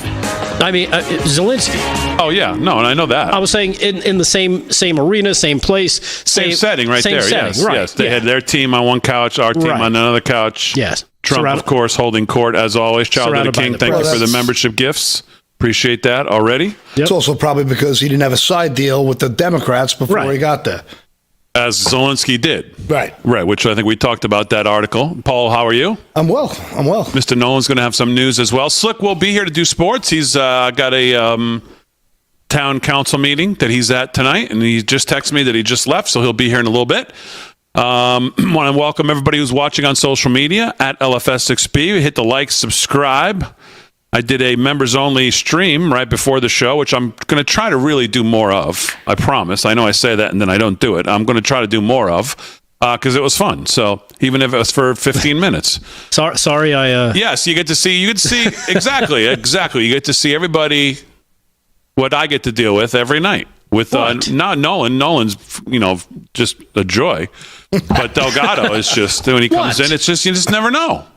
I mean, Zelensky. Oh, yeah. No, and I know that. I was saying in the same arena, same place. Same setting right same there. Setting, yes, right. yes. They had their team on one couch, our team on another couch. Yes. Trump, of course, holding court as always. Child of the King, thank you for the membership gifts. Appreciate that already. Yep. It's also probably because he didn't have a side deal with the Democrats before he got there. As Zelensky did. Right, which I think we talked about that article. Paul, how are you? I'm well. Mr. Nolan's going to have some news as well. Slick will be here to do sports. He's got a town council meeting that he's at tonight, and he just texted me that he just left, so he'll be here in a little bit. Want to welcome everybody who's watching on social media at LFS6B. Hit the like, subscribe. I did a members-only stream right before the show, which I'm going to try to really do more of. I promise. I know I say that and then I don't do it. I'm going to try to do more of because it was fun. So even if it was for 15 minutes. Sorry, I... Yes, you get to see exactly. You get to see everybody what I get to deal with every night. With not Nolan. Nolan's, just a joy. But Delgado is just, when he comes in, it's just, you just never know.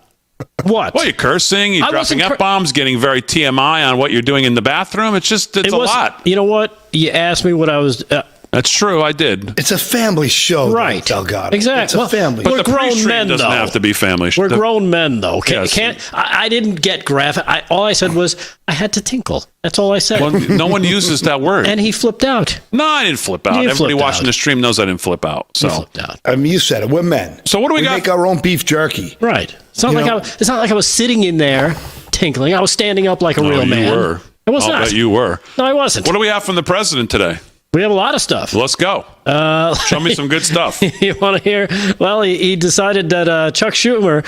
What? Well, you're cursing, you're dropping F-bombs, getting very TMI on what you're doing in the bathroom. It's a lot. You know what? You asked me what I was... That's true, I did. It's a family show, right? Delgado. Exactly. It's a family. But we're the grown men, doesn't have to be family. We're grown men, though. Yes. I didn't get graphic. All I said was I had to tinkle. That's all I said. Well, no one uses that word. And he flipped out. No, I didn't flip out. Everybody watching the stream knows I didn't flip out. So. He flipped out. You said it. We're men. So what do we got? Make our own beef jerky. Right. It's not like I was sitting in there tinkling. I was standing up like a real man. You were. I was not. Bet you were. No, I wasn't. What do we have from the president today? We have a lot of stuff. Let's go. Show me some good stuff. You want to hear? Well, he decided that Chuck Schumer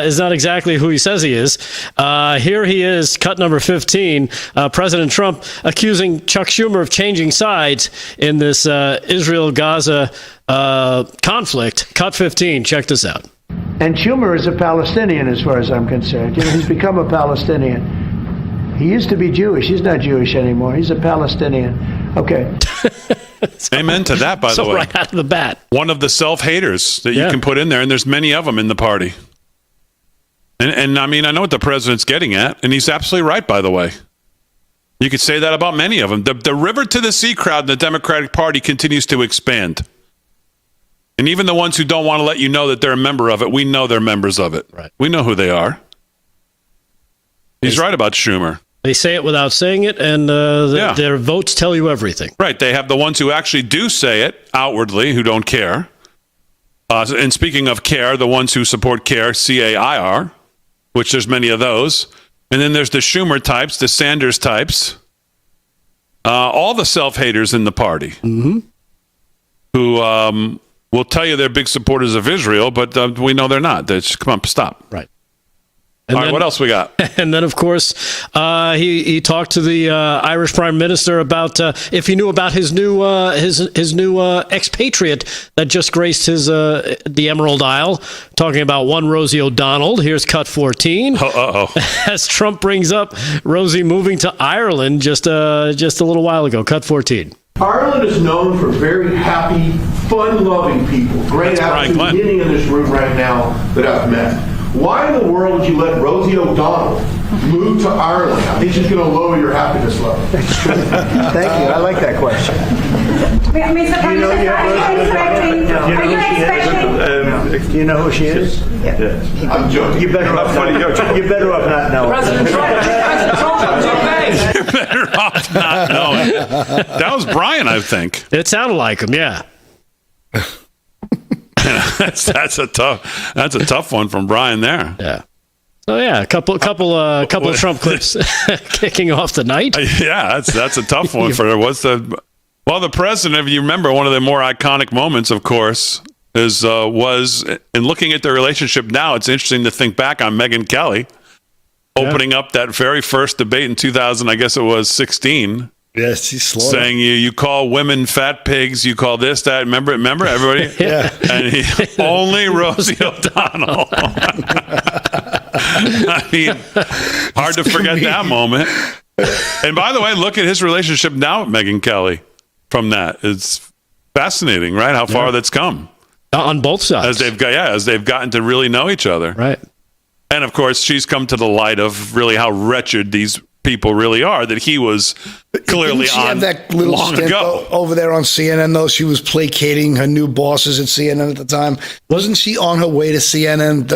is not exactly who he says he is. Here he is, cut number 15. President Trump accusing Chuck Schumer of changing sides in this Israel-Gaza conflict. Cut 15. Check this out. And Schumer is a Palestinian as far as I'm concerned. He's become a Palestinian. He used to be Jewish. He's not Jewish anymore. He's a Palestinian. Okay. Amen to that, by the way. Right out of the bat. One of the self-haters that you can put in there, and there's many of them in the party. And I mean, I know what the president's getting at, and he's absolutely right, by the way. You could say that about many of them. The river to the sea crowd in the Democratic Party continues to expand. And even the ones who don't want to let you know that they're a member of it, we know they're members of it. Right. We know who they are. He's right about Schumer. They say it without saying it, and their votes tell you everything. Right. They have the ones who actually do say it outwardly, who don't care. And speaking of care, the ones who support CAIR, C-A-I-R, which there's many of those. And then there's the Schumer types, the Sanders types, all the self-haters in the party who will tell you they're big supporters of Israel, but we know they're not. They just, come on, stop. Right. All right, what else we got? And then, of course, he talked to the Irish Prime Minister about if he knew about his new expatriate that just graced his the Emerald Isle. Talking about one Rosie O'Donnell. Here's cut 14. As Trump brings up Rosie moving to Ireland just a little while ago. Cut 14. Ireland is known for very happy, fun-loving people. Great attitude, many in this room right now that I've met. Why in the world would you let Rosie O'Donnell move to Ireland? I think she's going to lower your happiness level. That's true. Thank you. I like that question. Do you know who she is? Yeah. I'm joking. You better off not knowing. President Trump, You're better off not knowing. That was Brian, I think. It sounded like him, yeah. That's a tough one from Brian there. Yeah. So yeah, a couple of Trump clips kicking off the night. Yeah, that's a tough one for the president. If you remember, one of the more iconic moments, of course, was in looking at their relationship now. It's interesting to think back on Megyn Kelly opening up that very first debate in 2000. I guess it was 16. Yes, he's slow. Saying you call women fat pigs, you call this, that. Remember everybody? Yeah. And only Rosie O'Donnell. I mean, hard to forget that moment. And by the way, look at his relationship now with Megyn Kelly from that. It's fascinating, right? How far that's come. On both sides. As they've gotten to really know each other. Right. And of course, she's come to the light of really how wretched these people really are, that he was clearly Didn't she on have that little long stint ago. over there on CNN, though? She was placating her new bosses at CNN at the time. Wasn't she on her way to CNN?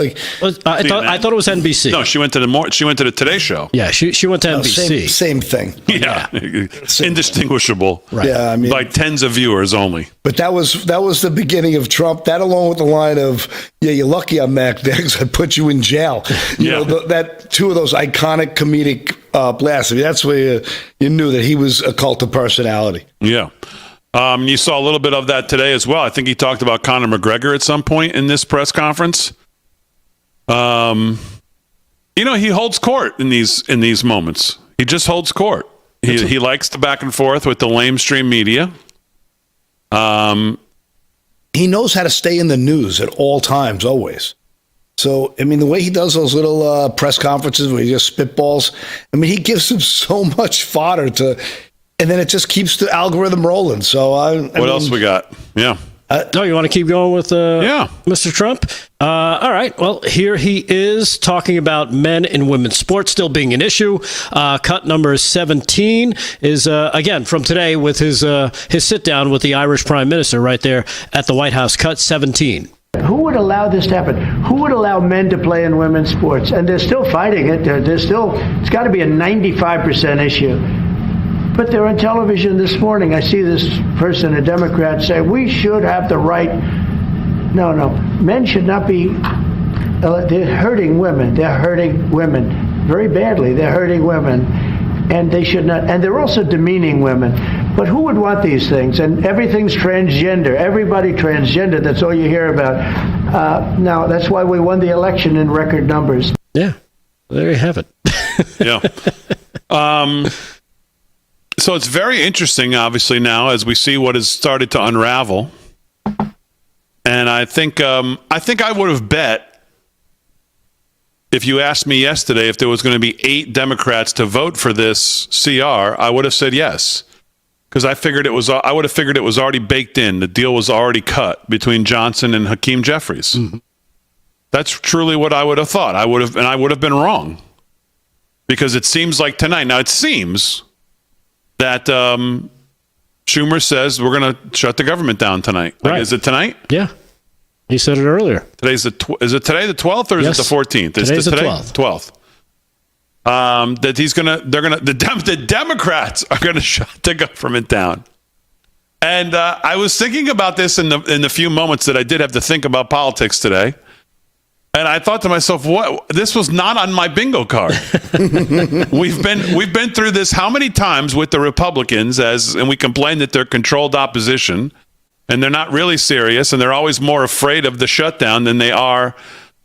I thought it was NBC. No, she went to the Today Show. Yeah, she went to NBC. Same thing. Yeah. Indistinguishable. Right. Yeah, I mean, by tens of viewers only. But that was the beginning of Trump. That, along with the line of, "Yeah, you're lucky I'm back there because I put you in jail." You know, that two of those iconic comedic blasts. I mean, that's where you knew that he was a cult of personality. Yeah. You saw a little bit of that today as well. I think he talked about Conor McGregor at some point in this press conference. He holds court in these moments. He just holds court. He likes the back and forth with the lamestream media. He knows how to stay in the news at all times, always. So, I mean, the way he does those little press conferences where he just spitballs, I mean, he gives them so much fodder and then it just keeps the algorithm rolling. So, what else we got? Yeah. You want to keep going with Mr. Trump? All right. Well, here he is talking about men and women's sports still being an issue. Cut number 17 is, again, from today with his sit-down with the Irish Prime Minister right there at the White House. Cut 17. Who would allow this to happen? Who would allow men to play in women's sports? And they're still fighting it. It's got to be a 95% issue. But they're on television this morning. I see this person, a Democrat, say, we should have the right. No. Men should not be. They're hurting women. They're hurting women very badly. They're hurting women. And they should not. And they're also demeaning women. But who would want these things? And everything's transgender. Everybody transgender. That's all you hear about. Now, that's why we won the election in record numbers. Yeah. There you have it. Yeah. So it's very interesting, obviously, now as we see what has started to unravel. And I think I would have bet, if you asked me yesterday if there was going to be 8 Democrats to vote for this CR, I would have said yes, because I would have figured it was already baked in. The deal was already cut between Johnson and Hakeem Jeffries. Mm-hmm. That's truly what I would have thought. I would have been wrong, because it seems like tonight. Now it seems that Schumer says we're going to shut the government down tonight. Right. Is it tonight? Yeah. He said it earlier. Is it today the 12th or is it the 14th? Today's the 12th. 12th. That the Democrats are going to shut the government down. And I was thinking about this in the few moments that I did have to think about politics today. And I thought to myself, what? This was not on my bingo card. We've been through this how many times with the Republicans, and we complain that they're controlled opposition and they're not really serious, and they're always more afraid of the shutdown than they are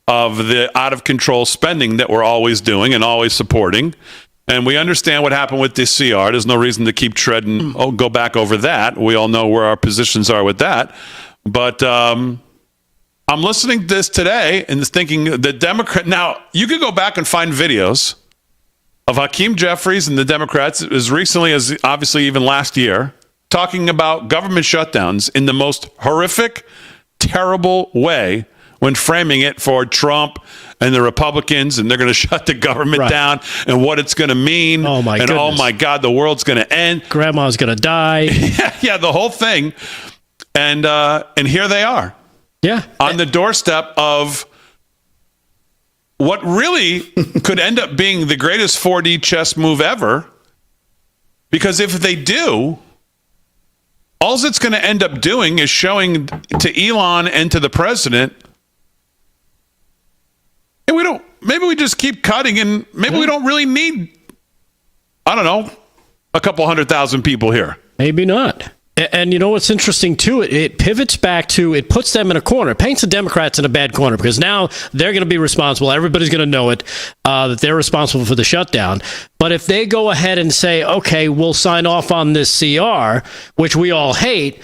of the out of control spending that we're always doing and always supporting. And we understand what happened with this CR. There's no reason to keep go back over that. We all know where our positions are with that. But I'm listening to this today and thinking the Democrat. Now, you could go back and find videos of Hakeem Jeffries and the Democrats as recently as obviously even last year talking about government shutdowns in the most horrific, terrible way when framing it for Trump and the Republicans, and they're going to shut the government down and what it's going to mean. Oh, my goodness. Oh, my God, the world's going to end. Grandma's going to die. Yeah, the whole thing. And here they are. Yeah. On the doorstep of what really could end up being the greatest 4D chess move ever. Because if they do, all it's going to end up doing is showing to Elon and to the president, and maybe we just keep cutting, and maybe we don't really need, I don't know, a couple 100,000 people here. Maybe not. And you know what's interesting, too? It pivots back to, it puts them in a corner. It paints the Democrats in a bad corner, because now they're going to be responsible. Everybody's going to know it, that they're responsible for the shutdown. But if they go ahead and say, okay, we'll sign off on this CR, which we all hate,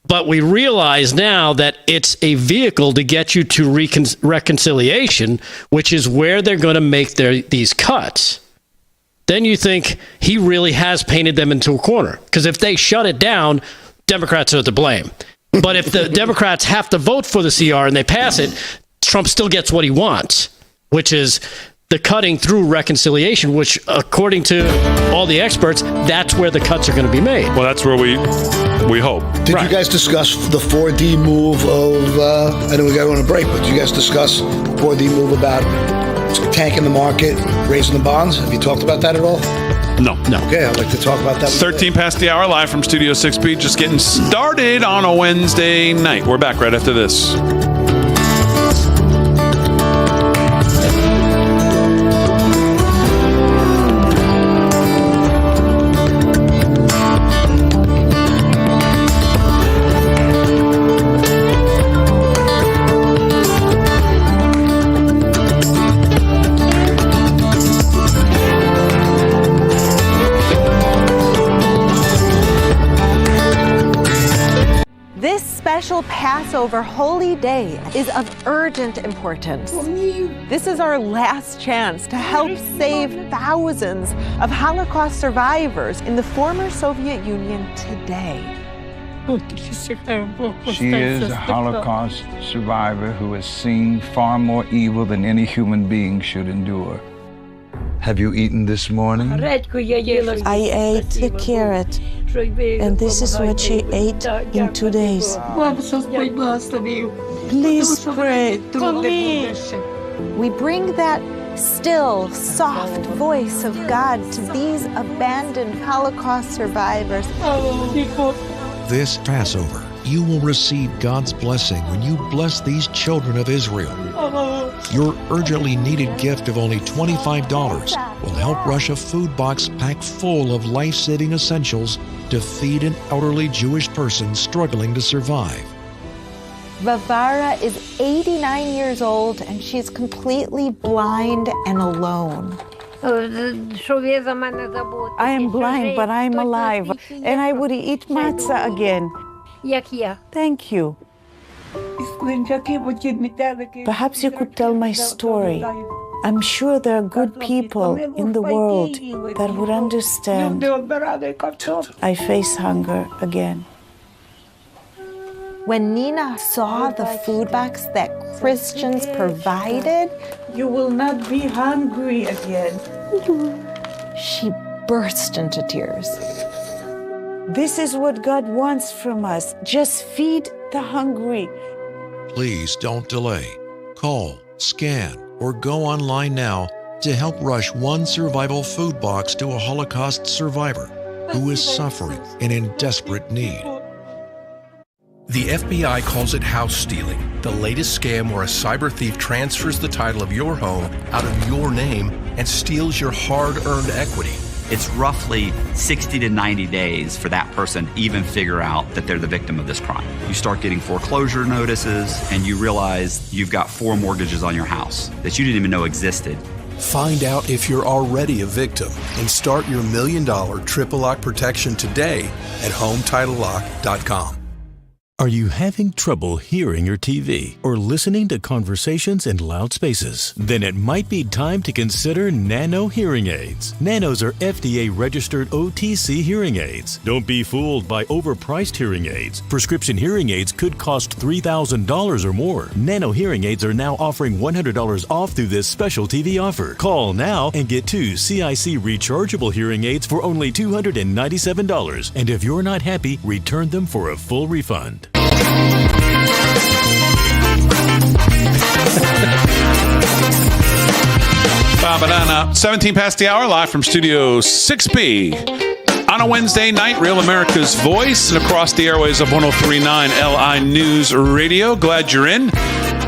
But we realize now that it's a vehicle to get you to reconciliation, which is where they're going to make these cuts. Then you think he really has painted them into a corner. Because if they shut it down, Democrats are to blame. But if the Democrats have to vote for the CR and they pass it, Trump still gets what he wants, which is the cutting through reconciliation, which, according to all the experts, that's where the cuts are going to be made. Well, that's where we hope. Did you guys discuss the 4D move of, I know we got to go on a break, but did you guys discuss 4D move about tanking the market, raising the bonds? Have you talked about that at all? No. Okay, I'd like to talk about that. 13 past the hour, live from Studio 6B, just getting started on a Wednesday night. We're back right after this. This special Passover holy day is of urgent importance. This is our last chance to help save thousands of Holocaust survivors in the former Soviet Union today. She is a Holocaust survivor who has seen far more evil than any human being should endure. Have you eaten this morning? I ate a carrot, and this is what she ate in 2 days. Please pray through me. We bring that still, soft voice of God to these abandoned Holocaust survivors. This Passover, you will receive God's blessing when you bless these children of Israel. Your urgently needed gift of only $25 will help rush a food box packed full of life-saving essentials to feed an elderly Jewish person struggling to survive. Vavara is 89 years old and she's completely blind and alone. I am blind, but I'm alive, and I would eat matzah again. Thank you. Perhaps you could tell my story. I'm sure there are good people in the world that would understand. I face hunger again. When Nina saw the food box that Christians provided, you will not be hungry again. She burst into tears. This is what God wants from us. Just feed the hungry. Please don't delay. Call, scan, or go online now to help rush one survival food box to a Holocaust survivor who is suffering and in desperate need. The FBI calls it house stealing, the latest scam where a cyber thief transfers the title of your home out of your name and steals your hard-earned equity. It's roughly 60 to 90 days for that person to even figure out that they're the victim of this crime. You start getting foreclosure notices and you realize you've got 4 mortgages on your house that you didn't even know existed. Find out if you're already a victim and start your $1 million triple lock protection today at HomeTitleLock.com. Are you having trouble hearing your TV or listening to conversations in loud spaces? Then it might be time to consider Nano hearing aids. Nanos are FDA-registered OTC hearing aids. Don't be fooled by overpriced hearing aids. Prescription hearing aids could cost $3,000 or more. Nano hearing aids are now offering $100 off through this special TV offer. Call now and get 2 CIC rechargeable hearing aids for only $297. And if you're not happy, return them for a full refund. 17 past the hour, live from Studio 6B. On a Wednesday night, Real America's Voice and across the airways of 103.9 LI News Radio. Glad you're in.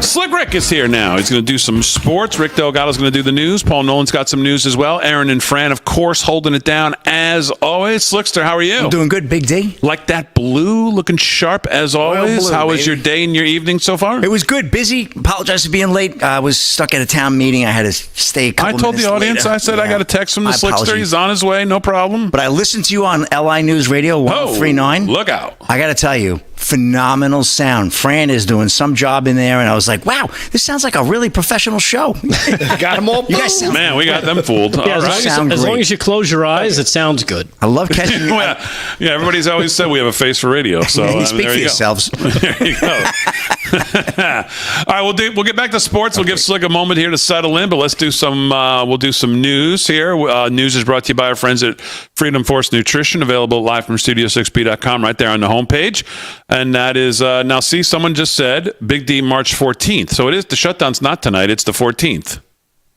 Slick Rick is here now. He's going to do some sports. Rick Delgado's going to do the news. Paul Nolan's got some news as well. Aaron and Fran, of course, holding it down as always. Slickster, how are you? I'm doing good, Big D. Like that blue, looking sharp as always. Blue, how was baby. your day and your evening so far? It was good. Busy. Apologize for being late. I was stuck at a town meeting. I had to stay a couple minutes I told the audience, later. I said I got a text from the Slickster. Apologies. He's on his way, no problem. But I listened to you on LI News Radio 103.9. Look out. I got to tell you, phenomenal sound. Fran is doing some job in there, and I was like, wow, this sounds like a really professional show. Got them all. You guys sound Man, we got them fooled. Yeah, All right. sound as long great. as you close your eyes, it sounds good. I love catching you. Yeah, everybody's always said we have a face for radio. So You speak there for you go. yourselves. There you go. All right, we'll get back to sports. We'll give Slick a moment here to settle in, but let's do some. We'll do some news here. News is brought to you by our friends at Freedom Force Nutrition, available live from Studio6B.com, right there on the homepage. And that is now. See, someone just said Big D March 14th. So it is. The shutdown's not tonight. It's the 14th.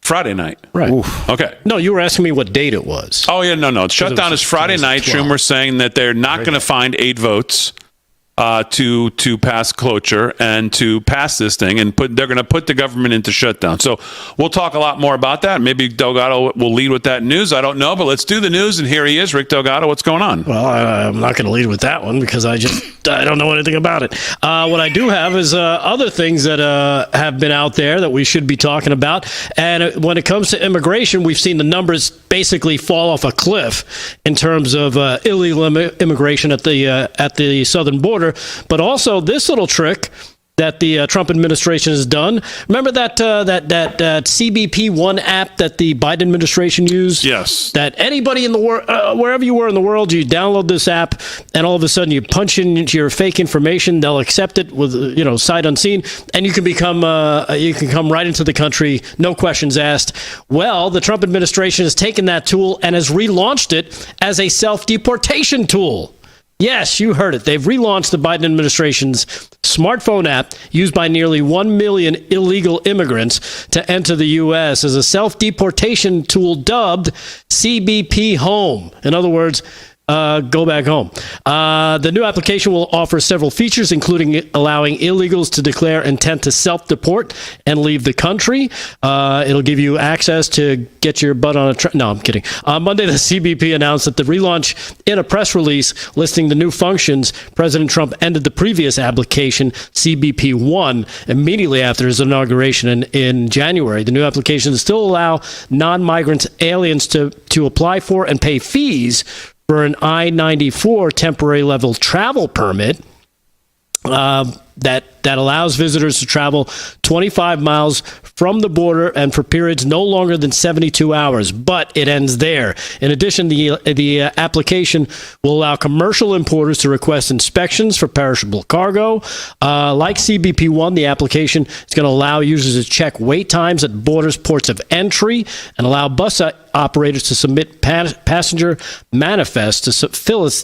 Friday night. Right. Okay. No, you were asking me what date it was. Oh, yeah, no. Shutdown is Friday night. 12. Schumer's saying that they're not going to find 8 votes to pass cloture and to pass this thing, and they're going to put the government into shutdown. So we'll talk a lot more about that. Maybe Delgado will lead with that news. I don't know, but let's do the news, and here he is. Rick Delgado, what's going on? Well, I'm not going to lead with that one because I don't know anything about it. What I do have is other things that have been out there that we should be talking about. And when it comes to immigration, we've seen the numbers basically fall off a cliff in terms of illegal immigration at the southern border. But also this little trick that the Trump administration has done. Remember that CBP One app that the Biden administration used? Yes. That anybody in the world, wherever you were in the world, you download this app, and all of a sudden you punch in your fake information. They'll accept it with sight unseen, and you can come right into the country, no questions asked. Well, the Trump administration has taken that tool and has relaunched it as a self-deportation tool. Yes, you heard it. They've relaunched the Biden administration's smartphone app used by nearly 1 million illegal immigrants to enter the U.S. as a self-deportation tool dubbed CBP Home. In other words, go back home. The new application will offer several features, including allowing illegals to declare intent to self-deport and leave the country. It'll give you access to get your butt on a train. No, I'm kidding. On Monday, the CBP announced that the relaunch in a press release listing the new functions. President Trump ended the previous application, CBP One, immediately after his inauguration in January. The new application still allow non-migrant aliens to apply for and pay fees for an I-94 temporary level travel permit that allows visitors to travel 25 miles from the border and for periods no longer than 72 hours. But it ends there. In addition, the application will allow commercial importers to request inspections for perishable cargo. Like CBP One, the application is going to allow users to check wait times at borders, ports of entry, and allow bus operators to submit passenger manifests to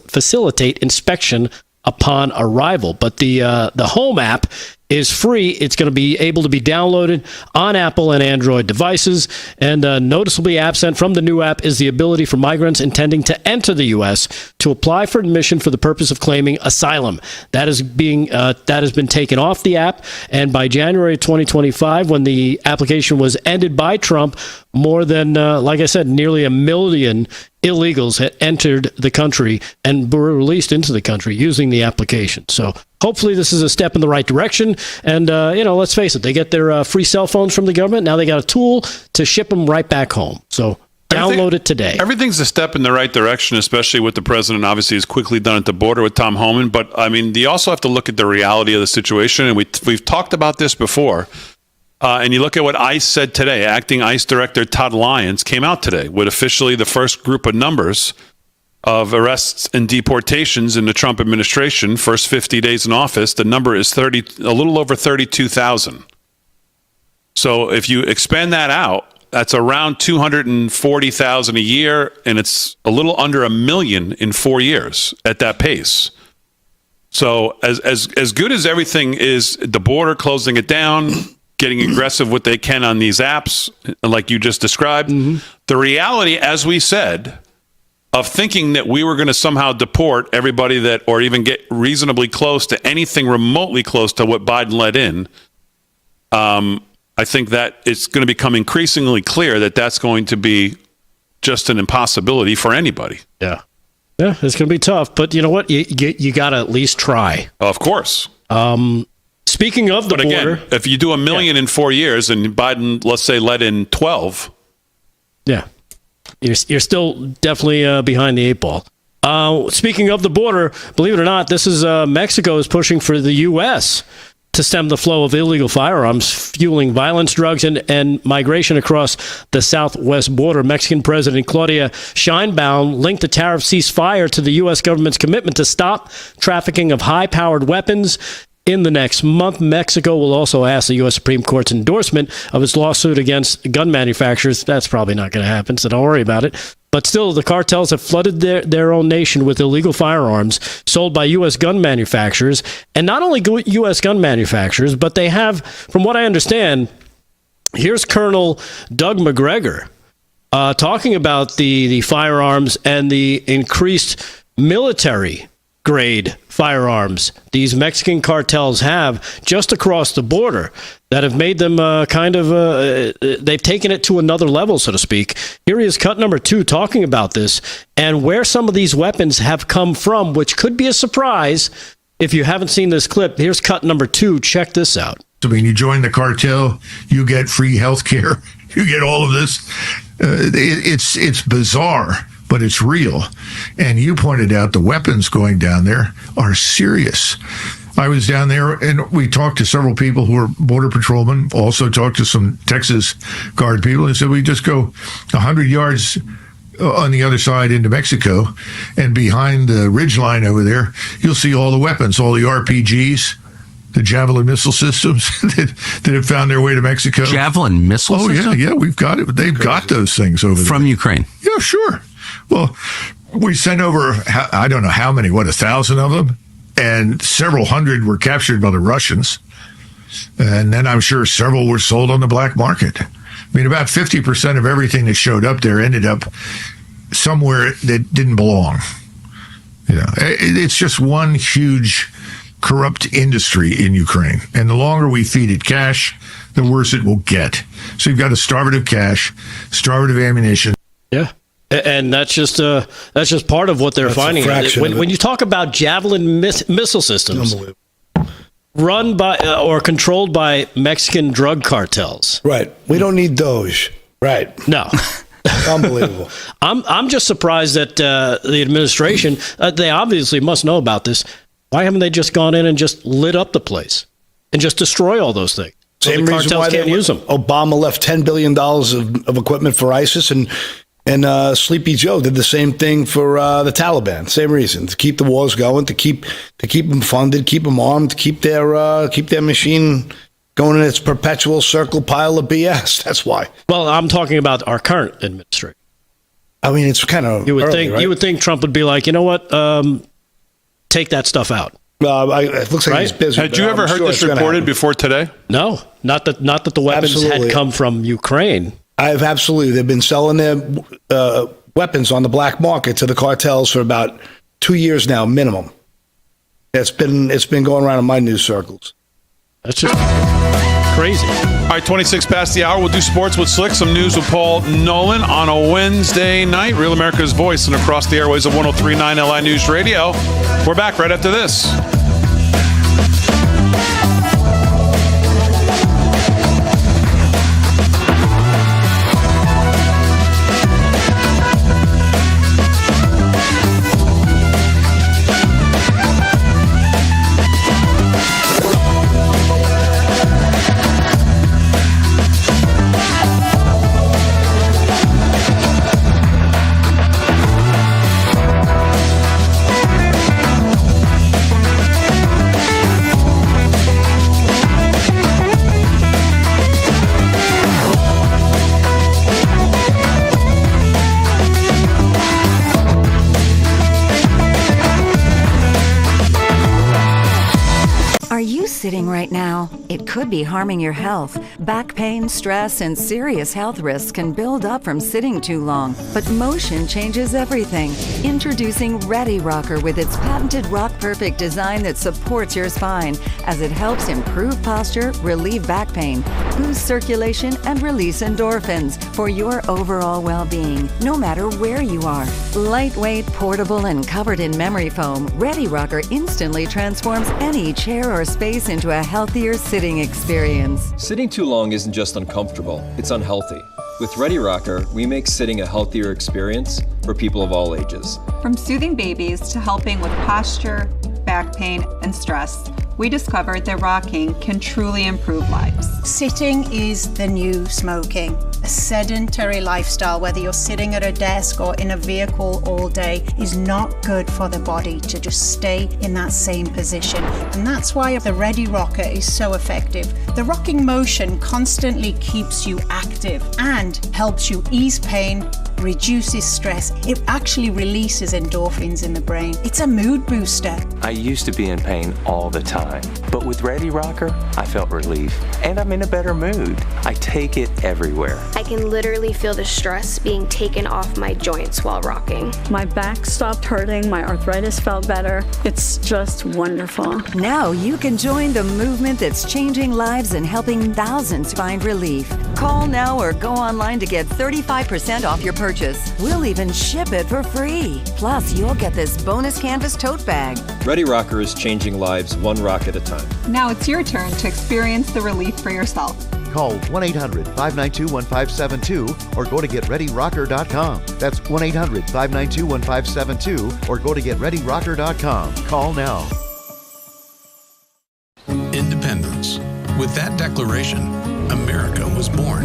facilitate inspection upon arrival. But the Home app is free. It's going to be able to be downloaded on Apple and Android devices. And noticeably absent from the new app is the ability for migrants intending to enter the U.S. to apply for admission for the purpose of claiming asylum. That has been taken off the app. And by January 2025, when the application was ended by Trump, more than, like I said, nearly 1 million illegals had entered the country and were released into the country using the application. So hopefully this is a step in the right direction. And, let's face it, they get their free cell phones from the government. Now they got a tool to ship them right back home. So download it today. Everything's a step in the right direction, especially what the president obviously has quickly done at the border with Tom Homan. But, I mean, you also have to look at the reality of the situation. And we've talked about this before. And you look at what ICE said today. Acting ICE Director Todd Lyons came out today with officially the first group of numbers of arrests and deportations in the Trump administration, first 50 days in office. The number is a little over 32,000. So if you expand that out, that's around 240,000 a year, and it's a little under 1 million in 4 years at that pace. So as good as everything is, the border closing it down, getting aggressive what they can on these apps, like you just described. Mm-hmm. The reality, as we said, of thinking that we were going to somehow deport everybody that, or even get reasonably close to anything remotely close to what Biden let in, I think that it's going to become increasingly clear that that's going to be just an impossibility for anybody. Yeah. Yeah, it's going to be tough. But you know what? You got to at least try. Of course. Speaking of the border, again, if you do 1 million in 4 years and Biden, let's say, let in 12, yeah, you're still definitely behind the 8 ball. Speaking of the border, believe it or not, this is Mexico is pushing for the U.S. to stem the flow of illegal firearms, fueling violence, drugs, and migration across the southwest border. Mexican President Claudia Sheinbaum linked the tariff ceasefire to the U.S. government's commitment to stop trafficking of high-powered weapons. In the next month, Mexico will also ask the U.S. Supreme Court's endorsement of its lawsuit against gun manufacturers. That's probably not going to happen, so don't worry about it. But still, the cartels have flooded their own nation with illegal firearms sold by U.S. gun manufacturers. And not only U.S. gun manufacturers, but they have, from what I understand, here's Colonel Doug McGregor talking about the firearms and the increased military-grade firearms these Mexican cartels have just across the border that have made them they've taken it to another level, so to speak. Here he is, cut number 2, talking about this and where some of these weapons have come from, which could be a surprise if you haven't seen this clip. Here's cut number 2. Check this out. I mean, you join the cartel, you get free health care, you get all of this. It's bizarre, but it's real. And you pointed out the weapons going down there are serious. I was down there and we talked to several people who were border patrolmen, also talked to some Texas Guard people, and said we just go 100 yards on the other side into Mexico, and behind the ridgeline over there, you'll see all the weapons, all the RPGs, the Javelin missile systems that have found their way to Mexico. Javelin missile systems? Oh, yeah, we've got it. They've got those things over there. From Ukraine? Yeah, sure. Well, we sent over, I don't know how many, 1,000 of them? And several hundred were captured by the Russians. And then I'm sure several were sold on the black market. I mean, about 50% of everything that showed up there ended up somewhere that didn't belong. You know, it's just one huge corrupt industry in Ukraine. And the longer we feed it cash, the worse it will get. So you've got to starve it of cash, starve it of ammunition. Yeah. And that's just part of what they're finding. When you talk about Javelin missile systems run by or controlled by Mexican drug cartels, right? We don't need Doge, right? No, unbelievable. I'm just surprised that the administration they obviously must know about this. Why haven't they just gone in and just lit up the place and just destroy all those things? So Same the reason cartels why can't use them. Obama left $10 billion of equipment for ISIS, and Sleepy Joe did the same thing for the Taliban. Same reason, to keep the wars going, to keep them funded, keep them armed, to keep their machine going in its perpetual circle pile of BS. That's why. Well, I'm talking about our current administration. I mean, it's kind of you would early, think right? You would think Trump would be like, you know what, take that stuff out. It looks like he's busy. Had you ever heard this reported before today? No, not that the weapons had come from Ukraine. I've absolutely. They've been selling their weapons on the black market to the cartels for about 2 years now, minimum. It's been going around in my news circles. That's just crazy. All right, 26 past the hour. We'll do sports with Slick. Some news with Paul Nolan on a Wednesday night. Real America's Voice and across the airways of 103.9 LI News Radio. We're back right after this. Sitting right now, it could be harming your health. Back pain, stress, and serious health risks can build up from sitting too long. But motion changes everything. Introducing Ready Rocker with its patented Rock Perfect design that supports your spine as it helps improve posture, relieve back pain, boost circulation, and release endorphins for your overall well-being, no matter where you are. Lightweight, portable, and covered in memory foam, Ready Rocker instantly transforms any chair or space into a healthier sitting experience. Sitting too long isn't just uncomfortable, it's unhealthy. With Ready Rocker, we make sitting a healthier experience for people of all ages. From soothing babies to helping with posture, back pain, and stress, we discovered that rocking can truly improve lives. Sitting is the new smoking. A sedentary lifestyle, whether you're sitting at a desk or in a vehicle all day, is not good for the body to just stay in that same position. And that's why the Ready Rocker is so effective. The rocking motion constantly keeps you active and helps you ease pain, reduces stress. It actually releases endorphins in the brain. It's a mood booster. I used to be in pain all the time, but with Ready Rocker, I felt relief, and I'm in a better mood. I take it everywhere. I can literally feel the stress being taken off my joints while rocking. My back stopped hurting, my arthritis felt better. It's just wonderful. Now you can join the movement that's changing lives and helping thousands find relief. Call now or go online to get 35% off your purchase. We'll even ship it for free. Plus, you'll get this bonus canvas tote bag. Ready Rocker is changing lives one rock at a time. Now it's your turn to experience the relief for yourself. Call 1-800-592-1572 or go to GetReadyRocker.com. That's 1-800-592-1572 or go to GetReadyRocker.com. Call now. Independence. With that declaration, America was born.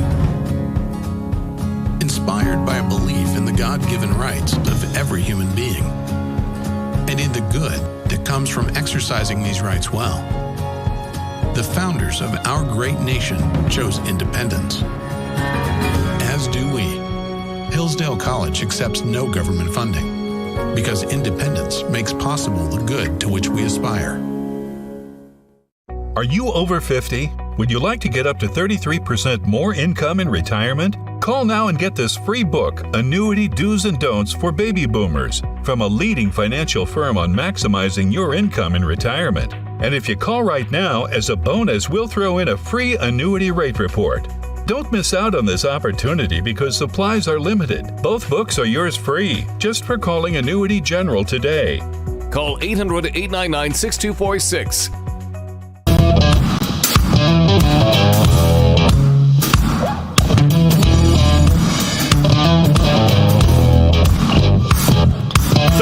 Inspired by a belief in the God-given rights of every human being and in the good that comes from exercising these rights well. The founders of our great nation chose independence. As do we. Hillsdale College accepts no government funding because independence makes possible the good to which we aspire. Are you over 50? Would you like to get up to 33% more income in retirement? Call now and get this free book, Annuity Do's and Don'ts for Baby Boomers, from a leading financial firm on maximizing your income in retirement. And if you call right now, as a bonus, we'll throw in a free annuity rate report. Don't miss out on this opportunity because supplies are limited. Both books are yours free, just for calling Annuity General today. Call 800-899-6246.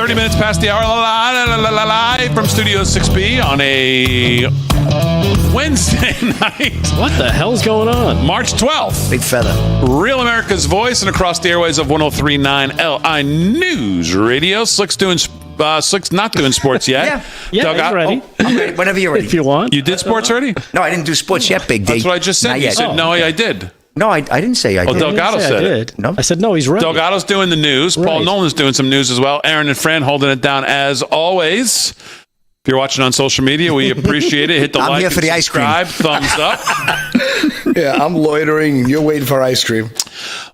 Minutes past the hour, live from Studio 6B on a Wednesday night. What the hell's going on? March 12th. Big feather. Real America's Voice and across the airways of 103.9 LI News Radio. Slick's not doing sports yet. Yeah, he's ready. I'm ready. Whenever you're ready. If you want. You did sports already? No, I didn't do sports yet, Big D. That's what I just said. You said, no, I did. No, I didn't say I did. Delgado said it. No. I said, no, he's ready. Delgado's doing the news. Right. Paul Nolan's doing some news as well. Aaron and Fran holding it down as always. If you're watching on social media, we appreciate it. Hit the I'm like here for and the ice cream. subscribe. Thumbs up. Yeah, I'm loitering. You're waiting for ice cream.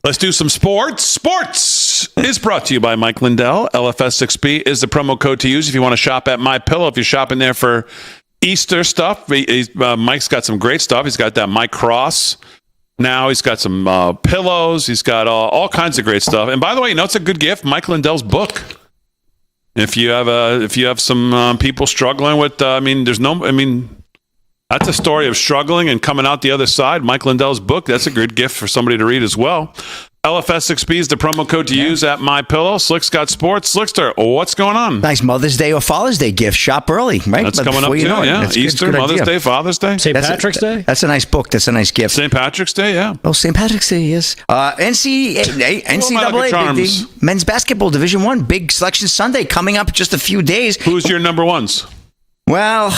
Let's do some sports. Sports is brought to you by Mike Lindell. LFS6B is the promo code to use if you want to shop at MyPillow. If you're shopping there for Easter stuff, Mike's got some great stuff. He's got that Mike Cross. Now he's got some pillows. He's got all kinds of great stuff. And by the way, you know it's a good gift? Mike Lindell's book. If you have some people struggling with, that's a story of struggling and coming out the other side. Mike Lindell's book, that's a good gift for somebody to read as well. LFS6B is the promo code to use at MyPillow. Slick's got sports. Slickster, what's going on? Nice Mother's Day or Father's Day gift. Shop early, right? That's coming up too, yeah. Easter, Mother's Day, Father's Day. St. Patrick's Day? That's a nice book. That's a nice gift. St. Patrick's Day, yeah. Oh, St. Patrick's Day, yes. NCAA, Big D. Men's Basketball Division I. Big Selection Sunday coming up in just a few days. Who's your number ones? Well,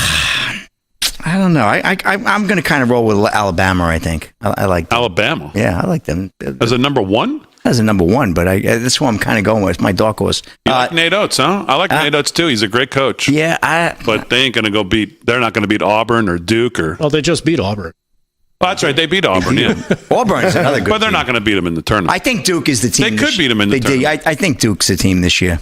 I don't know. I'm going to kind of roll with Alabama, I think. I like them. Alabama? Yeah, I like them. As a number one? As a number one, but that's who I'm kind of going with. My dark horse. You like Nate Oates, huh? I like Nate Oates, too. He's a great coach. Yeah. But they ain't going to go they're not going to beat Auburn or Duke or... Oh, they just beat Auburn. Oh, that's right. They beat Auburn, yeah. Auburn's another good But they're team. not going to beat them in the tournament. I think Duke is the team. They could beat them in the tournament. I think Duke's the team this year.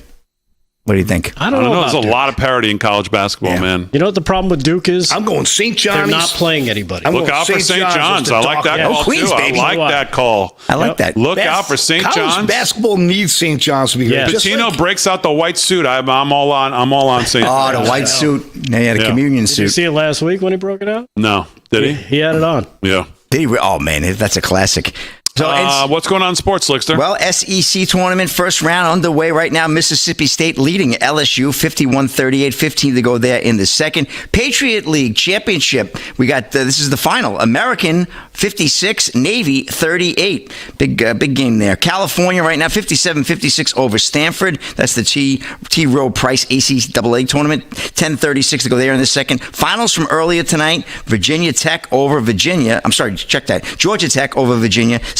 What do you think? I don't know. There's a lot of parity in college basketball, man. You know what the problem with Duke is? I'm going St. John's. They're not playing anybody. Look out for St. John's. I like that call, Queens, too. baby. I like that call. I like that. Look out for St. John's. College basketball needs St. John's to be good. Patino breaks out the white suit. I'm all on St. John's. Oh, the white suit. Now he had a communion suit. Did you see it last week when he broke it out? No. Did he? He had it on. Yeah. Did he? Oh, man, that's a classic. So what's going on in sports, Lickster? Well, SEC tournament first round underway right now. Mississippi State leading LSU 51-38, 15 to go there in the second. Patriot League Championship. We got this is the final. American 56, Navy 38. Big game there. California right now 57-56 over Stanford. That's the T. Rowe Price ACAA tournament. 10-36 to go there in the second. Finals from earlier tonight. Georgia Tech over Virginia.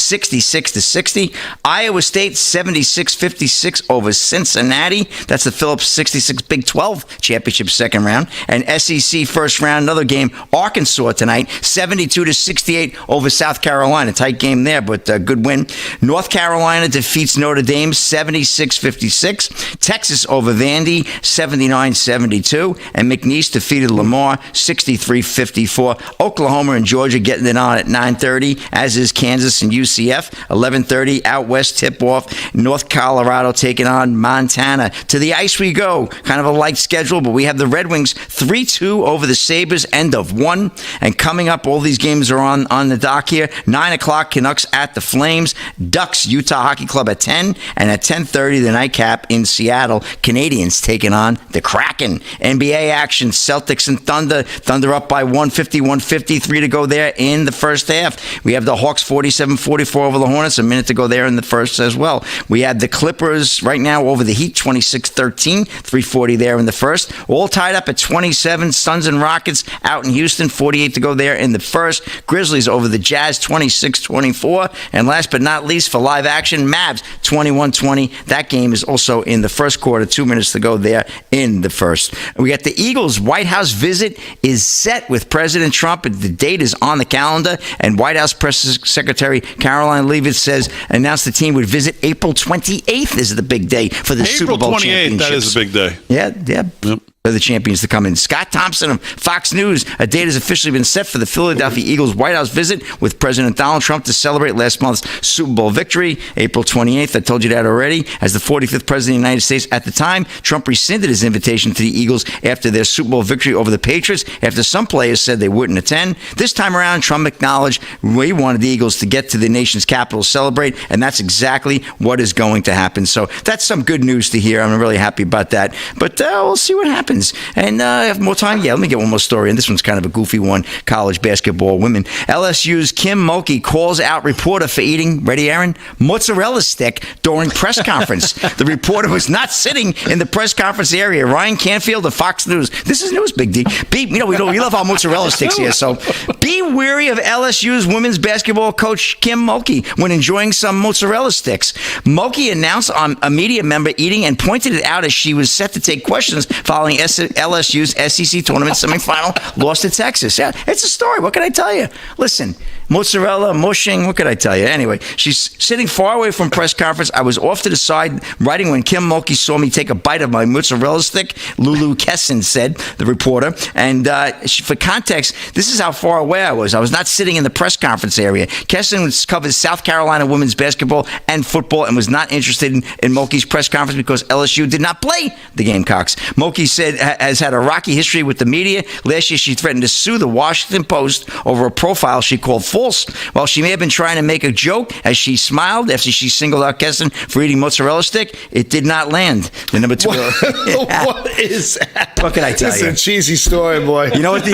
66-60. Iowa State 76-56 over Cincinnati. That's the Phillips 66 Big 12 championship second round. And SEC first round, another game. Arkansas tonight 72-68 over South Carolina. Tight game there, but a good win. North Carolina defeats Notre Dame 76-56. Texas over Vandy 79-72. And McNeese defeated Lamar 63-54. Oklahoma and Georgia getting it on at 9:30, as is Kansas and UCF. 11:30 out west tip-off. North Colorado taking on Montana. To the ice we go. Kind of a light schedule, but we have the Red Wings 3-2 over the Sabres, end of one. And coming up, all these games are on the dock here. 9 o'clock, Canucks at the Flames. Ducks, Utah Hockey Club at 10. And at 10:30, the nightcap in Seattle. Canadians taking on the Kraken. NBA action, Celtics and Thunder. Thunder up by 151-53 to go there in the first half. We have the Hawks 47-44 over the Hornets. A minute to go there in the first as well. We have the Clippers right now over the Heat 26-13. 3:40 there in the first. All tied up at 27. Suns and Rockets out in Houston. 48 to go there in the first. Grizzlies over the Jazz 26-24. And last but not least for live action, Mavs 21-20. That game is also in the first quarter. 2 minutes to go there in the first. We got the Eagles' White House visit is set with President Trump. The date is on the calendar, and White House Press Secretary Caroline Leavitt says announced the team would visit April 28th. This is the big day for the Super Bowl championships. That is a big day. Yeah. Yep. For the champions to come in. Scott Thompson of Fox News. A date has officially been set for the Philadelphia Eagles White House visit with President Donald Trump to celebrate last month's Super Bowl victory, April 28th. I told you that already. As the 45th president of the United States at the time, Trump rescinded his invitation to the Eagles after their Super Bowl victory over the Patriots, after some players said they wouldn't attend. This time around, Trump acknowledged we wanted the Eagles to get to the nation's capital to celebrate, and that's exactly what is going to happen. So that's some good news to hear. I'm really happy about that. But we'll see what happens. And have more time? Yeah, let me get one more story. And this one's kind of a goofy one. College basketball women. LSU's Kim Mulkey calls out reporter for eating, ready, Aaron? Mozzarella stick during press conference. The reporter was not sitting in the press conference area. Ryan Canfield of Fox News. This is news, Big D. We love our mozzarella sticks here. So be wary of LSU's women's basketball coach Kim Mulkey when enjoying some mozzarella sticks. Mulkey announced on a media member eating and pointed it out as she was set to take questions following LSU's SEC tournament semifinal loss to Texas. Yeah, it's a story. What can I tell you? Listen, mozzarella, mushing, what could I tell you? Anyway, she's sitting far away from press conference. I was off to the side writing when Kim Mulkey saw me take a bite of my mozzarella stick, Lulu Kesson said, the reporter. And for context, this is how far away I was. I was not sitting in the press conference area. Kesson covers South Carolina women's basketball and football and was not interested in Mulkey's press conference because LSU did not play the Gamecocks. Mulkey said has had a rocky history with the media. Last year, she threatened to sue the Washington Post over a profile she called false. While she may have been trying to make a joke as she smiled after she singled out Kesson for eating mozzarella stick, it did not land. The number two. What is that? What can I tell you? It's a cheesy story, boy. You know what the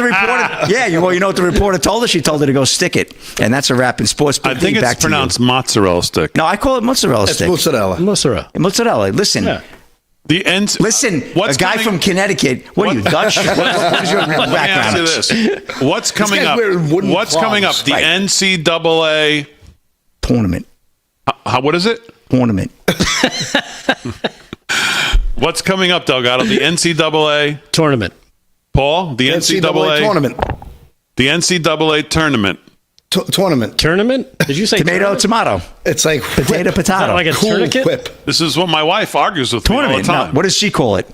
reporter? Yeah, you know what the reporter told her? She told her to go stick it, and that's a wrap in sports. I think it's pronounced mozzarella stick. No, I call it mozzarella stick. Mozzarella. Mozzarella. Listen. Yeah. Listen, a guy from Connecticut. What are you, Dutch? What is your background? Let me ask you this. What's coming up? What's coming up? The NCAA tournament. What is it? Tournament. What's coming up, Delgado? The NCAA tournament. Paul, the NCAA tournament. The NCAA tournament. Tournament? Did you say tomato? It's like potato. Is that like a tourniquet? Whip. This is what my wife argues with me all the time. What does she call it?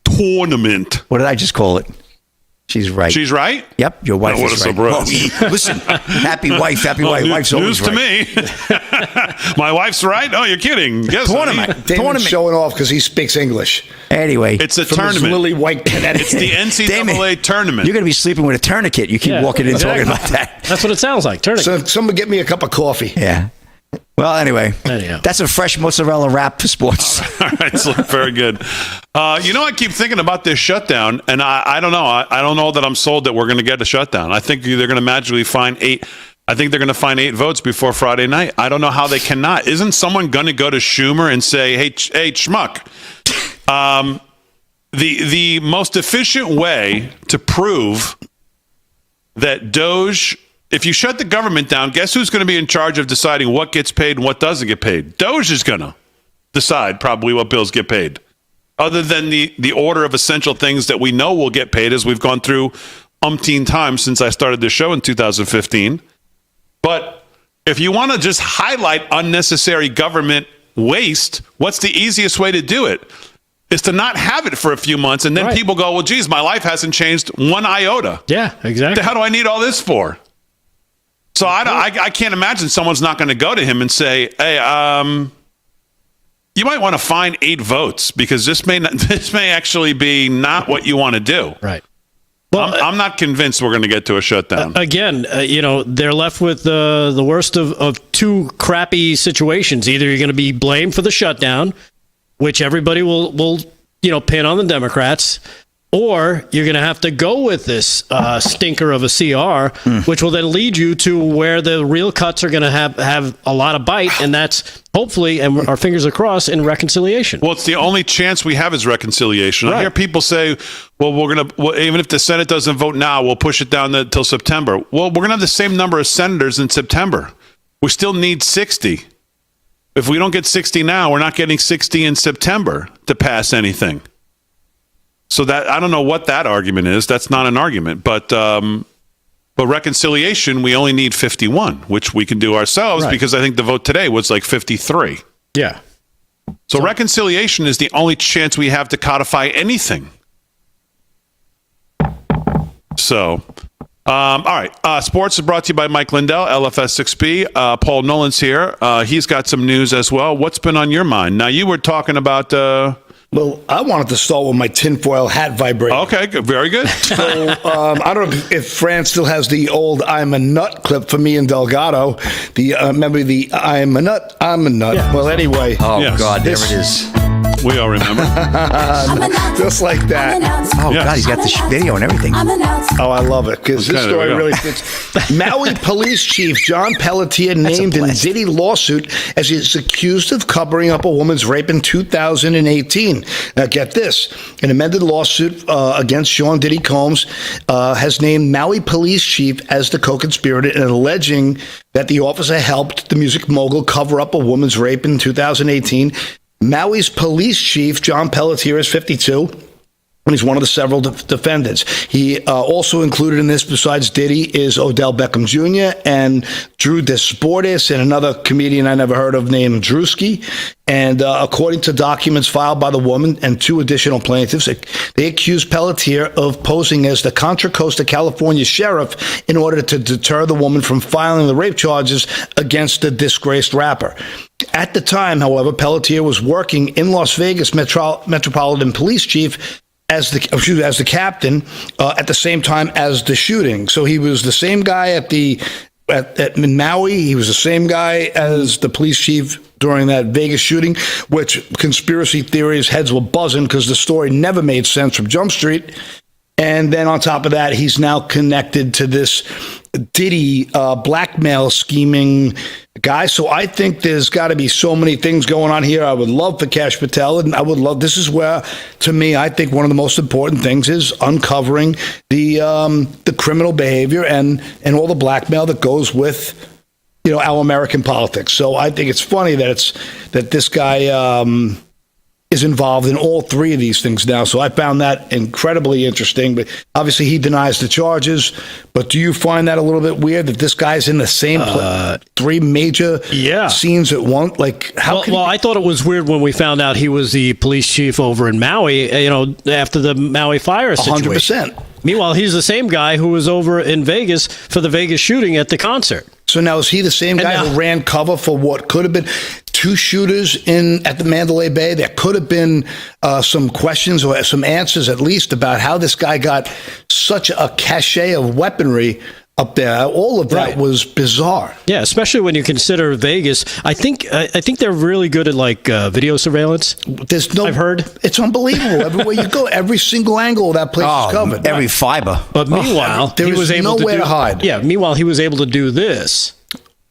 Tournament. What did I just call it? She's right. She's right? Yep, your wife what is a right. surprise. Listen, happy wife. Wife's always news to right. me. My wife's right? Oh, you're kidding. Yes, Damon's showing off because he speaks English. Anyway. It's a from tournament. His Lily White, Connecticut. It's the NCAA tournament. You're going to be sleeping with a tourniquet. You keep walking in talking about that. That's what it sounds like, tourniquet. So someone get me a cup of coffee. Yeah. Well, anyway, that's a fresh mozzarella wrap for sports. All right, so very good. I keep thinking about this shutdown, and I don't know. I don't know that I'm sold that we're going to get a shutdown. I think they're going to magically find 8. I think they're going to find 8 votes before Friday night. I don't know how they cannot. Isn't someone going to go to Schumer and say, hey, Schmuck, the most efficient way to prove that Doge... If you shut the government down, guess who's going to be in charge of deciding what gets paid and what doesn't get paid? Doge is going to decide probably what bills get paid. Other than the order of essential things that we know will get paid, as we've gone through umpteen times since I started this show in 2015. But if you want to just highlight unnecessary government waste, what's the easiest way to do it? Is to not have it for a few months, and then people go, well, geez, my life hasn't changed one iota. Yeah, exactly. The hell do I need all this for? So I can't imagine someone's not going to go to him and say, hey, you might want to find 8 votes because this may actually be not what you want to do. Right. Well, I'm not convinced we're going to get to a shutdown. Again, they're left with the worst of 2 crappy situations. Either you're going to be blamed for the shutdown, which everybody will pin on the Democrats, or you're going to have to go with this stinker of a CR, which will then lead you to where the real cuts are going to have a lot of bite, and that's hopefully, and our fingers are crossed, in reconciliation. Well, it's the only chance we have is reconciliation. I hear people say, well, even if the Senate doesn't vote now, we'll push it down until September. Well, we're going to have the same number of senators in September. We still need 60. If we don't get 60 now, we're not getting 60 in September to pass anything. So that I don't know what that argument is. That's not an argument. But reconciliation, we only need 51, which we can do ourselves because I think the vote today was like 53. Yeah. So reconciliation is the only chance we have to codify anything. So, all right. Sports is brought to you by Mike Lindell, LFS 6B. Paul Nolan's here. He's got some news as well. What's been on your mind? Now, you were talking about... Well, I wanted to start with my tinfoil hat vibrator. Okay, good. Very good. So I don't know if France still has the old "I'm a nut" clip for me and Delgado. Remember the "I'm a nut, I'm a nut." Yeah. Well, anyway. Oh God, there it is. We all remember. Just like that. Oh God, he's got the video and everything. Oh, I love it because this story really fits. Maui Police Chief John Pelletier named in Diddy lawsuit as he's accused of covering up a woman's rape in 2018. Now, get this. An amended lawsuit against Sean Diddy Combs has named Maui Police Chief as the co-conspirator and alleging that the officer helped the music mogul cover up a woman's rape in 2018. Maui's police chief, John Pelletier, is 52. And he's one of the several defendants. He also included in this, besides Diddy, is Odell Beckham Jr. and Drew Desportes and another comedian I never heard of named Drewski. And according to documents filed by the woman and 2 additional plaintiffs, they accused Pelletier of posing as the Contra Costa, California sheriff in order to deter the woman from filing the rape charges against the disgraced rapper. At the time, however, Pelletier was working in Las Vegas Metropolitan Police Chief as the captain at the same time as the shooting. So he was the same guy at Maui. He was the same guy as the police chief during that Vegas shooting, which conspiracy theories heads were buzzing because the story never made sense from Jump Street. And then on top of that, he's now connected to this Diddy blackmail scheming guy. So I think there's got to be so many things going on here. I would love for Kash Patel, and I would love, this is where, to me, I think one of the most important things is uncovering the criminal behavior and all the blackmail that goes with, our American politics. So I think it's funny that this guy is involved in all 3 of these things now. So I found that incredibly interesting. But obviously he denies the charges. But do you find that a little bit weird that this guy's in the same 3 major scenes at once? Like, I thought it was weird when we found out he was the police chief over in Maui, after the Maui fire situation. 100%. Meanwhile, he's the same guy who was over in Vegas for the Vegas shooting at the concert. So now is he the same guy who ran cover for what could have been 2 shooters at the Mandalay Bay? There could have been some questions or some answers at least about how this guy got such a cachet of weaponry up there. All of that was bizarre. Yeah, especially when you consider Vegas. I think they're really good at like video surveillance. I've heard it's unbelievable. Everywhere you go, every single angle of that place is covered. Every fiber. But meanwhile, there he was is able nowhere to to hide. Yeah. Meanwhile, he was able to do this.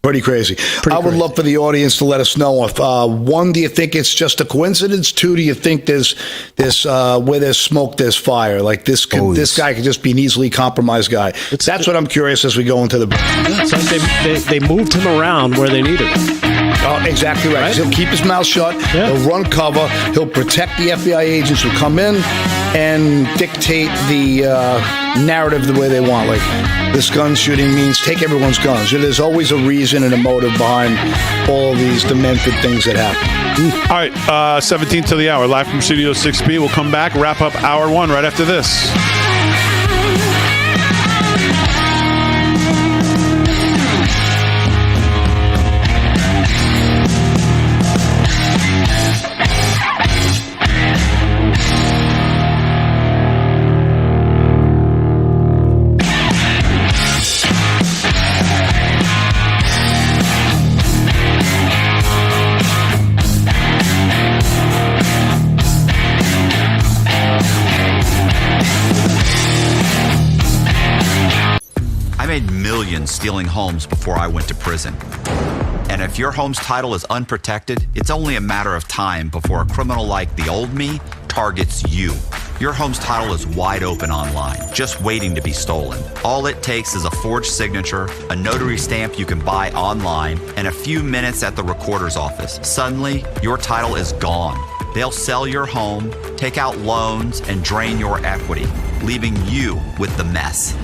Pretty crazy. I would love for the audience to let us know if 1, do you think it's just a coincidence? 2, do you think there's where there's smoke, there's fire? Like this guy could just be an easily compromised guy. That's what I'm curious as we go into the. It's like they moved him around where they needed him. Oh, exactly right. He'll keep his mouth shut. Yeah. He'll run cover. He'll protect the FBI agents who come in and dictate the narrative the way they want. Like this gun shooting means take everyone's guns. There's always a reason and a motive behind all these demented things that happen. All right, 17 to the hour, live from Studio 6B. We'll come back, wrap up hour 1 right after this. Stealing homes before I went to prison. And if your home's title is unprotected, it's only a matter of time before a criminal like the old me targets you. Your home's title is wide open online, just waiting to be stolen. All it takes is a forged signature, a notary stamp you can buy online, and a few minutes at the recorder's office. Suddenly, your title is gone. They'll sell your home, take out loans, and drain your equity, leaving you with the mess.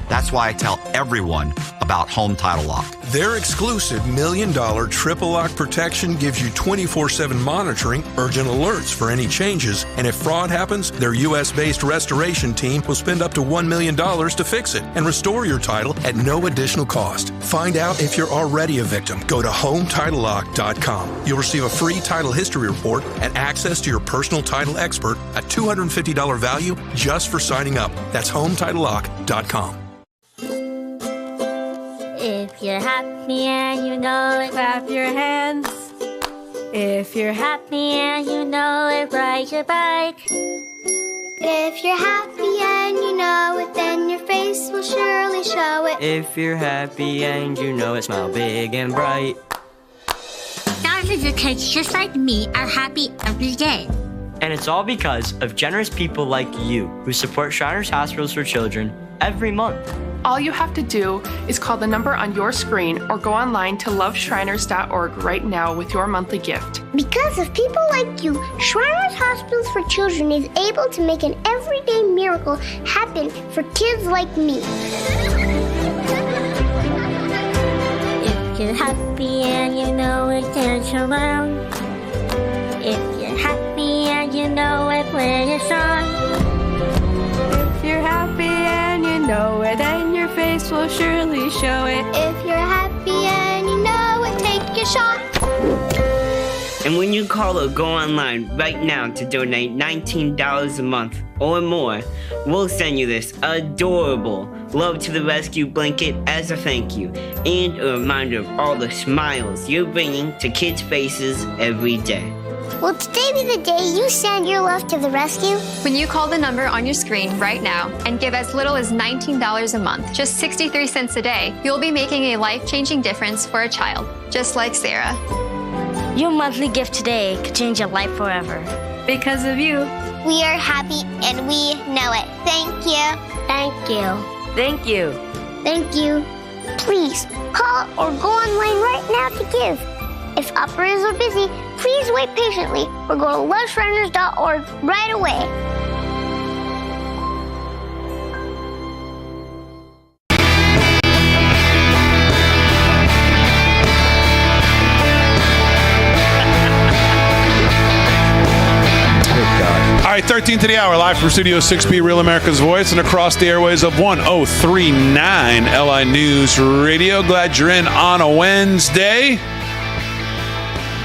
That's why I tell everyone about Home Title Lock. Their exclusive $1 million triple lock protection gives you 24/7 monitoring, urgent alerts for any changes, and if fraud happens, their U.S.-based restoration team will spend up to $1 million to fix it and restore your title at no additional cost. Find out if you're already a victim. Go to HomeTitleLock.com. You'll receive a free title history report and access to your personal title expert, a $250 value just for signing up. That's HomeTitleLock.com. If you're happy and you know it, clap your hands. If you're happy and you know it, ride your bike. If you're happy and you know it, then your face will surely show it. If you're happy and you know it, smile big and bright. Thousands of kids just like me are happy every day. And it's all because of generous people like you who support Shriners Hospitals for Children every month. All you have to do is call the number on your screen or go online to loveshriners.org right now with your monthly gift. Because of people like you, Shriners Hospitals for Children is able to make an everyday miracle happen for kids like me. If you're happy and you know it, dance around. If you're happy and you know it, play a song. If you're happy and you know it, then your face will surely show it. If you're happy and you know it, take your shot. And when you call or go online right now to donate $19 a month or more, we'll send you this adorable Love to the Rescue blanket as a thank you and a reminder of all the smiles you're bringing to kids' faces every day. Will today be the day you send your love to the rescue? When you call the number on your screen right now and give as little as $19 a month, just 63 cents a day, you'll be making a life-changing difference for a child, just like Sarah. Your monthly gift today could change your life forever. Because of you. We are happy and we know it. Thank you. Thank you. Thank you. Thank you. Please call or go online right now to give. If operators are busy, please wait patiently or go to loveshriners.org right away. All right, 8:13 to the hour, live from Studio 6B, Real America's Voice, and across the airways of 1039 LI News Radio. Glad you're in on a Wednesday.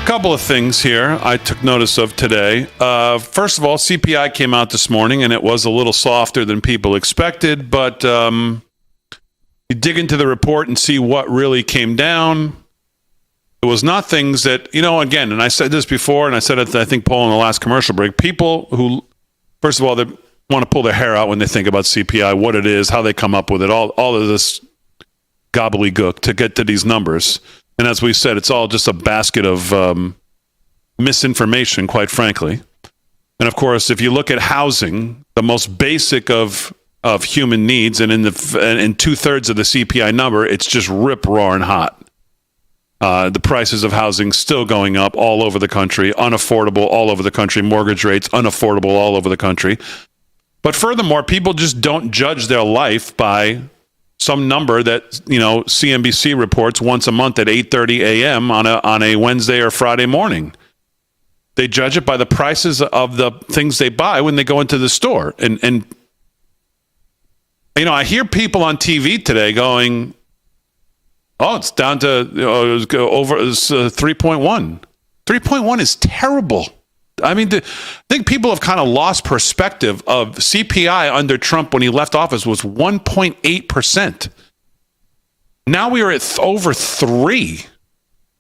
Couple of things here I took notice of today. First of all, CPI came out this morning, and it was a little softer than people expected, but you dig into the report and see what really came down. It was not things that, again, and I said this before, and I said it, I think, Paul, in the last commercial break, people who, first of all, they want to pull their hair out when they think about CPI, what it is, how they come up with it, all of this gobbledygook to get to these numbers. And as we said, it's all just a basket of misinformation, quite frankly. And of course, if you look at housing, the most basic of human needs, and in 2/3 of the CPI number, it's just rip-roaring hot. The prices of housing still going up all over the country, unaffordable all over the country, mortgage rates unaffordable all over the country. But furthermore, people just don't judge their life by some number that, CNBC reports once a month at 8:30 a.m. on a Wednesday or Friday morning. They judge it by the prices of the things they buy when they go into the store. And I hear people on TV today going, oh, it's down to over 3.1. 3.1 is terrible. I mean, I think people have kind of lost perspective of CPI under Trump when he left office was 1.8%. Now we are at over 3.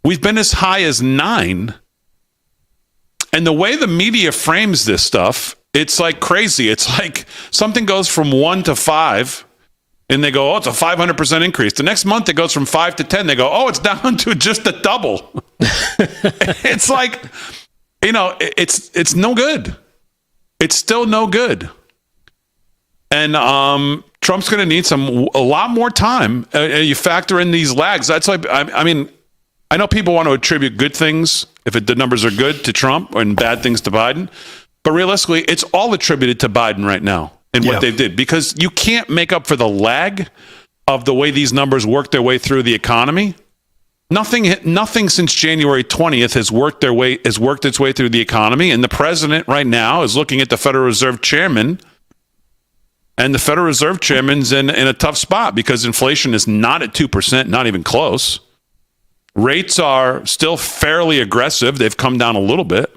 We've been as high as 9. And the way the media frames this stuff, it's like crazy. It's like something goes from 1 to 5. And they go, oh, it's a 500% increase. The next month it goes from 5 to 10. They go, oh, it's down to just a double. It's like, it's no good. It's still no good. And Trump's going to need a lot more time. You factor in these lags. That's like, I mean, I know people want to attribute good things, if the numbers are good, to Trump and bad things to Biden. But realistically, it's all attributed to Biden right now. And what they did, because you can't make up for the lag of the way these numbers work their way through the economy. Nothing since January 20th has worked its way through the economy, and the president right now is looking at the Federal Reserve Chairman, and the Federal Reserve Chairman's in a tough spot because inflation is not at 2%, not even close. Rates are still fairly aggressive. They've come down a little bit.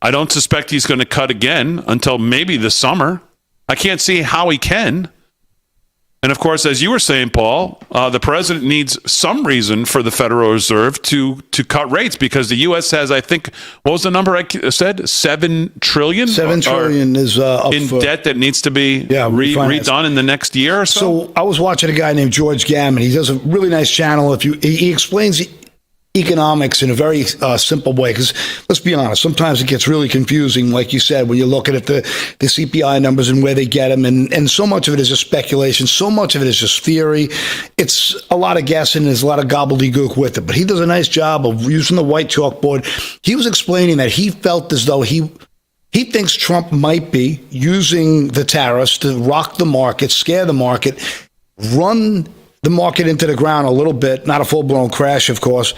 I don't suspect he's going to cut again until maybe the summer. I can't see how he can. And of course, as you were saying, Paul, the president needs some reason for the Federal Reserve to cut rates, because the U.S. has, I think, what was the number I said? $7 trillion? $7 trillion is up in debt that needs to be redone in the next year or so. So I was watching a guy named George Gammon. He does a really nice channel. He explains economics in a very simple way, because let's be honest, sometimes it gets really confusing, like you said, when you're looking at the CPI numbers and where they get them, and so much of it is just speculation, so much of it is just theory. It's a lot of guessing, there's a lot of gobbledygook with it, but he does a nice job of using the white chalkboard. He was explaining that he felt as though he thinks Trump might be using the tariffs to rock the market, scare the market, run the market into the ground a little bit, not a full-blown crash, of course,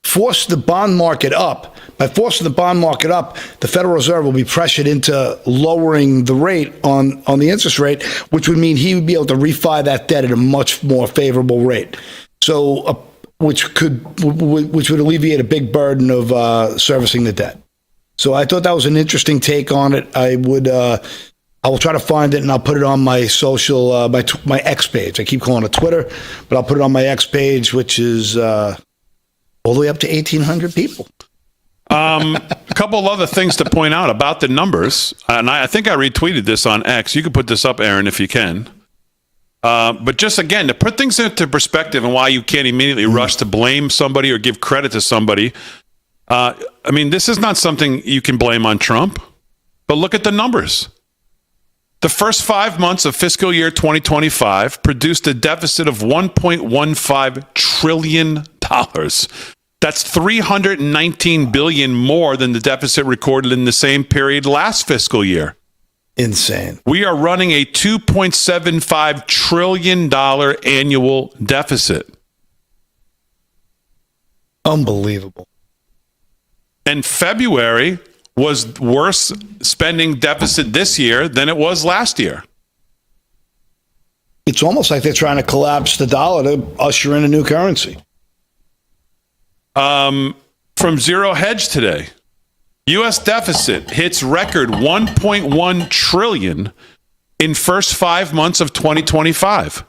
force the bond market up. By forcing the bond market up, the Federal Reserve will be pressured into lowering the rate on the interest rate, which would mean he would be able to refi that debt at a much more favorable rate. So, which would alleviate a big burden of servicing the debt. So I thought that was an interesting take on it. I will try to find it, and I'll put it on my social, my X page. I keep calling it Twitter, but I'll put it on my X page, which is all the way up to 1,800 people. A couple of other things to point out about the numbers, and I think I retweeted this on X. You can put this up, Aaron, if you can. But just, again, to put things into perspective and why you can't immediately rush to blame somebody or give credit to somebody. I mean, this is not something you can blame on Trump, but look at the numbers. The first 5 months of fiscal year 2025 produced a deficit of $1.15 trillion. That's $319 billion more than the deficit recorded in the same period last fiscal year. Insane. We are running a $2.75 trillion annual deficit. Unbelievable. In February, was worse spending deficit this year than it was last year. It's almost like they're trying to collapse the dollar to usher in a new currency. From Zero Hedge today, U.S. deficit hits record $1.1 trillion in first 5 months of 2025,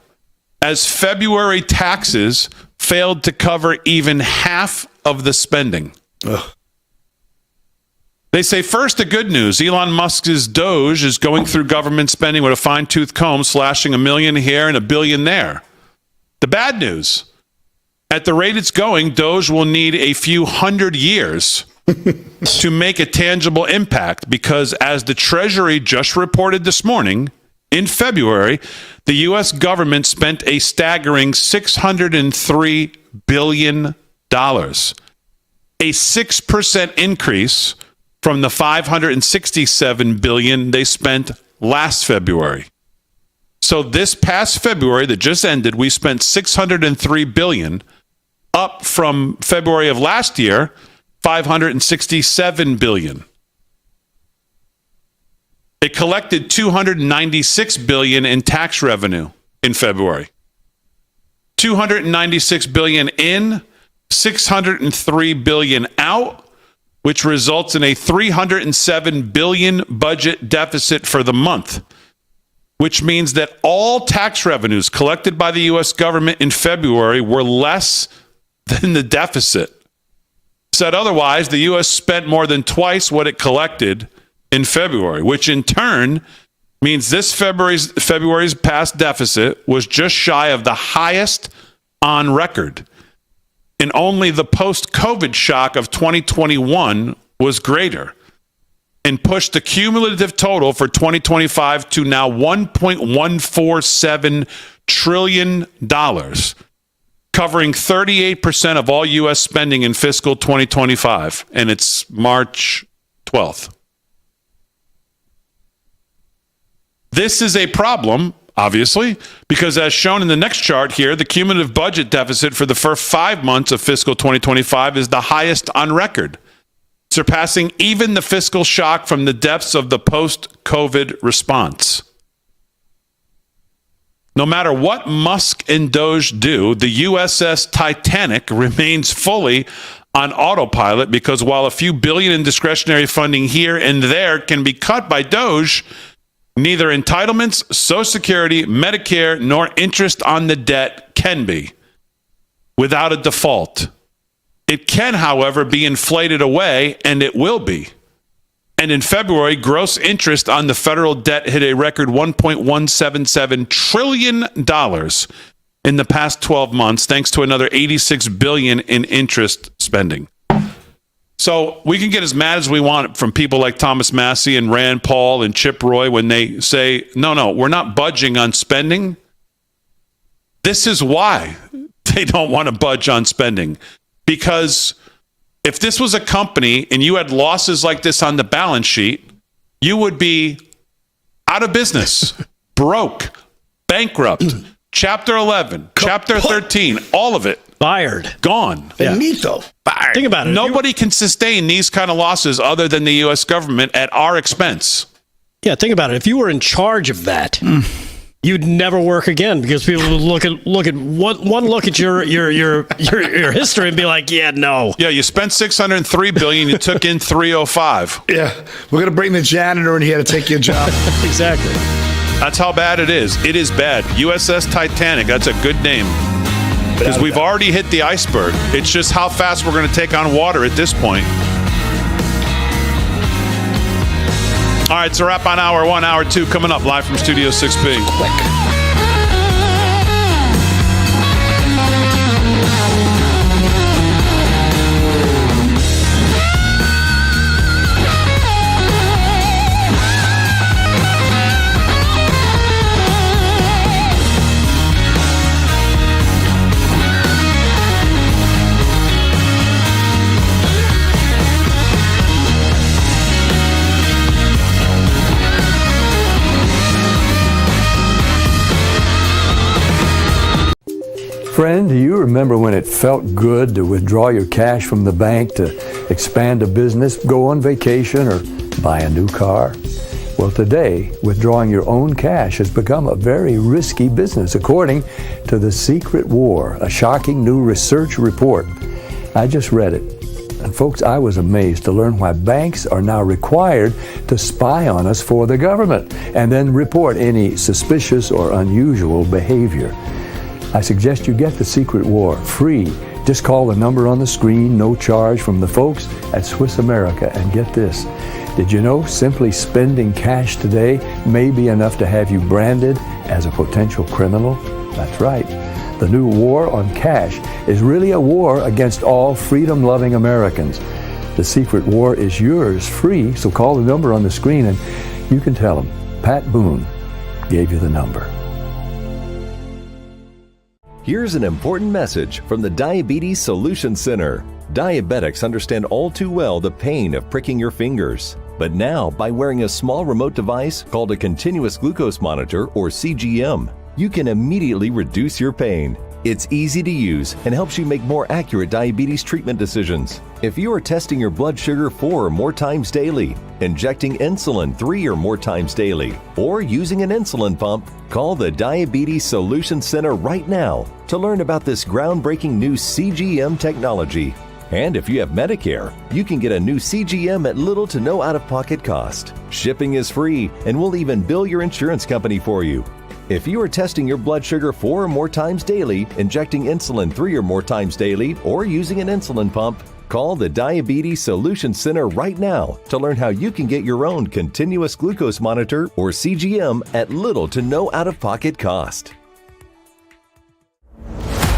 as February taxes failed to cover even half of the spending. Ugh. They say, first, the good news. Elon Musk's Doge is going through government spending with a fine-tooth comb, slashing $1 million here and $1 billion there. The bad news. At the rate it's going, Doge will need a few hundred years to make a tangible impact because, as the Treasury just reported this morning, in February, the U.S. government spent a staggering $603 billion, a 6% increase from the $567 billion they spent last February. So this past February that just ended, we spent $603 billion, up from February of last year, $567 billion. It collected $296 billion in tax revenue in February. $296 billion in, $603 billion out, which results in a $307 billion budget deficit for the month, which means that all tax revenues collected by the U.S. government in February were less than the deficit. Said otherwise, the U.S. spent more than twice what it collected in February, which in turn means this February's past deficit was just shy of the highest on record. And only the post-COVID shock of 2021 was greater and pushed the cumulative total for 2025 to now $1.147 trillion, covering 38% of all U.S. spending in fiscal 2025, and it's March 12th. This is a problem, obviously, because as shown in the next chart here, the cumulative budget deficit for the first 5 months of fiscal 2025 is the highest on record, surpassing even the fiscal shock from the depths of the post-COVID response. No matter what Musk and Doge do, the USS Titanic remains fully on autopilot because while a few billion in discretionary funding here and there can be cut by Doge, neither entitlements, Social Security, Medicare, nor interest on the debt can be without a default. It can, however, be inflated away, and it will be. And in February, gross interest on the federal debt hit a record $1.177 trillion in the past 12 months, thanks to another $86 billion in interest spending. So we can get as mad as we want from people like Thomas Massey and Rand Paul and Chip Roy when they say, no, we're not budging on spending. This is why they don't want to budge on spending. Because if this was a company and you had losses like this on the balance sheet, you would be out of business, broke, bankrupt, Chapter 11, Chapter 13, all of it. Fired. Gone. Finito. Fired. Think about it. Nobody can sustain these kind of losses other than the U.S. government at our expense. Yeah, think about it. If you were in charge of that, you'd never work again because people would look at one look at your history and be like, yeah, no. Yeah, you spent $603 billion, you took in $305. Yeah, we're gonna bring the janitor in here to take your job. Exactly. That's how bad it is. It is bad. USS Titanic. That's a good name. Because we've already hit the iceberg. It's just how fast we're going to take on water at this point. All right, it's a wrap on hour 1, hour 2 coming up live from Studio 6B. Quick. friend, do you remember when it felt good to withdraw your cash from the bank to expand a business, go on vacation, or buy a new car? Well, today, withdrawing your own cash has become a very risky business, according to The Secret War, a shocking new research report. I just read it. And folks, I was amazed to learn why banks are now required to spy on us for the government and then report any suspicious or unusual behavior. I suggest you get The Secret War free. Just call the number on the screen, no charge, from the folks at Swiss America. And get this, did you know simply spending cash today may be enough to have you branded as a potential criminal? That's right. The new war on cash is really a war against all freedom-loving Americans. The Secret War is yours free, so call the number on the screen and you can tell them Pat Boone gave you the number. Here's an important message from the Diabetes Solution Center. Diabetics understand all too well the pain of pricking your fingers. But now, by wearing a small remote device called a continuous glucose monitor, or CGM, you can immediately reduce your pain. It's easy to use and helps you make more accurate diabetes treatment decisions. If you are testing your blood sugar 4 or more times daily, injecting insulin 3 or more times daily, or using an insulin pump, call the Diabetes Solution Center right now to learn about this groundbreaking new CGM technology. And if you have Medicare, you can get a new CGM at little to no out-of-pocket cost. Shipping is free, and we'll even bill your insurance company for you. If you are testing your blood sugar 4 or more times daily, injecting insulin 3 or more times daily, or using an insulin pump, call the Diabetes Solution Center right now to learn how you can get your own continuous glucose monitor, or CGM, at little to no out-of-pocket cost.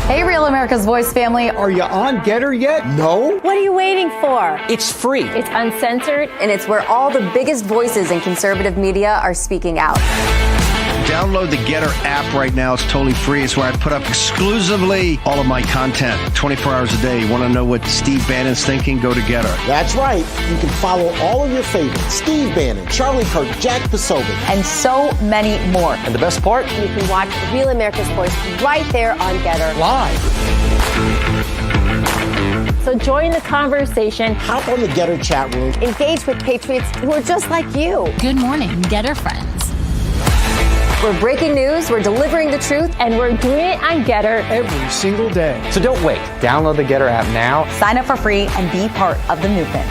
Hey, Real America's Voice family. Are you on Getter yet? No? What are you waiting for? It's free. It's uncensored. And it's where all the biggest voices in conservative media are speaking out. Download the Getter app right now. It's totally free. It's where I put up exclusively all of my content 24 hours a day. You want to know what Steve Bannon's thinking? Go to Getter. That's right. You can follow all of your favorites. Steve Bannon, Charlie Kirk, Jack Posobiec. And so many more. And the best part? You can watch Real America's Voice right there on Getter. Live. So join the conversation. Hop on the Getter chat room. Engage with patriots who are just like you. Good morning, Getter friends. We're breaking news, we're delivering the truth, and we're doing it on Getter every single day. So don't wait. Download the Getter app now. Sign up for free and be part of the movement.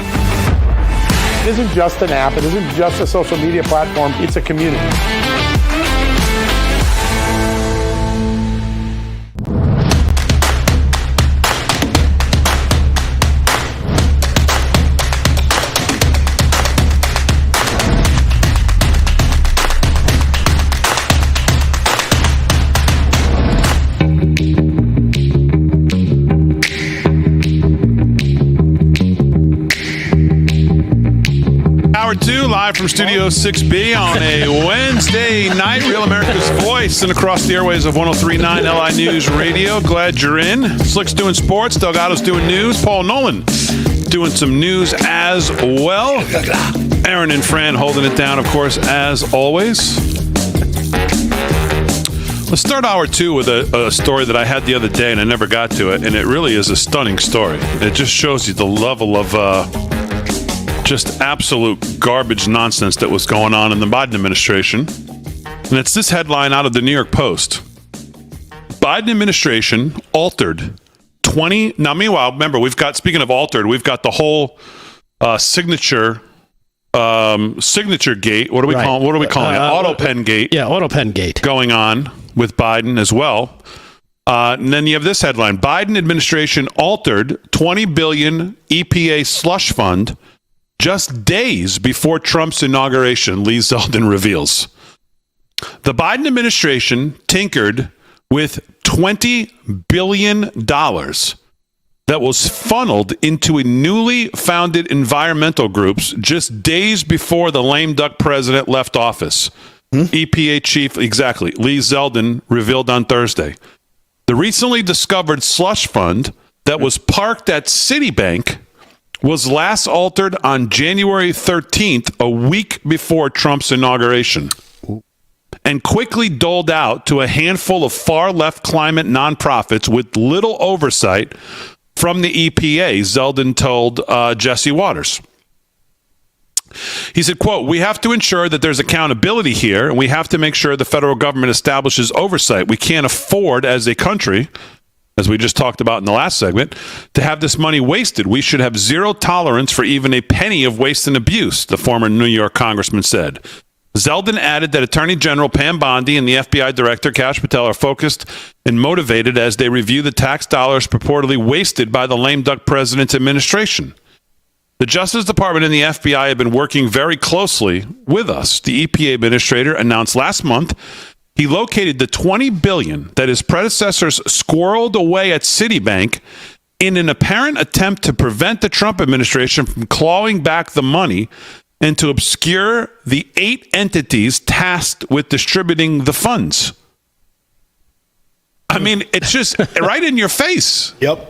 It isn't just an app. It isn't just a social media platform. It's a community. Hour 2, live from Studio 6B on a Wednesday night. Real America's Voice and across the airways of 103.9 LI News Radio. Glad you're in. Slick's doing sports. Delgado's doing news. Paul Nolan doing some news as well. Aaron and Fran holding it down, of course, as always. Let's start hour 2 with a story that I had the other day and I never got to it, and it really is a stunning story. It just shows you the level of just absolute garbage nonsense that was going on in the Biden administration. And it's this headline out of the New York Post. Biden administration altered 20... Now, meanwhile, remember, speaking of altered, we've got the whole signature gate. What are we calling it? Auto pen gate. Yeah, auto pen gate. Going on with Biden as well. And then you have this headline. Biden administration altered $20 billion EPA slush fund just days before Trump's inauguration, Lee Zeldin reveals. The Biden administration tinkered with $20 billion that was funneled into a newly founded environmental groups just days before the lame duck president left office. EPA chief, exactly, Lee Zeldin revealed on Thursday. The recently discovered slush fund that was parked at Citibank was last altered on January 13th, a week before Trump's inauguration. and quickly doled out to a handful of far-left climate nonprofits with little oversight from the EPA, Zeldin told Jesse Waters. He said, quote, "We have to ensure that there's accountability here, and we have to make sure the federal government establishes oversight. We can't afford as a country, as we just talked about in the last segment, to have this money wasted. We should have zero tolerance for even a penny of waste and abuse," the former New York congressman said. Zeldin added that Attorney General Pam Bondi and the FBI Director Kash Patel are focused and motivated as they review the tax dollars purportedly wasted by the lame duck president's administration. The Justice Department and the FBI have been working very closely with us. The EPA administrator announced last month he located the $20 billion that his predecessors squirreled away at Citibank in an apparent attempt to prevent the Trump administration from clawing back the money and to obscure the 8 entities tasked with distributing the funds. I mean, it's just right in your face. Yep.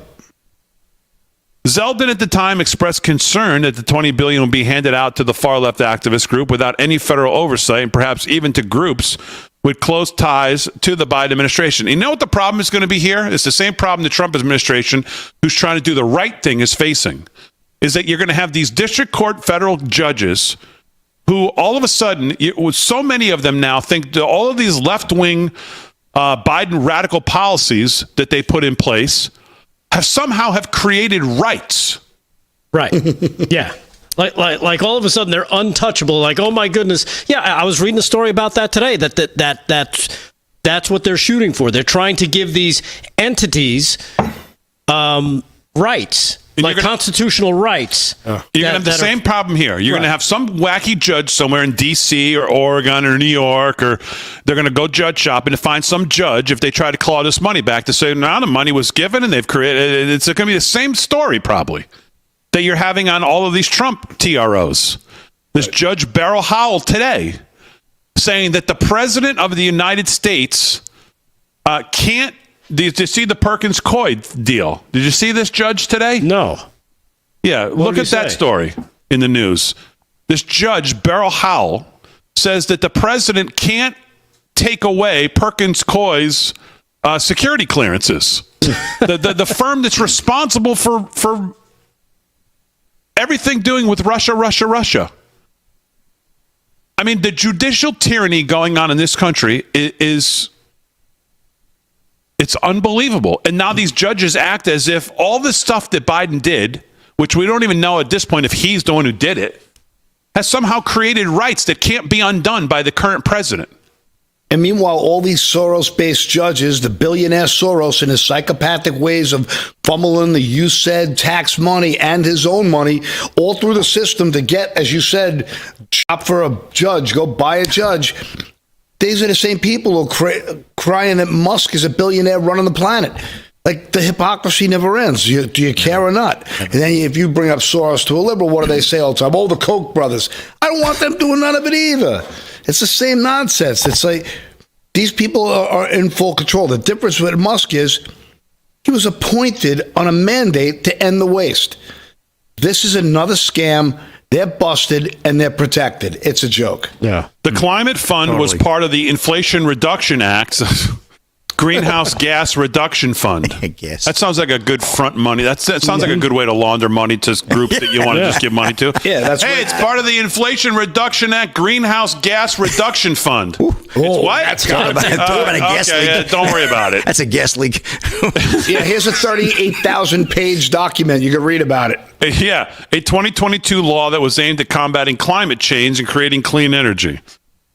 Zeldin at the time expressed concern that the $20 billion will be handed out to the far-left activist group without any federal oversight, and perhaps even to groups with close ties to the Biden administration. You know what the problem is going to be here? It's the same problem the Trump administration, who's trying to do the right thing, is facing, is that you're going to have these district court federal judges who all of a sudden, so many of them now think that all of these left-wing Biden radical policies that they put in place have created rights. Right. Yeah. Like all of a sudden they're untouchable. Like, oh my goodness. Yeah, I was reading a story about that today. That's what they're shooting for. They're trying to give these entities rights. Like constitutional rights. You're going to have the same problem here. You're going to have some wacky judge somewhere in D.C. or Oregon or New York, or they're going to go judge shopping to find some judge if they try to claw this money back to say, no, the money was given and they've created. It's going to be the same story probably that you're having on all of these Trump TROs. This Judge Beryl Howell today saying that the president of the United States can't. Did you see the Perkins Coy deal? Did you see this judge today? No. Yeah, look at that story in the news. This judge, Beryl Howell, says that the president can't take away Perkins Coy's security clearances. the firm that's responsible for everything doing with Russia. I mean, the judicial tyranny going on in this country is it's unbelievable. And now these judges act as if all this stuff that Biden did, which we don't even know at this point if he's the one who did it, has somehow created rights that can't be undone by the current president. And meanwhile, all these Soros-based judges, the billionaire Soros and his psychopathic ways of fumbling the you said tax money and his own money all through the system to get, as you said, shop for a judge, go buy a judge. These are the same people who are crying that Musk is a billionaire running the planet. Like, the hypocrisy never ends. Do you care or not? And then if you bring up Soros to a liberal, what do they say all the time? Oh, the Koch brothers. I don't want them doing none of it either. It's the same nonsense. It's like these people are in full control. The difference with Musk is he was appointed on a mandate to end the waste. This is another scam. They're busted and they're protected. It's a joke. Yeah. The Climate Fund was part of the Inflation Reduction Act, Greenhouse Gas Reduction Fund. I guess. That sounds like a good front money. That sounds like a good way to launder money to groups that you want to just give money to. Yeah, that's hey, it's part of the Inflation Reduction Act, Greenhouse Gas Reduction Fund. It's what? That's got a gas leak. Yeah, don't worry about it. That's a gas leak. Yeah, here's a 38,000-page document. You can read about it. Yeah, a 2022 law that was aimed at combating climate change and creating clean energy.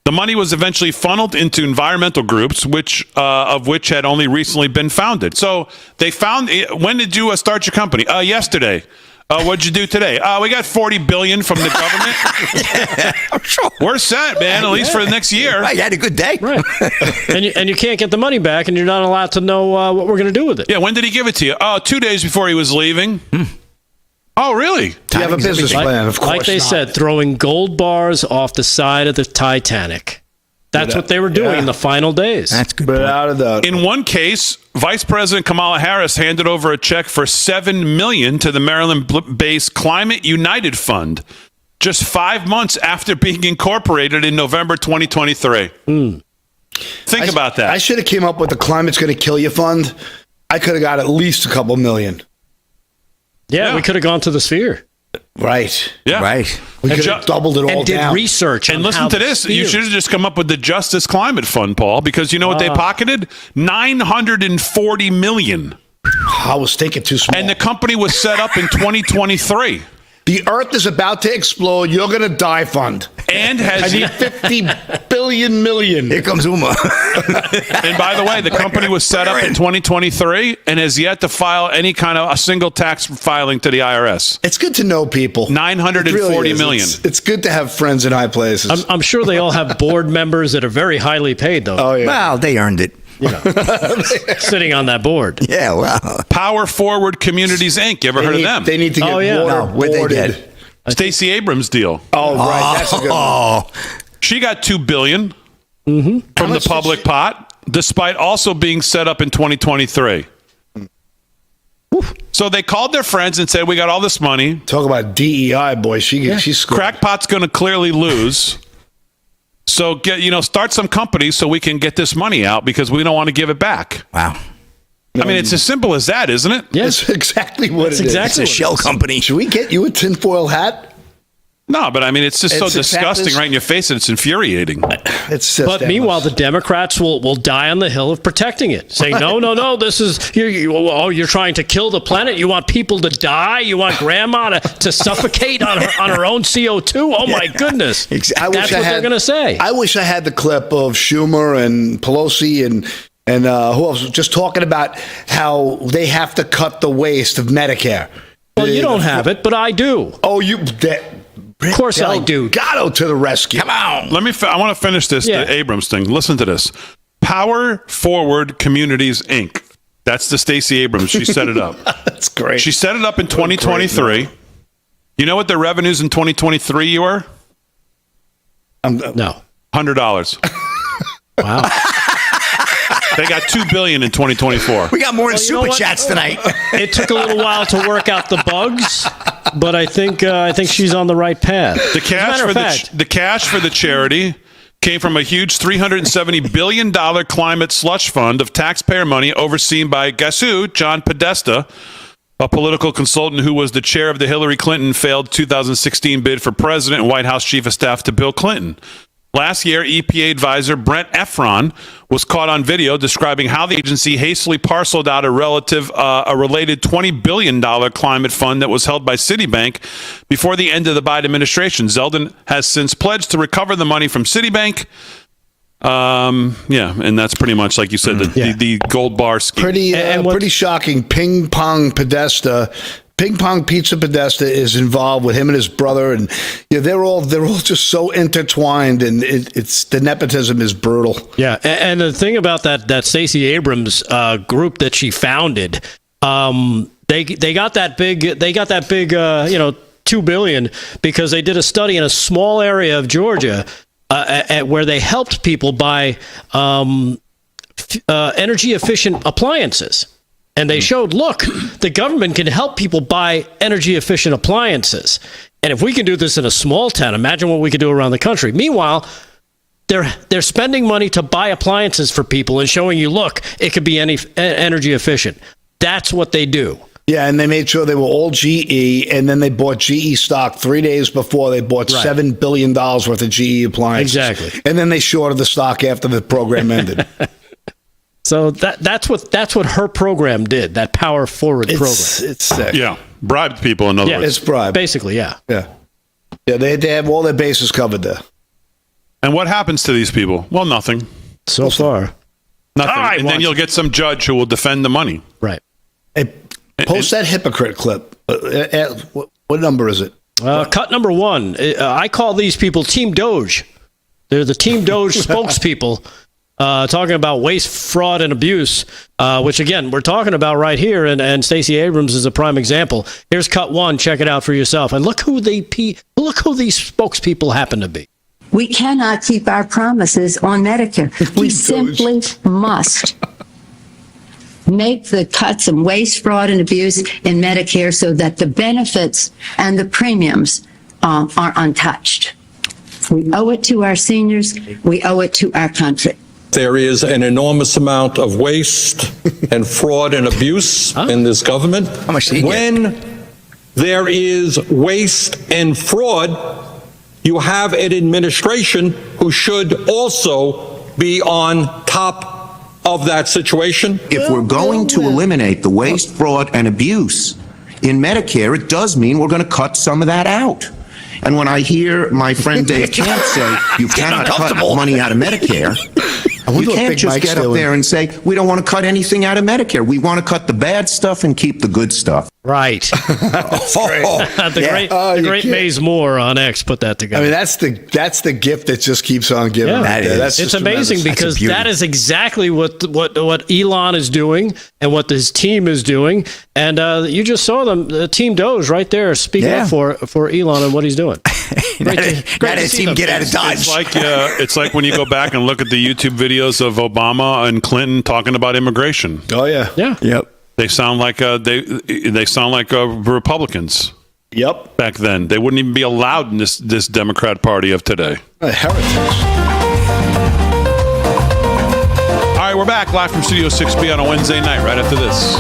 The money was eventually funneled into environmental groups, which had only recently been founded. So they found. When did you start your company? Yesterday. What'd you do today? We got $40 billion from the government. Yeah, I'm sure. We're set, man. At least for the next year. Right, you had a good day. Right. and you can't get the money back, and you're not allowed to know what we're going to do with it. Yeah. When did he give it to you? 2 days before he was leaving. Oh, really? Do you have a business plan? Of course like they said, throwing gold bars off the side of the Titanic. That's what they were doing in the final days. That's good. Without a doubt. In one case, Vice President Kamala Harris handed over a check for $7 million to the Maryland-based Climate United Fund just 5 months after being incorporated in November 2023. Think about that. I should have came up with the Climate's Going to Kill You Fund. I could have got at least a couple million. Yeah, we could have gone to the Sphere. Right. Yeah. Right. We could have doubled it all and did down. research. And listen to this. You should have just come up with the Justice Climate Fund, Paul, because you know what they pocketed? $940 million. I was thinking too small. And the company was set up in 2023. The Earth is about to explode. You're going to die fund. And has I need 50 billion million. Here comes Uma. And by the way, the company was set up in 2023 and has yet to file any kind of a single tax filing to the IRS. It's good to know people. $940 million. It's good to have friends in high places. I'm sure they all have board members that are very highly paid, though. Oh, yeah. Well, they earned it. You know, sitting on that board. Yeah, wow. Power Forward Communities, Inc. You ever heard of them? They need to get what'd they get? Stacey Abrams deal. Oh, right. That's a good one. She got $2 billion from the public pot, despite also being set up in 2023. So they called their friends and said, we got all this money. Talk about DEI, boy. She's Crackpot's going to clearly lose. So start some companies so we can get this money out because we don't want to give it back. Wow. I mean, it's as simple as that, isn't it? Yeah. That's exactly what it is. It's a shell company. Should we get you a tinfoil hat? No, but I mean, it's just so disgusting right in your face, and it's infuriating. But meanwhile, the Democrats will die on the hill of protecting it, saying, no, this is, you're trying to kill the planet. You want people to die. You want grandma to suffocate on her own CO2. Oh, my goodness. That's what they're going to say. I wish I had the clip of Schumer and Pelosi and who else just talking about how they have to cut the waste of Medicare. Well, you don't have it, but I do. Oh, of course I do. Gatto to the rescue. Come on. I want to finish this the Abrams thing. Listen to this. Power Forward Communities, Inc. That's the Stacey Abrams. She set it up. That's great. She set it up in 2023. You know what their revenues in 2023 were? No. $100. Wow. They got $2 billion in 2024. We got more in Super Chats tonight. It took a little while to work out the bugs, but I think she's on the right path. The cash for the charity came from a huge $370 billion climate slush fund of taxpayer money overseen by, guess who? John Podesta, a political consultant who was the chair of the Hillary Clinton failed 2016 bid for president and White House chief of staff to Bill Clinton. Last year, EPA advisor Brent Efron was caught on video describing how the agency hastily parceled out a related $20 billion climate fund that was held by Citibank before the end of the Biden administration. Zeldin has since pledged to recover the money from Citibank. And that's pretty much, like you said, the gold bar scheme. Pretty shocking. Ping Pong Pizza Podesta is involved with him and his brother, and they're all just so intertwined, and it's the nepotism is brutal. Yeah, and the thing about that Stacey Abrams group that she founded, they got that big $2 billion because they did a study in a small area of Georgia where they helped people buy energy efficient appliances. And they showed, look, the government can help people buy energy-efficient appliances. And if we can do this in a small town, imagine what we could do around the country. Meanwhile, they're spending money to buy appliances for people and showing you, look, it could be energy efficient. That's what they do. Yeah, and they made sure they were all GE, and then they bought GE stock 3 days before they bought $7 billion worth of GE appliances. Exactly. And then they shorted the stock after the program ended. So that's what her program did. That Power Forward program. It's sick. Yeah, bribed people. In other words, it's bribe. Basically, yeah. They have all their bases covered there. And what happens to these people? Well, nothing. So far, nothing. And then you'll get some judge who will defend the money. Right. Hey, post that hypocrite clip. What number is it? Cut number 1. I call these people Team Doge. They're the Team Doge spokespeople. Talking about waste, fraud, and abuse, which, again, we're talking about right here, and Stacey Abrams is a prime example. Here's cut 1. Check it out for yourself. And look who these spokespeople happen to be. We cannot keep our promises on Medicare. We simply must make the cuts in waste, fraud, and abuse in Medicare so that the benefits and the premiums are untouched. We owe it to our seniors. We owe it to our country. There is an enormous amount of waste and fraud and abuse in this government. How much did he When there is waste and fraud, you have an administration who should also be on top of that situation. If we're going to eliminate the waste, fraud, and abuse in Medicare, it does mean we're going to cut some of that out. And when I hear my friend Dave Camp say you cannot cut money out of Medicare, you can't just get up there and say, we don't want to cut anything out of Medicare. We want to cut the bad stuff and keep the good stuff. Right. The great Maze Moore on X put that together. I mean, that's the gift that just keeps on giving. Yeah. It's amazing because that is exactly what Elon is doing and what his team is doing. And you just saw them, Team Doge right there speaking up for Elon and what he's doing. Great to see them. Get out of Dodge. It's like when you go back and look at the YouTube videos of Obama and Clinton talking about immigration. Oh yeah. Yeah. Yep. They sound like they sound like Republicans. Yep. Back then, they wouldn't even be allowed in this Democrat Party of today. Heretics. All right, we're back live from Studio 6B on a Wednesday night. Right after this.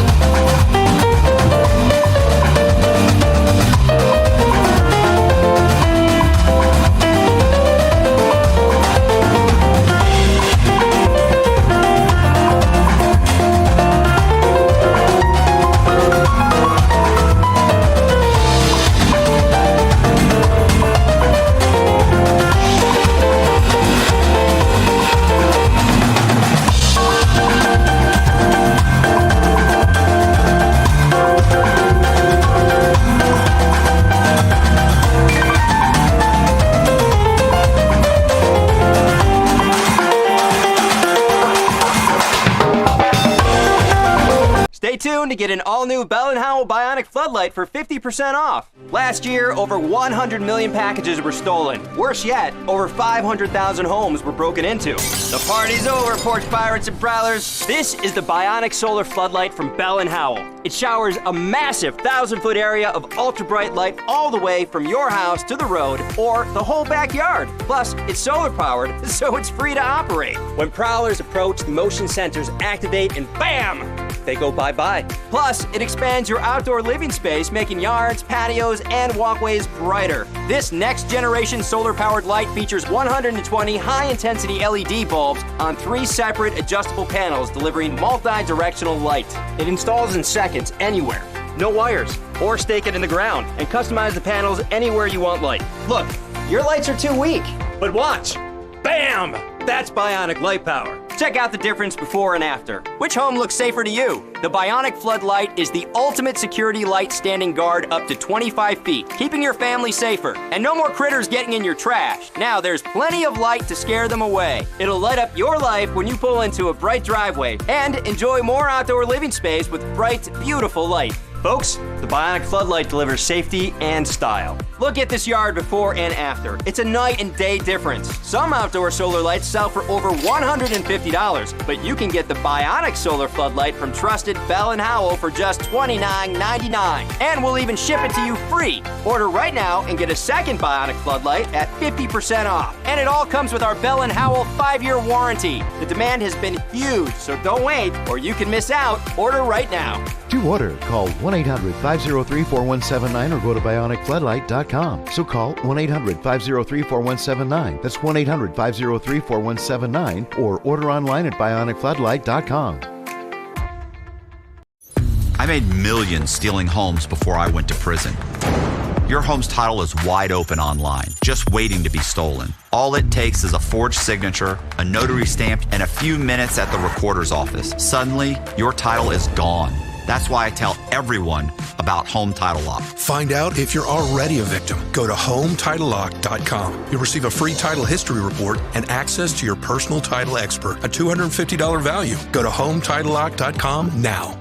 Stay tuned to get an all-new Bell & Howell Bionic Floodlight for 50% off. Last year, over 100 million packages were stolen. Worse yet, over 500,000 homes were broken into. The party's over, porch pirates and prowlers. This is the Bionic Solar Floodlight from Bell & Howell. It showers a massive 1,000-foot area of ultra-bright light all the way from your house to the road or the whole backyard. Plus, it's solar-powered, so it's free to operate. When prowlers approach, the motion sensors activate and BAM! They go bye-bye. Plus, it expands your outdoor living space, making yards, patios, and walkways brighter. This next-generation solar-powered light features 120 high-intensity LED bulbs on 3 separate adjustable panels, delivering multi-directional light. It installs in seconds anywhere. No wires, or stake it in the ground, and customize the panels anywhere you want light. Look, your lights are too weak, but watch. Bam! That's Bionic light power. Check out the difference before and after. Which home looks safer to you? The Bionic Floodlight is the ultimate security light standing guard up to 25 feet, keeping your family safer. And no more critters getting in your trash. Now there's plenty of light to scare them away. It'll light up your life when you pull into a bright driveway and enjoy more outdoor living space with bright, beautiful light. Folks, the Bionic Floodlight delivers safety and style. Look at this yard before and after. It's a night and day difference. Some outdoor solar lights sell for over $150, but you can get the Bionic Solar Floodlight from trusted Bell & Howell for just $29.99. And we'll even ship it to you free. Order right now and get a second Bionic Floodlight at 50% off. And it all comes with our Bell & Howell 5-year warranty. The demand has been huge, so don't wait or you can miss out. Order right now. To order, call 1-800-503-4179 or go to bionicfloodlight.com. So call 1-800-503-4179. That's 1-800-503-4179 or order online at bionicfloodlight.com. I made millions stealing homes before I went to prison. Your home's title is wide open online, just waiting to be stolen. All it takes is a forged signature, a notary stamp, and a few minutes at the recorder's office. Suddenly, your title is gone. That's why I tell everyone about Home Title Lock. Find out if you're already a victim. Go to HomeTitleLock.com. You'll receive a free title history report and access to your personal title expert, a $250 value. Go to HomeTitleLock.com now.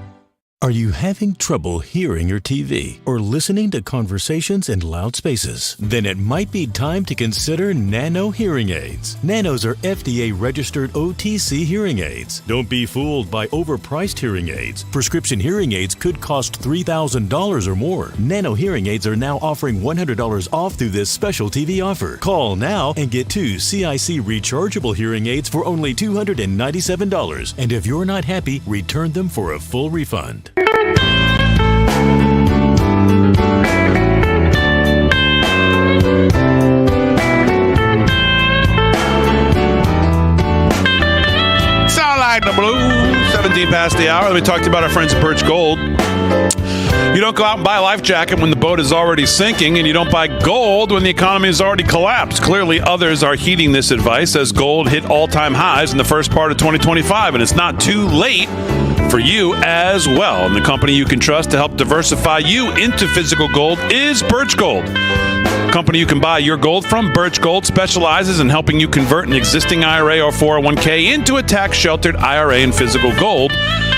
Are you having trouble hearing your TV or listening to conversations in loud spaces? Then it might be time to consider Nano hearing aids. Nanos are FDA-registered OTC hearing aids. Don't be fooled by overpriced hearing aids. Prescription hearing aids could cost $3,000 or more. Nano hearing aids are now offering $100 off through this special TV offer. Call now and get 2 CIC rechargeable hearing aids for only $297. And if you're not happy, return them for a full refund. Sound like the blues. 17 past the hour. Let me talk to you about our friends at Birch Gold. You don't go out and buy a life jacket when the boat is already sinking, and you don't buy gold when the economy has already collapsed. Clearly, others are heeding this advice as gold hit all-time highs in the first part of 2025, and it's not too late for you as well. And the company you can trust to help diversify you into physical gold is Birch Gold. The company you can buy your gold from, Birch Gold, specializes in helping you convert an existing IRA or 401k into a tax-sheltered IRA in physical gold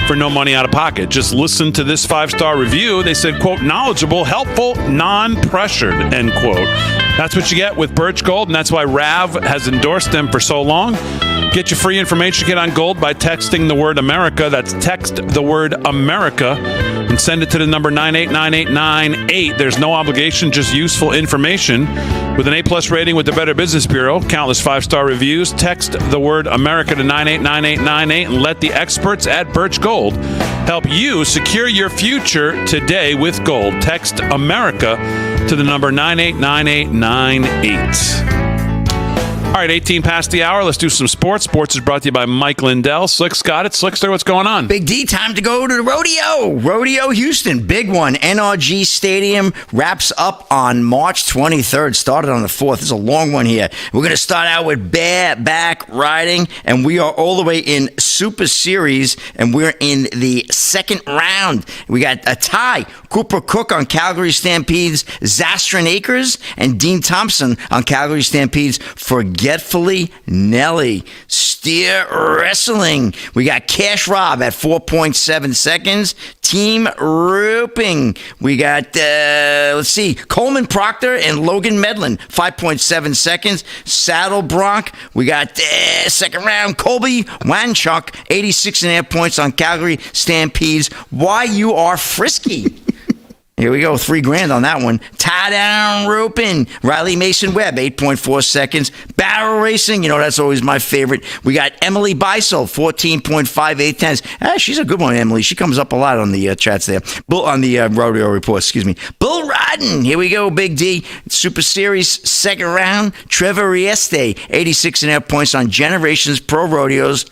for no money out of pocket. Just listen to this 5-star review. They said, quote, knowledgeable, helpful, non-pressured, end quote. That's what you get with Birch Gold, and that's why Rav has endorsed them for so long. Get your free information kit on gold by texting the word America. That's text the word America and send it to the number 989898. There's no obligation, just useful information. With an A+ rating with the Better Business Bureau, countless 5-star reviews, text the word America to 989898 and let the experts at Birch Gold help you secure your future today with gold. Text America to the number 989898. All right, 18 past the hour. Let's do some sports. Sports is brought to you by Mike Lindell. Slick's got it. Slickster, what's going on? Big D, time to go to the rodeo. Rodeo Houston, big one. NRG Stadium wraps up on March 23rd. Started on the 4th. It's a long one here. We're going to start out with bareback riding, and we are all the way in Super Series, and we're in the second round. We got a tie. Cooper Cook on Calgary Stampede's Zastron Acres, and Dean Thompson on Calgary Stampede's Forgetfully Nelly. Steer wrestling. We got Cash Rob at 4.7 seconds. Team roping. We got, Coleman Proctor and Logan Medlin, 5.7 seconds. Saddle Bronc. We got second round, Colby Wanchuk, 86.5 points on Calgary Stampedes. Why you are frisky. Here we go, $3,000 on that one. Tie down roping. Riley Mason Webb, 8.4 seconds. Barrel racing, that's always my favorite. We got Emily Beisel, 14.58 tenths. She's a good one, Emily. She comes up a lot on the chats there. On the rodeo report, excuse me. Bull riding. Here we go, Big D. Super Series, second round. Trevor Rieste, 86.5 points on Generations Pro Rodeos.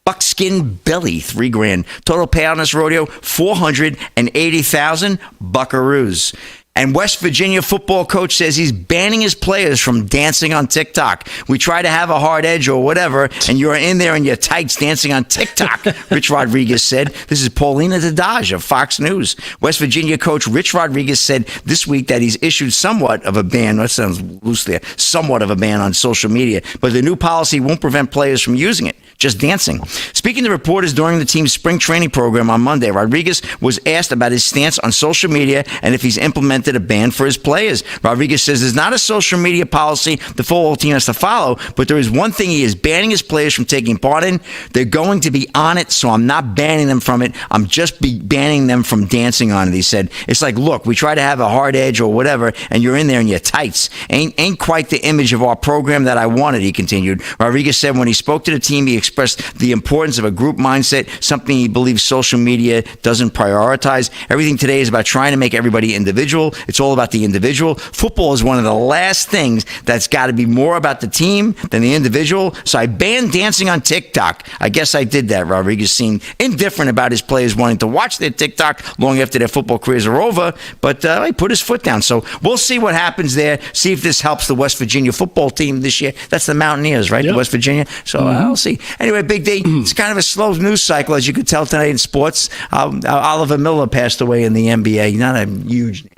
Buckskin Belly, $3,000. Total payout on this rodeo, 480,000 buckaroos. And West Virginia football coach says he's banning his players from dancing on TikTok. We try to have a hard edge or whatever, and you're in there in your tights dancing on TikTok, Rich Rodriguez said. This is Paulina Dadaj of Fox News. West Virginia coach Rich Rodriguez said this week that he's issued somewhat of a ban, that sounds loose there, somewhat of a ban on social media, but the new policy won't prevent players from using it, just dancing. Speaking to reporters during the team's spring training program on Monday, Rodriguez was asked about his stance on social media and if he's implemented a ban for his players. Rodriguez says there's not a social media policy the football team has to follow, but there is one thing he is banning his players from taking part in. They're going to be on it, so I'm not banning them from it. I'm just banning them from dancing on it, he said. It's like, look, we try to have a hard edge or whatever, and you're in there in your tights. Ain't quite the image of our program that I wanted, he continued. Rodriguez said when he spoke to the team, he expressed the importance of a group mindset, something he believes social media doesn't prioritize. Everything today is about trying to make everybody individual. It's all about the individual. Football is one of the last things that's got to be more about the team than the individual. So I banned dancing on TikTok. I guess I did that. Rodriguez seemed indifferent about his players wanting to watch their TikTok long after their football careers are over, but he put his foot down. So we'll see what happens there, see if this helps the West Virginia football team this year. That's the Mountaineers, right? Yep. West Virginia. So I'll see. Anyway, Big D, it's kind of a slow news cycle, as you could tell tonight in sports. Oliver Miller passed away in the NBA. Not a huge name.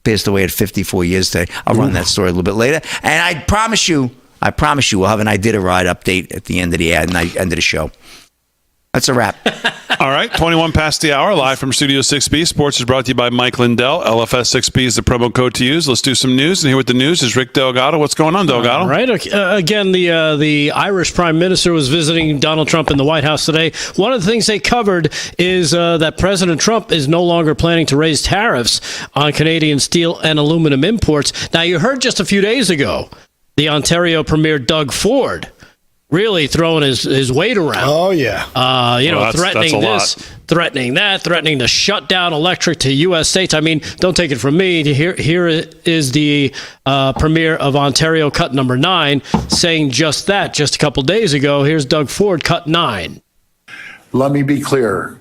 Passed away at 54 years today. I'll run that story a little bit later. And I promise you, we'll have an I Did a Ride update at the end of the show. That's a wrap. All right, 21 past the hour, live from Studio 6B. Sports is brought to you by Mike Lindell. LFS6B is the promo code to use. Let's do some news. And here with the news is Rick Delgado. What's going on, Delgado? All right. Again, the Irish Prime Minister was visiting Donald Trump in the White House today. One of the things they covered is that President Trump is no longer planning to raise tariffs on Canadian steel and aluminum imports. Now, you heard just a few days ago the Ontario Premier Doug Ford really throwing his weight around. Oh, yeah. Threatening this, threatening that, threatening to shut down electric to U.S. states. I mean, don't take it from me. Here is the Premier of Ontario, cut number 9, saying just that just a couple days ago. Here's Doug Ford, cut 9. Let me be clear.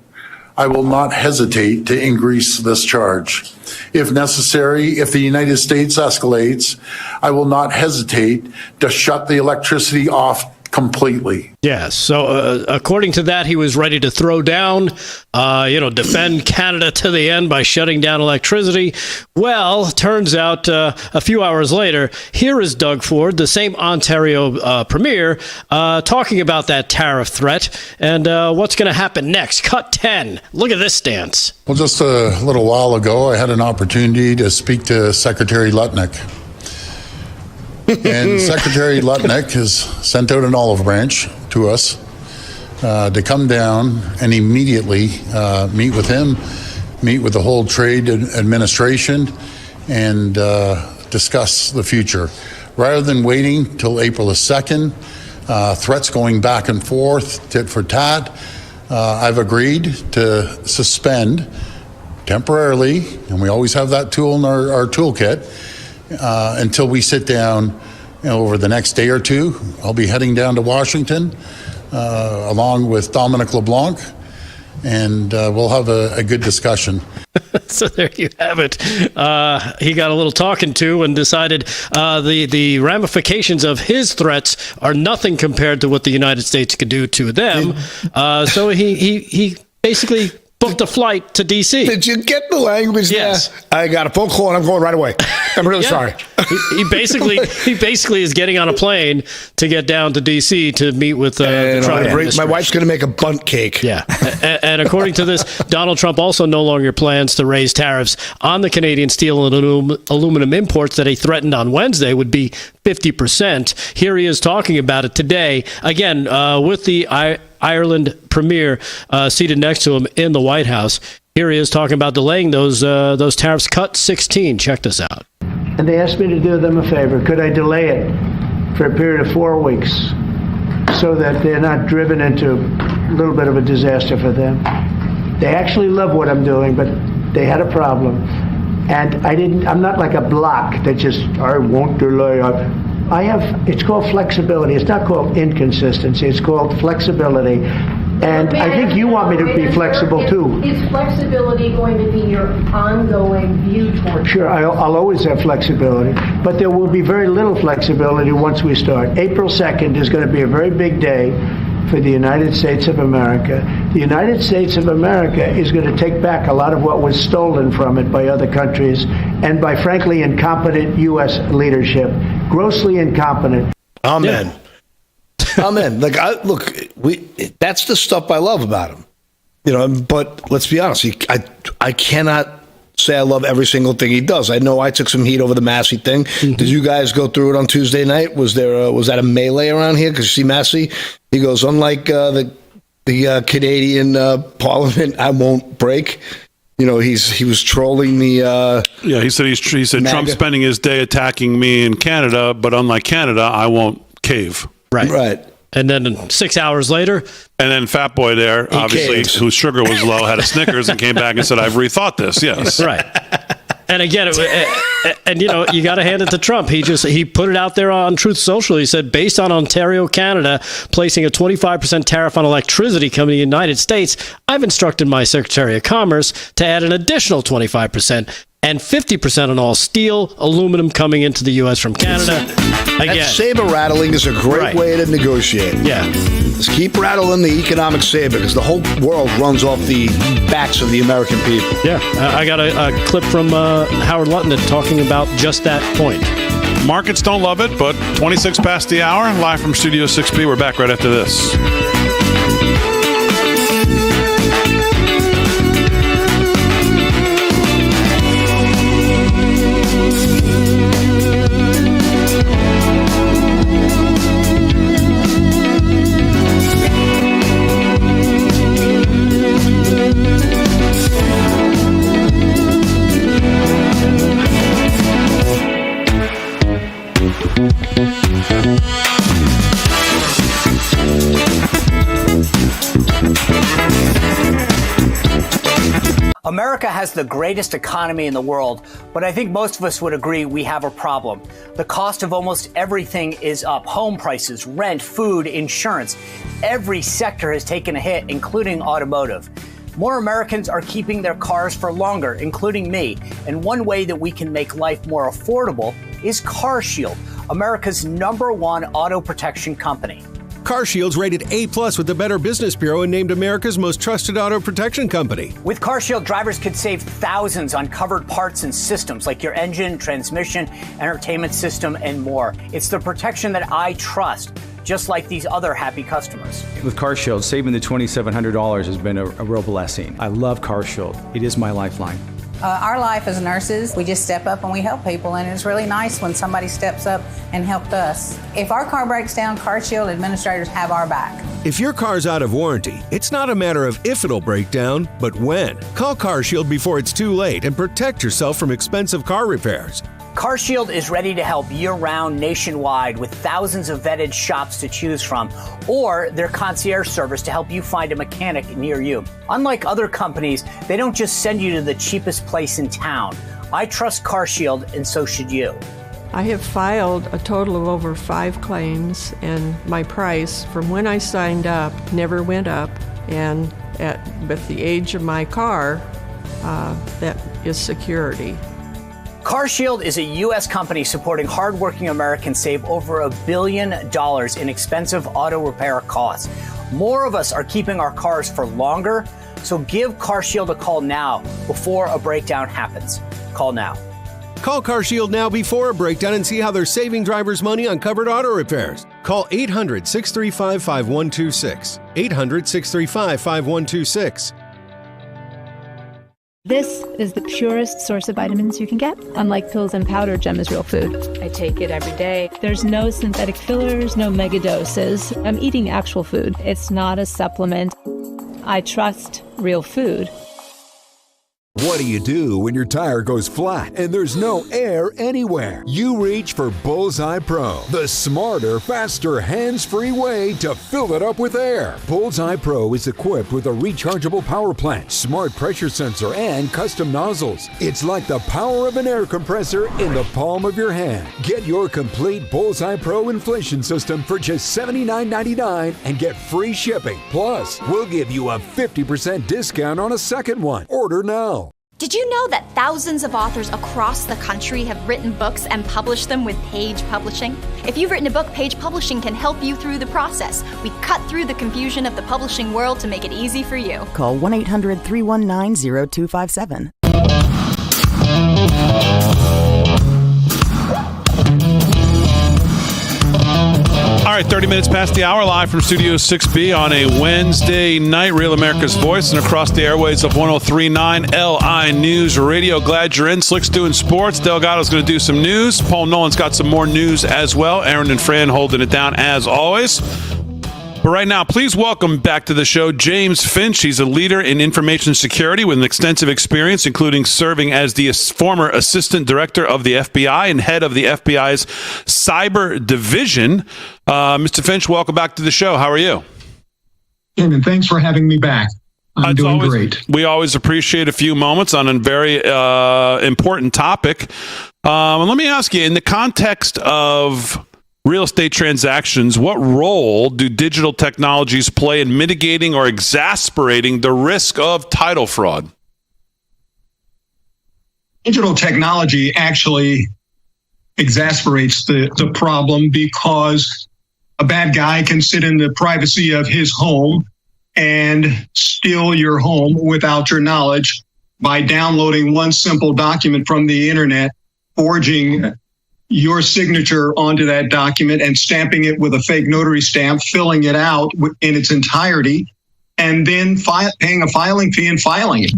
I will not hesitate to increase this charge. If necessary, if the United States escalates, I will not hesitate to shut the electricity off completely. Yes. So according to that, he was ready to throw down, defend Canada to the end by shutting down electricity. Well, turns out a few hours later, here is Doug Ford, the same Ontario Premier, talking about that tariff threat and what's going to happen next. Cut 10. Look at this stance. Well, just a little while ago, I had an opportunity to speak to Secretary Lutnick. And Secretary Lutnick has sent out an olive branch to us to come down and immediately meet with him, meet with the whole trade administration, and discuss the future. Rather than waiting till April the 2nd, threats going back and forth, tit for tat, I've agreed to suspend temporarily, and we always have that tool in our toolkit, until we sit down over the next day or two. I'll be heading down to Washington along with Dominic LeBlanc, and we'll have a good discussion. So there you have it. He got a little talking to and decided the ramifications of his threats are nothing compared to what the United States could do to them. So he basically booked a flight to D.C. Did you get the language yes. there? I got a phone call and I'm going right away. I'm really sorry. He basically is getting on a plane to get down to D.C. to meet with the Trump administration. My wife's going to make a bundt cake. Yeah. And according to this, Donald Trump also no longer plans to raise tariffs on the Canadian steel and aluminum imports that he threatened on Wednesday would be 50%. Here he is talking about it today, again, with the Ireland Premier seated next to him in the White House. Here he is talking about delaying those tariffs. Cut 16. Check this out. And they asked me to do them a favor. Could I delay it for a period of 4 weeks so that they're not driven into a little bit of a disaster for them? They actually love what I'm doing, but they had a problem. And I'm not like a block that just, I won't delay. It's called flexibility. It's not called inconsistency. It's called flexibility. And I think you want me to be flexible too. Is flexibility going to be your ongoing view towards? Sure, I'll always have flexibility, but there will be very little flexibility once we start. April 2nd is going to be a very big day for the United States of America. The United States of America is going to take back a lot of what was stolen from it by other countries and by, frankly, incompetent U.S. leadership. Grossly incompetent. Amen. Yeah. Amen. That's the stuff I love about him. But let's be honest, I cannot say I love every single thing he does. I know I took some heat over the Massey thing. Mm-hmm. Did you guys go through it on Tuesday night? Was that a melee around here? Because you see Massey, he goes, unlike the Canadian Parliament, I won't break. He was trolling the. He said Trump's spending his day attacking me in Canada, but unlike Canada, I won't cave. Right. And then 6 hours later. And then Fat Boy there, obviously, whose sugar was low, had a Snickers and came back and said, I've rethought this. Yes. Right. And again, you got to hand it to Trump. He put it out there on Truth Social. He said, based on Ontario, Canada, placing a 25% tariff on electricity coming to the United States, I've instructed my Secretary of Commerce to add an additional 25%. And 50% on all steel, aluminum coming into the U.S. from Canada. Again, that saber rattling is a great way to negotiate. Yeah. Just keep rattling the economic saber because the whole world runs off the backs of the American people. Yeah. I got a clip from Howard Lutton talking about just that point. Markets don't love it, but 26 past the hour, live from Studio 6B. We're back right after this. America has the greatest economy in the world, but I think most of us would agree we have a problem. The cost of almost everything is up. Home prices, rent, food, insurance. Every sector has taken a hit, including automotive. More Americans are keeping their cars for longer, including me. And one way that we can make life more affordable is CarShield, America's #1 auto protection company. CarShield's rated A+ with the Better Business Bureau and named America's most trusted auto protection company. With CarShield, drivers could save thousands on covered parts and systems like your engine, transmission, entertainment system, and more. It's the protection that I trust, just like these other happy customers. With CarShield, saving the $2,700 has been a real blessing. I love CarShield. It is my lifeline. Our life as nurses, we just step up and we help people, and it's really nice when somebody steps up and helped us. If our car breaks down, CarShield administrators have our back. If your car's out of warranty, it's not a matter of if it'll break down, but when. Call CarShield before it's too late and protect yourself from expensive car repairs. CarShield is ready to help year-round nationwide with thousands of vetted shops to choose from, or their concierge service to help you find a mechanic near you. Unlike other companies, they don't just send you to the cheapest place in town. I trust CarShield, and so should you. I have filed a total of over 5 claims, and my price from when I signed up never went up. And with the age of my car, that is security. CarShield is a U.S. company supporting hardworking Americans save over $1 billion in expensive auto repair costs. More of us are keeping our cars for longer, so give CarShield a call now before a breakdown happens. Call now. Call CarShield now before a breakdown and see how they're saving drivers money on covered auto repairs. Call 800-635-5126. 800-635-5126. This is the purest source of vitamins you can get. Unlike pills and powder, Gem is real food. I take it every day. There's no synthetic fillers, no mega doses. I'm eating actual food. It's not a supplement. I trust real food. What do you do when your tire goes flat and there's no air anywhere? You reach for Bullseye Pro, the smarter, faster, hands-free way to fill it up with air. Bullseye Pro is equipped with a rechargeable power plant, smart pressure sensor, and custom nozzles. It's like the power of an air compressor in the palm of your hand. Get your complete Bullseye Pro inflation system for just $79.99 and get free shipping. Plus, we'll give you a 50% discount on a second one. Order now. Did you know that thousands of authors across the country have written books and published them with Page Publishing? If you've written a book, Page Publishing can help you through the process. We cut through the confusion of the publishing world to make it easy for you. Call 1-800-319-0257. All right, 30 minutes past the hour, live from Studio 6B on a Wednesday night. Real America's Voice and across the airways of 103.9 LI News Radio. Glad you're in. Slick's doing sports. Delgado's going to do some news. Paul Nolan's got some more news as well. Aaron and Fran holding it down as always. But right now, please welcome back to the show James Finch. He's a leader in information security with an extensive experience, including serving as the former assistant director of the FBI and head of the FBI's cyber division. Mr. Finch, welcome back to the show. How are you? Damon, thanks for having me back. I'm doing great. We always appreciate a few moments on a very important topic. Let me ask you, in the context of real estate transactions, what role do digital technologies play in mitigating or exasperating the risk of title fraud? Digital technology actually exasperates the problem because a bad guy can sit in the privacy of his home and steal your home without your knowledge by downloading one simple document from the internet, forging your signature onto that document and stamping it with a fake notary stamp, filling it out in its entirety, and then paying a filing fee and filing it.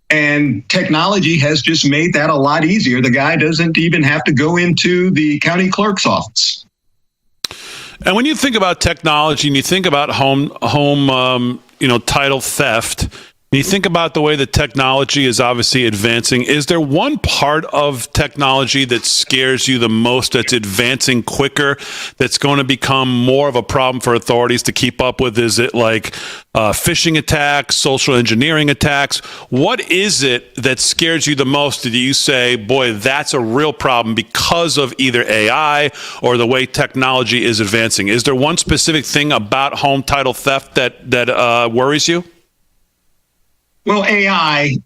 And technology has just made that a lot easier. The guy doesn't even have to go into the county clerk's office. And when you think about technology and you think about home title theft, When you think about the way the technology is obviously advancing, is there one part of technology that scares you the most, that's advancing quicker, that's going to become more of a problem for authorities to keep up with? Is it like phishing attacks, social engineering attacks? What is it that scares you the most? Do you say, boy, that's a real problem because of either AI or the way technology is advancing? Is there one specific thing about home title theft that worries you? Well, AI,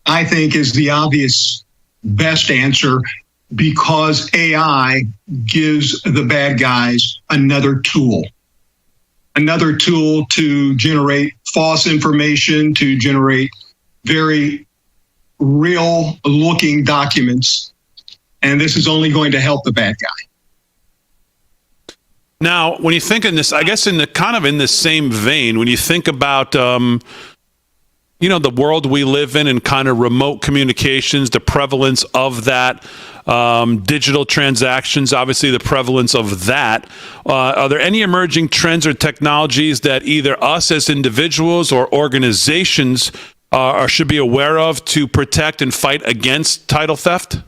I think, is the obvious best answer because AI gives the bad guys another tool to generate false information, to generate very real-looking documents. And this is only going to help the bad guy. Now, when you think in this, I guess in the same vein, when you think about the world we live in and kind of remote communications, the prevalence of that, digital transactions, obviously the prevalence of that. Are there any emerging trends or technologies that either us as individuals or organizations should be aware of to protect and fight against title theft?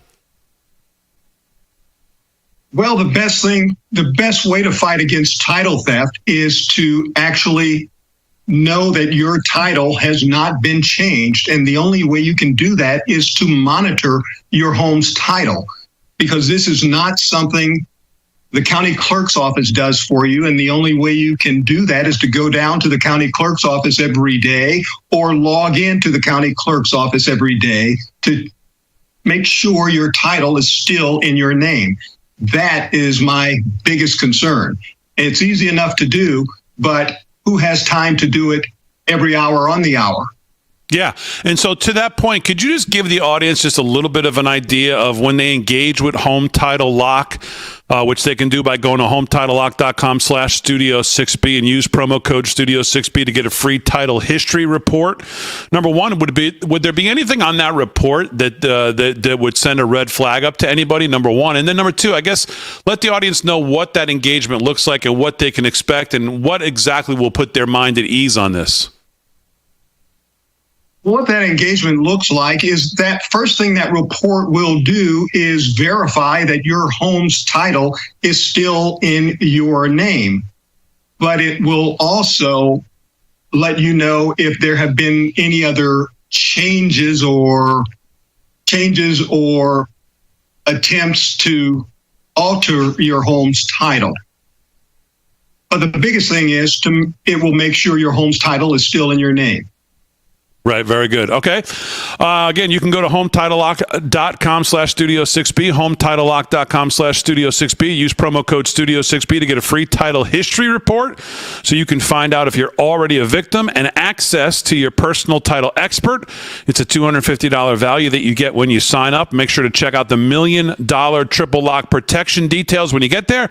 Well, the best way to fight against title theft is to actually know that your title has not been changed. And the only way you can do that is to monitor your home's title, because this is not something the county clerk's office does for you. And the only way you can do that is to go down to the county clerk's office every day or log into the county clerk's office every day to make sure your title is still in your name. That is my biggest concern. It's easy enough to do, but who has time to do it every hour on the hour? Yeah. And so to that point, could you just give the audience just a little bit of an idea of when they engage with Home Title Lock, which they can do by going to HometitleLock.com/Studio6B and use promo code Studio6B to get a free title history report. Number one, would there be anything on that report that would send a red flag up to anybody? Number one. And then number two, I guess, let the audience know what that engagement looks like and what they can expect and what exactly will put their mind at ease on this. What that engagement looks like is that first thing that report will do is verify that your home's title is still in your name. But it will also let you know if there have been any other changes or attempts to alter your home's title. But the biggest thing is it will make sure your home's title is still in your name. Right. Very good. Okay. Again, you can go to HometitleLock.com/Studio6B, HometitleLock.com/Studio6B. Use promo code Studio6B to get a free title history report so you can find out if you're already a victim and access to your personal title expert. It's a $250 value that you get when you sign up. Make sure to check out the $1 million triple lock protection details when you get there.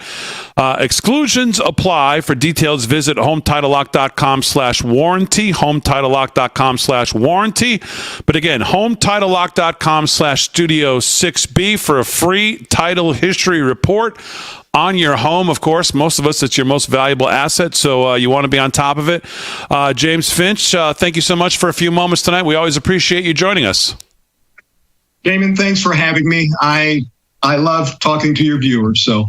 Exclusions apply. For details, visit HometitleLock.com/warranty, HometitleLock.com/warranty. But again, HometitleLock.com/Studio6B for a free title history report on your home. Of course, most of us, it's your most valuable asset, so you want to be on top of it. James Finch, thank you so much for a few moments tonight. We always appreciate you joining us. Damon, thanks for having me. I love talking to your viewers, so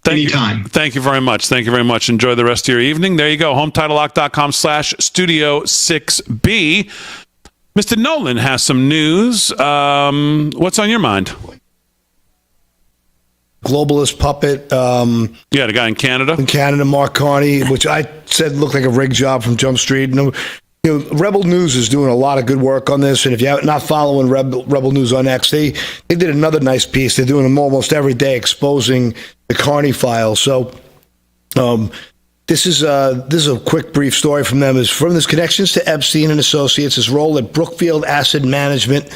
anytime. Thank you very much. Thank you very much. Enjoy the rest of your evening. There you go. HometitleLock.com/Studio6B. Mr. Nolan has some news. What's on your mind? Globalist puppet. The guy in Canada. Mark Carney, which I said looked like a rig job from Jump Street. Rebel News is doing a lot of good work on this, and if you're not following Rebel News on X, they did another nice piece. They're doing them almost every day, exposing the Carney files. So this is a quick, brief story from them. Is from his connections to Epstein and Associates, his role at Brookfield Asset Management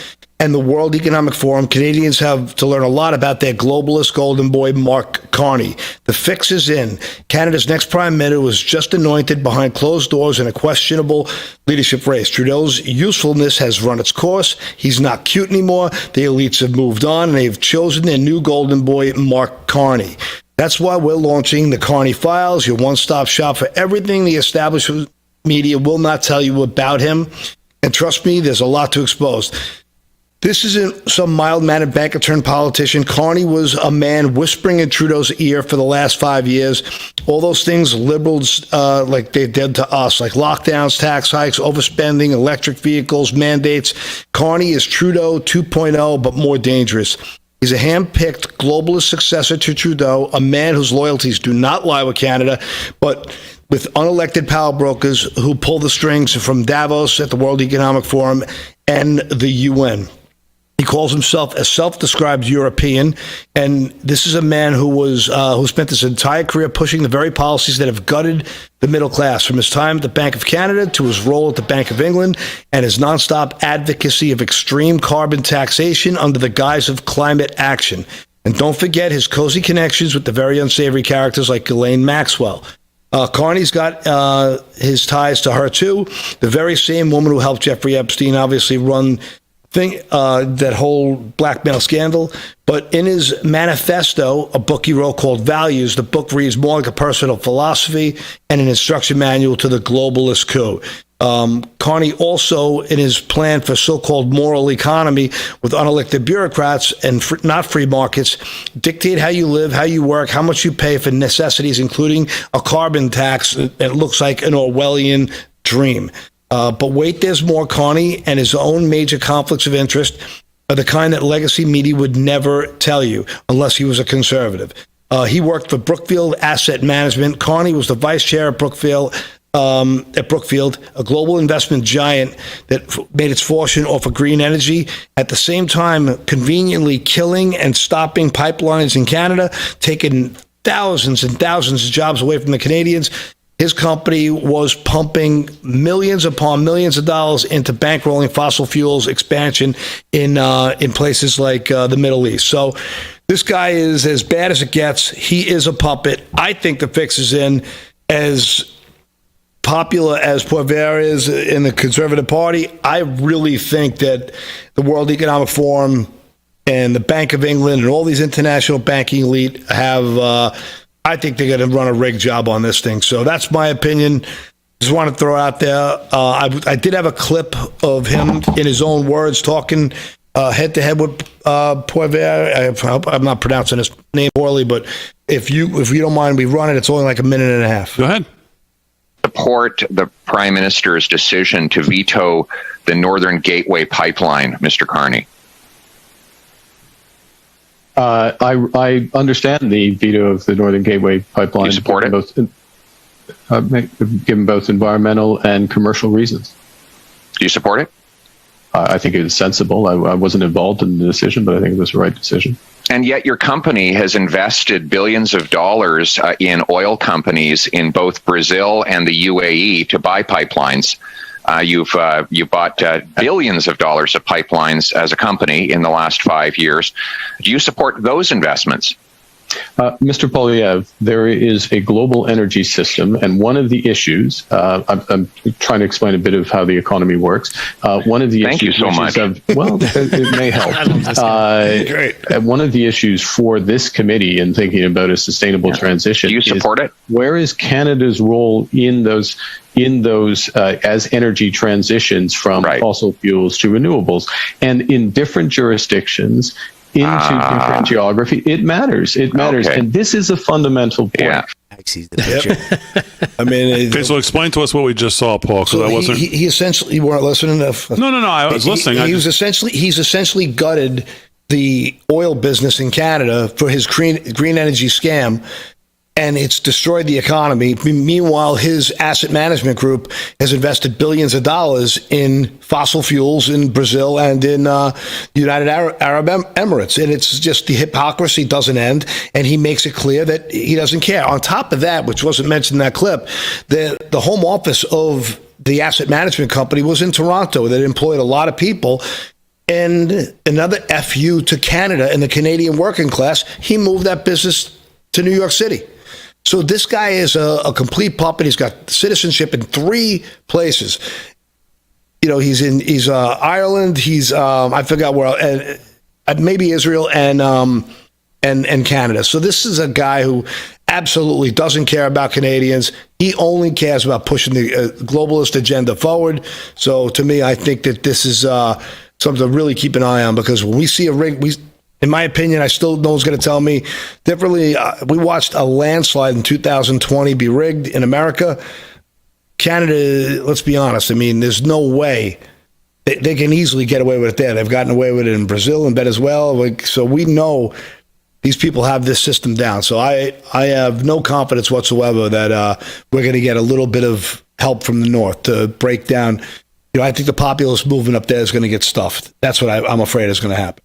and the World Economic Forum, Canadians have to learn a lot about their globalist golden boy, Mark Carney. The fix is in. Canada's next prime minister was just anointed behind closed doors in a questionable leadership race. Trudeau's usefulness has run its course. He's not cute anymore. The elites have moved on, and they've chosen their new golden boy, Mark Carney. That's why we're launching the Carney Files, your one-stop shop for everything the establishment media will not tell you about him. And trust me, there's a lot to expose. This isn't some mild-mannered banker-turned-politician. Carney was a man whispering in Trudeau's ear for the last 5 years. All those things liberals, like they did to us, like lockdowns, tax hikes, overspending, electric vehicles, mandates. Carney is Trudeau 2.0, but more dangerous. He's a hand-picked globalist successor to Trudeau, a man whose loyalties do not lie with Canada, but with unelected power brokers who pull the strings from Davos at the World Economic Forum and the UN. He calls himself a self-described European, and this is a man who spent his entire career pushing the very policies that have gutted the middle class, from his time at the Bank of Canada to his role at the Bank of England and his nonstop advocacy of extreme carbon taxation under the guise of climate action. And don't forget his cozy connections with the very unsavory characters like Ghislaine Maxwell. Carney's got his ties to her, too. The very same woman who helped Jeffrey Epstein obviously run that whole blackmail scandal. But in his manifesto, a book he wrote called Values, the book reads more like a personal philosophy and an instruction manual to the globalist coup. Carney also, in his plan for so-called moral economy with unelected bureaucrats and not free markets, dictate how you live, how you work, how much you pay for necessities, including a carbon tax that looks like an Orwellian dream. But wait, there's more. Carney and his own major conflicts of interest are the kind that legacy media would never tell you unless he was a conservative. He worked for Brookfield Asset Management. Carney was the vice chair at Brookfield, a global investment giant that made its fortune off of green energy, at the same time conveniently killing and stopping pipelines in Canada, taking thousands and thousands of jobs away from the Canadians. His company was pumping millions upon millions of dollars into bankrolling fossil fuels expansion in places like the Middle East. So this guy is as bad as it gets. He is a puppet. I think the fix is in. As popular as Poilievre is in the Conservative Party, I really think that the World Economic Forum and the Bank of England and all these international banking elite have I think they're going to run a rigged job on this thing. So that's my opinion. Just want to throw it out there. I did have a clip of him in his own words talking head-to-head with Poilievre. I hope I'm not pronouncing his name poorly, but if you don't mind, we run it. It's only like a minute and a half. Go ahead. Support the Prime Minister's decision to veto the Northern Gateway pipeline, Mr. Carney. I understand the veto of the Northern Gateway pipeline. You support it? Given both environmental and commercial reasons. Do you support it? I think it is sensible. I wasn't involved in the decision, but I think it was the right decision. And yet your company has invested billions of dollars in oil companies in both Brazil and the UAE to buy pipelines. You bought billions of dollars of pipelines as a company in the last 5 years. Do you support those investments? Mr. Poilievre, there is a global energy system, and one of the issues, I'm trying to explain a bit of how the economy works. One of the Thank issues, you so much. It may help. Great. One of the issues for this committee in thinking about a sustainable transition. Do you support it? Where is Canada's role in those as energy transitions from fossil fuels to renewables? And in different jurisdictions, into different geography, it matters. It matters. Okay. And this is a fundamental point. Yeah. I mean, okay, so explain to us what we just saw, Paul, because I wasn't. He essentially, you weren't listening enough. No, I was listening. He's essentially gutted the oil business in Canada for his green energy scam, and it's destroyed the economy. Meanwhile, his asset management group has invested billions of dollars in fossil fuels in Brazil and in United Arab Emirates. And it's just the hypocrisy doesn't end, and he makes it clear that he doesn't care. On top of that, which wasn't mentioned in that clip, the home office of the asset management company was in Toronto. That employed a lot of people. And another FU to Canada and the Canadian working class, he moved that business to New York City. So this guy is a complete puppet. He's got citizenship in 3 places. You know, he's Ireland. He's I forgot where, maybe Israel and and Canada. So this is a guy who absolutely doesn't care about Canadians. He only cares about pushing the globalist agenda forward. So to me, I think that this is something to really keep an eye on, because when we see a rig, in my opinion, I still, no one's going to tell me differently. We watched a landslide in 2020 be rigged in America. Canada, let's be honest, I mean, there's no way they can easily get away with it there. They've gotten away with it in Brazil and Venezuela. So we know these people have this system down. So I have no confidence whatsoever that we're going to get a little bit of help from the North to break down. I think the populist movement up there is going to get stuffed. That's what I'm afraid is going to happen.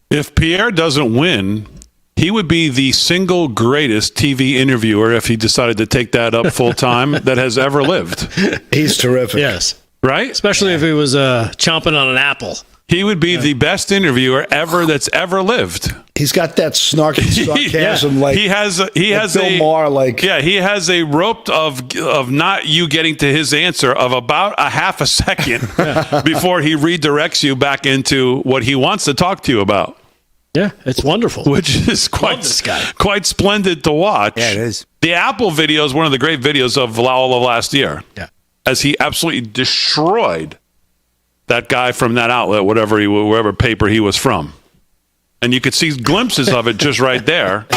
If Pierre doesn't win, he would be the single greatest TV interviewer, if he decided to take that up full time, that has ever lived. He's terrific. Yes. Right? Especially if he was chomping on an apple. He would be the best interviewer ever that's ever lived. He's got that snarky sarcasm, like he has Bill Maher, like he has a rope of not you getting to his answer of about a half a second before he redirects you back into what he wants to talk to you about. Yeah, it's wonderful. Which is quite splendid to watch. Yeah, it is. The Apple video is one of the great videos of all of last year. Yeah, as he absolutely destroyed that guy from that outlet, wherever paper he was from. And you could see glimpses of it just right there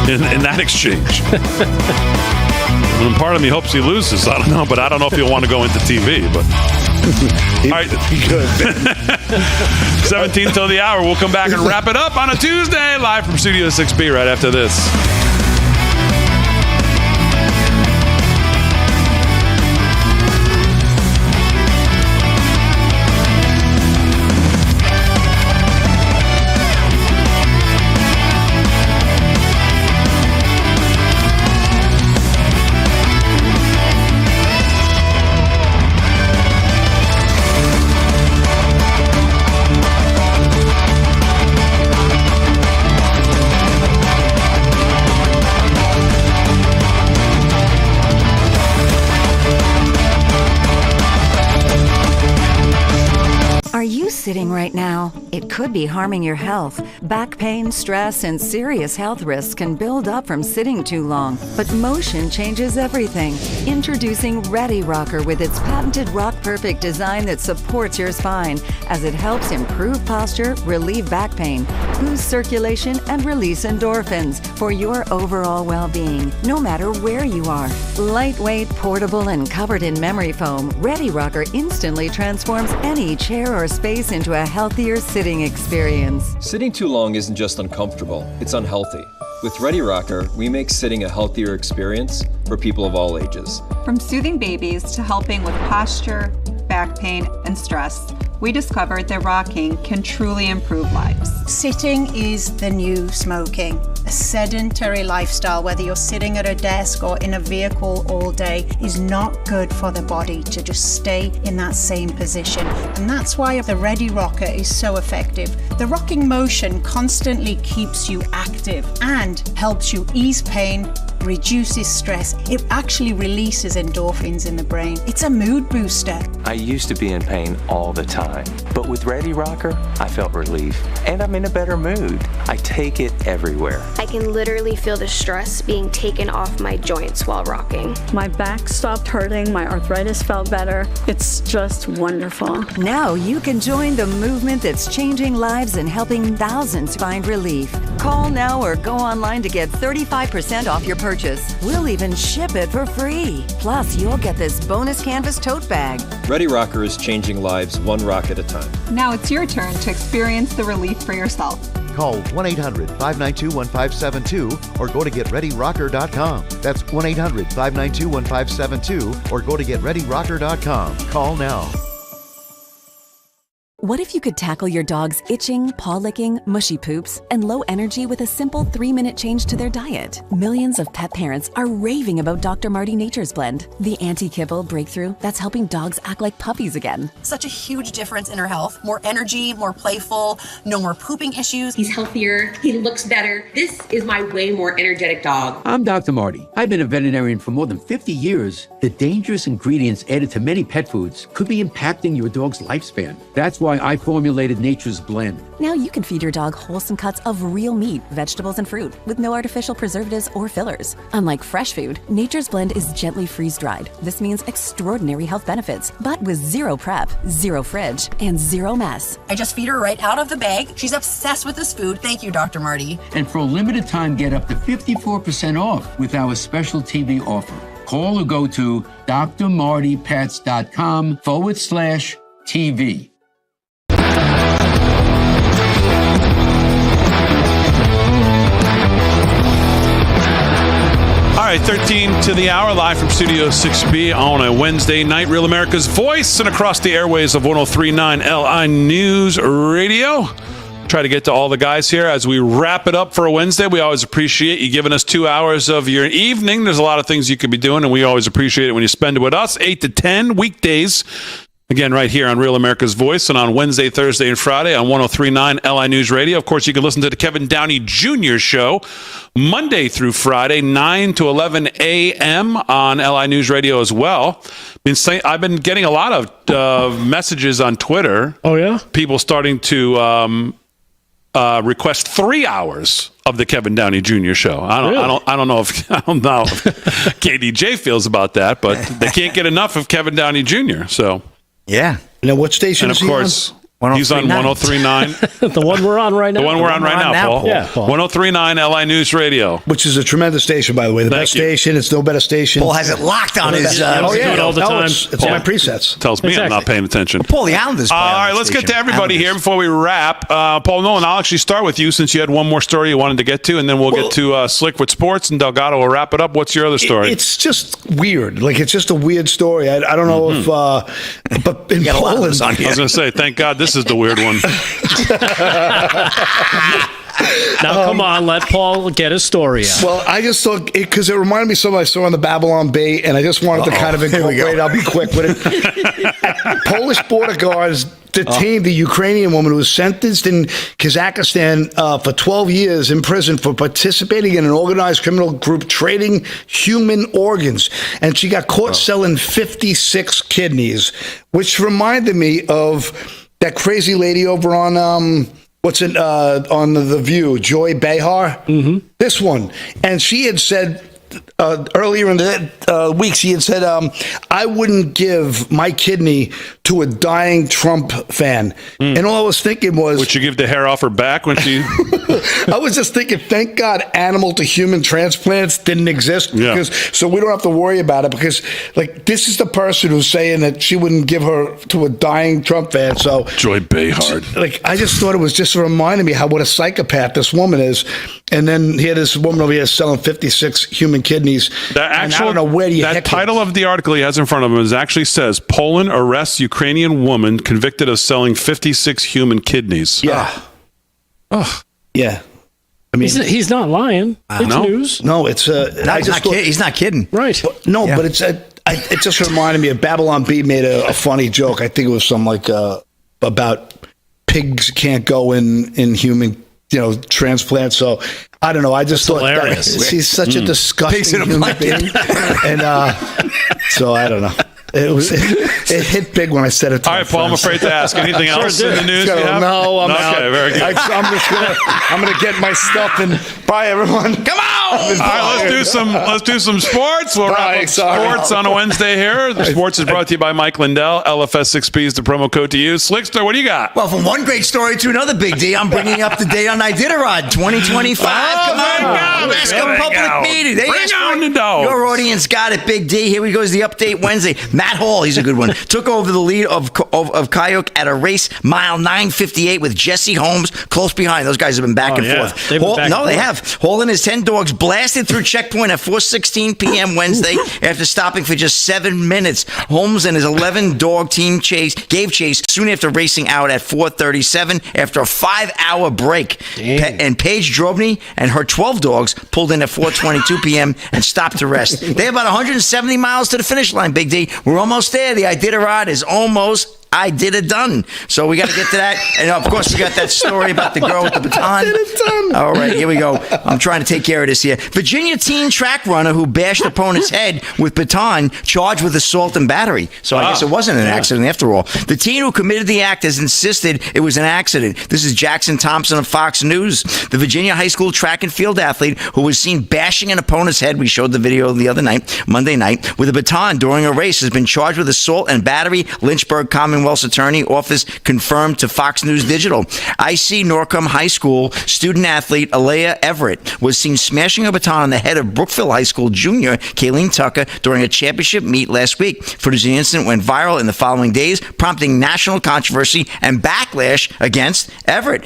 in that exchange. And part of me hopes he loses. I don't know, but I don't know if he'll want to go into TV. But all right, good. 17 till the hour. We'll come back and wrap it up on a Tuesday, live from Studio 6B right after this. Sitting right now, it could be harming your health. Back pain, stress, and serious health risks can build up from sitting too long. But motion changes everything. Introducing Ready Rocker with its patented Rock Perfect design that supports your spine as it helps improve posture, relieve back pain, boost circulation, and release endorphins for your overall well-being, no matter where you are. Lightweight, portable, and covered in memory foam, Ready Rocker instantly transforms any chair or space into a healthier sitting experience. Sitting too long isn't just uncomfortable, it's unhealthy. With Ready Rocker, we make sitting a healthier experience for people of all ages. From soothing babies to helping with posture, back pain, and stress, we discovered that rocking can truly improve lives. Sitting is the new smoking. A sedentary lifestyle, whether you're sitting at a desk or in a vehicle all day, is not good for the body to just stay in that same position. And that's why the Ready Rocker is so effective. The rocking motion constantly keeps you active and helps you ease pain, reduces stress. It actually releases endorphins in the brain. It's a mood booster. I used to be in pain all the time, but with Ready Rocker, I felt relief and I'm in a better mood. I take it everywhere. I can literally feel the stress being taken off my joints while rocking. My back stopped hurting, my arthritis felt better. It's just wonderful. Now you can join the movement that's changing lives and helping thousands find relief. Call now or go online to get 35% off your purchase. We'll even ship it for free. Plus, you'll get this bonus canvas tote bag. Ready Rocker is changing lives one rock at a time. Now it's your turn to experience the relief for yourself. Call 1-800-592-1572 or go to GetReadyRocker.com. That's 1-800-592-1572 or go to GetReadyRocker.com. Call now. What if you could tackle your dog's itching, paw-licking, mushy poops, and low energy with a simple 3-minute change to their diet? Millions of pet parents are raving about Dr. Marty Nature's Blend, the anti-kibble breakthrough that's helping dogs act like puppies again. Such a huge difference in her health. More energy, more playful, no more pooping issues. He's healthier, he looks better. This is my way more energetic dog. I'm Dr. Marty. I've been a veterinarian for more than 50 years. The dangerous ingredients added to many pet foods could be impacting your dog's lifespan. That's why why I formulated Nature's Blend. Now you can feed your dog wholesome cuts of real meat, vegetables, and fruit with no artificial preservatives or fillers. Unlike fresh food, Nature's Blend is gently freeze-dried. This means extraordinary health benefits, but with zero prep, zero fridge, and zero mess. I just feed her right out of the bag. She's obsessed with this food. Thank you, Dr. Marty. And for a limited time, get up to 54% off with our special TV offer. Call or go to drmartypets.com/TV. All right, 13 to the hour, live from Studio 6B on a Wednesday night. Real America's Voice and across the airways of 103.9 LI News Radio. Try to get to all the guys here as we wrap it up for a Wednesday. We always appreciate you giving us 2 hours of your evening. There's a lot of things you could be doing, and we always appreciate it when you spend it with us. 8 to 10 weekdays. Again, right here on Real America's Voice, and on Wednesday, Thursday, and Friday on 103.9 LI News Radio. Of course, you can listen to the Kevin Downey Jr. Show Monday through Friday, 9 to 11 a.m. on LI News Radio as well. I've been getting a lot of messages on Twitter. Oh, yeah? People starting to request 3 hours of the Kevin Downey Jr. Show. I don't know if KDJ feels about that, but they can't get enough of Kevin Downey Jr. So. Yeah. Now, what station is he on? He's on 103.9. The one we're on right now. The one we're on right now, Paul. Yeah, Paul. 103.9 LI News Radio. Which is a tremendous station, by the way. The best station. It's no better station. Paul has it locked on his... do it all the time. It's on my presets. Tells me I'm not paying attention. Well, Paul, the Islanders. All right, let's get to everybody here before we wrap. Paul Nolan, I'll actually start with you since you had one more story you wanted to get to, and then we'll get to Slick with sports, and Delgado will wrap it up. What's your other story? It's just weird. Like, it's just a weird story. I don't know if... but in Poland... I was going to say, thank God this is the weird one. Now, come on, let Paul get his story out. Well, I just thought, because it reminded me of something I saw on the Babylon Bay, and I just wanted to kind of incorporate it. I'll be quick with it. Polish border guards detained the Ukrainian woman who was sentenced in Kazakhstan for 12 years in prison for participating in an organized criminal group trading human organs. And she got caught selling 56 kidneys, which reminded me of that crazy lady over on on The View, Joy Behar. Mm-hmm. This one, and she had said earlier in the week, she had said, "I wouldn't give my kidney to a dying Trump fan." And all I was thinking was, would you give the hair off her back when she? I was just thinking, thank God, animal to human transplants didn't exist, so we don't have to worry about it. Because, like, this is the person who's saying that she wouldn't give her to a dying Trump fan. So Joy Behar. Like, I just thought it was just reminding me what a psychopath this woman is. And then here, this woman over here selling 56 human kidneys. I don't know where that title of the article he has in front of him actually says Poland arrests Ukrainian woman convicted of selling 56 human kidneys. Yeah. Yeah. I mean, he's not lying. It's news. No, it's he's not kidding. Right. But it's it just reminded me of Babylon Bee made a funny joke. I think it was some about pigs can't go in human transplants. So I don't know. I just thought she's such a disgusting human being, and so I don't know. It hit big when I said it to all right, Paul, I'm afraid to ask. Anything else in the news? No, I'm out. Okay, very good. I'm gonna get my stuff and bye, everyone. Come on! All right, let's do some sports. We'll wrap up sports on a Wednesday here. The sports is brought to you by Mike Lindell. LFS6B is the promo code to use. Slickster, what do you got? Well, from one great story to another, Big D, I'm bringing up the date on Iditarod 2025. Come on, ask a public meeting. Bring on the dough. Your audience got it, Big D. Here we go. The update Wednesday. Matt Hall, he's a good one, took over the lead of Kayuk at a race mile 9:58 with Jesse Holmes close behind. Those guys have been back and forth. They have. Hall and his 10 dogs blasted through checkpoint at 4:16 p.m. Wednesday after stopping for just 7 minutes. Holmes and his 11-dog team gave chase soon after racing out at 4:37 after a 5-hour break. And Paige Drobny and her 12 dogs pulled in at 4:22 p.m. and stopped to rest. They have about 170 miles to the finish line, Big D. We're almost there. The Iditarod is almost I did it done. So we got to get to that. And, of course, we got that story about the girl with the baton. All right, here we go. I'm trying to take care of this here. Virginia teen track runner who bashed opponent's head with baton charged with assault and battery. So I guess it wasn't an accident after all. The teen who committed the act has insisted it was an accident. This is Jackson Thompson of Fox News. The Virginia high school track and field athlete who was seen bashing an opponent's head, we showed the video the other night, Monday night, with a baton during a race, has been charged with assault and battery. Lynchburg Commonwealth's attorney office confirmed to Fox News Digital. IC Norcom High School student athlete Alea Everett was seen smashing a baton on the head of Brookville High School junior Kayleen Tucker during a championship meet last week. Footage of the incident went viral in the following days, prompting national controversy and backlash against Everett.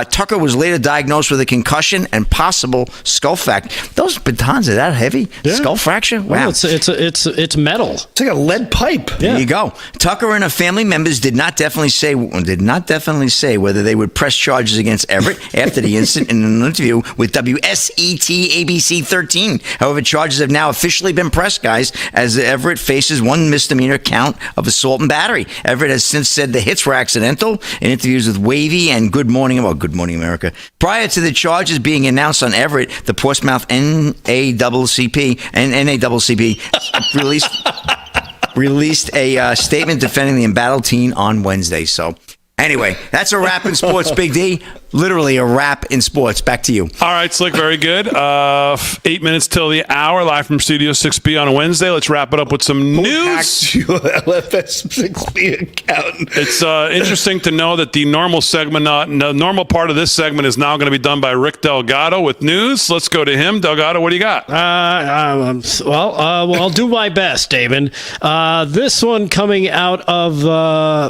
Tucker was later diagnosed with a concussion and possible skull fracture. Those batons are that heavy? Yeah. Skull fracture? Wow. Well, it's metal. It's like a lead pipe. Yeah. There you go. Tucker and her family members did not definitely say whether they would press charges against Everett after the incident in an interview with WSET ABC 13. However, charges have now officially been pressed, guys, as Everett faces one misdemeanor count of assault and battery. Everett has since said the hits were accidental in interviews with Wavy and Good Morning America. Prior to the charges being announced on Everett, the Portsmouth NAACP released a statement defending the embattled teen on Wednesday. So anyway, that's a wrap in sports, Big D. Literally a wrap in sports. Back to you. All right, Slick, very good. 8 minutes till the hour, live from Studio 6B on a Wednesday. Let's wrap it up with some news. LFS 6B accountant. It's interesting to know that the normal segment, the normal part of this segment is now going to be done by Rick Delgado with news. Let's go to him. Delgado, what do you got? I'll do my best, Damon. This one coming out of,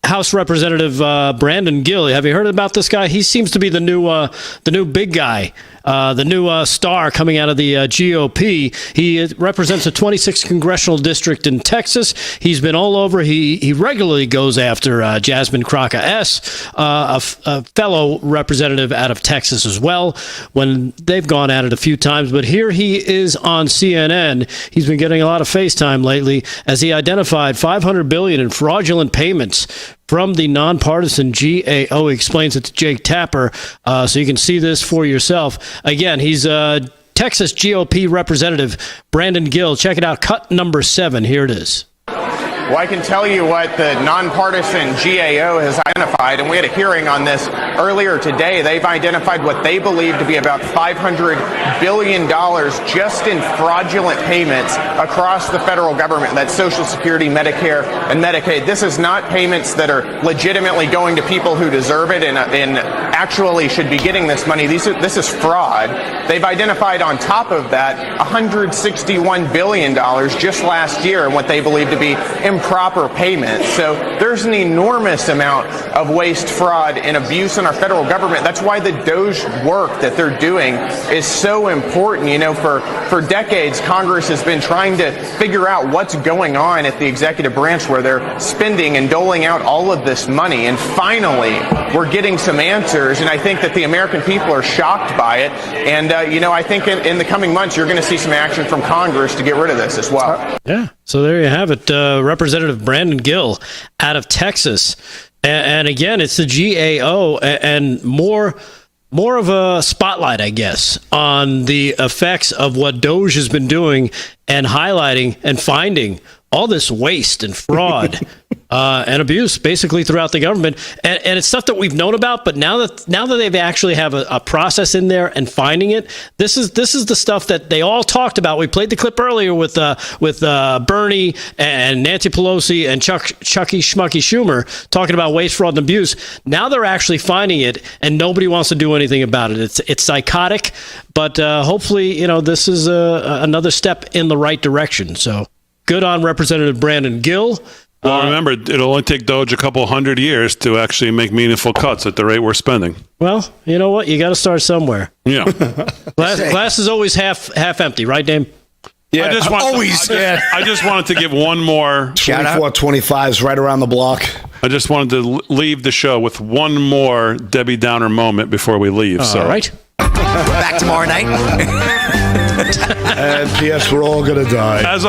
House Representative Brandon Gill. Have you heard about this guy? He seems to be the new big guy, the new star coming out of the GOP. He represents a 26th congressional district in Texas. He's been all over. He regularly goes after Jasmine Crocker S., a fellow representative out of Texas as well, when they've gone at it a few times. But here he is on CNN. He's been getting a lot of FaceTime lately as he identified $500 billion in fraudulent payments from the nonpartisan GAO. He explains it to Jake Tapper, so you can see this for yourself. Again, he's Texas GOP Representative Brandon Gill. Check it out, cut number 7. Here it is. Well, I can tell you what the nonpartisan GAO has identified, and we had a hearing on this earlier today. They've identified what they believe to be about $500 billion just in fraudulent payments across the federal government. That's Social Security, Medicare, and Medicaid. This is not payments that are legitimately going to people who deserve it and actually should be getting this money. This is fraud. They've identified on top of that $161 billion just last year in what they believe to be improper payments. So there's an enormous amount of waste, fraud, and abuse in our federal government. That's why the DOJ work that they're doing is so important. You know, for decades, Congress has been trying to figure out what's going on at the executive branch where they're spending and doling out all of this money. And finally, we're getting some answers. And I think that the American people are shocked by it. And, I think in the coming months, you're going to see some action from Congress to get rid of this as well. Yeah. So there you have it. Representative Brandon Gill out of Texas. And again, it's the GAO and more of a spotlight, I guess, on the effects of what DOJ has been doing and highlighting and finding all this waste and fraud and abuse basically throughout the government. And it's stuff that we've known about, but now that they actually have a process in there and finding it, this is the stuff that they all talked about. We played the clip earlier with Bernie and Nancy Pelosi and Chucky Schmucky Schumer talking about waste, fraud, and abuse. Now they're actually finding it, and nobody wants to do anything about it. It's psychotic, but hopefully, this is another step in the right direction. So good on Representative Brandon Gill. Well, remember, it'll only take DOJ a couple 100 years to actually make meaningful cuts at the rate we're spending. Well, you know what? You got to start somewhere. Yeah. Glass is always half empty, right, Dame? Yeah, I just wanted to give one more. 24-25 is right around the block. I just wanted to leave the show with one more Debbie Downer moment before we leave. All right. We're back tomorrow night. And P.S. We're all going to die. As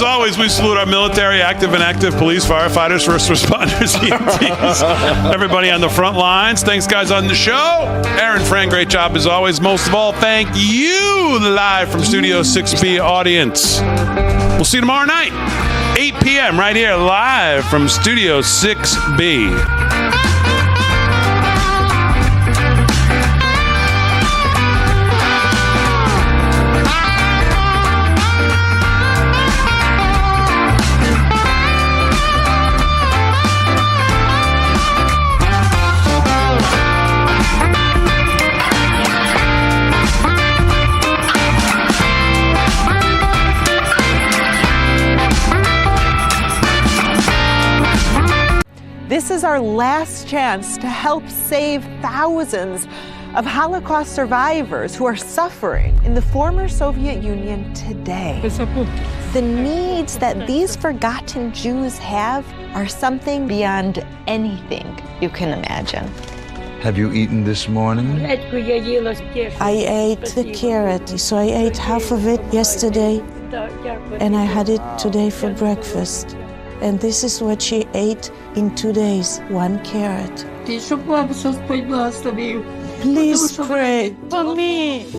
always, we salute our military, active and active, police, firefighters, first responders, EMTs, everybody on the front lines. Thanks, guys, on the show. Aaron, Fran, great job as always. Most of all, thank you, live from Studio 6B audience. We'll see you tomorrow night, 8 p.m. right here, live from Studio 6B. This is our last chance to help save thousands of Holocaust survivors who are suffering in the former Soviet Union today. The needs that these forgotten Jews have are something beyond anything you can imagine. Have you eaten this morning? I ate the carrot, so I ate half of it yesterday, and I had it today for breakfast. And this is what she ate in 2 days, 1 carrot. Please pray for me.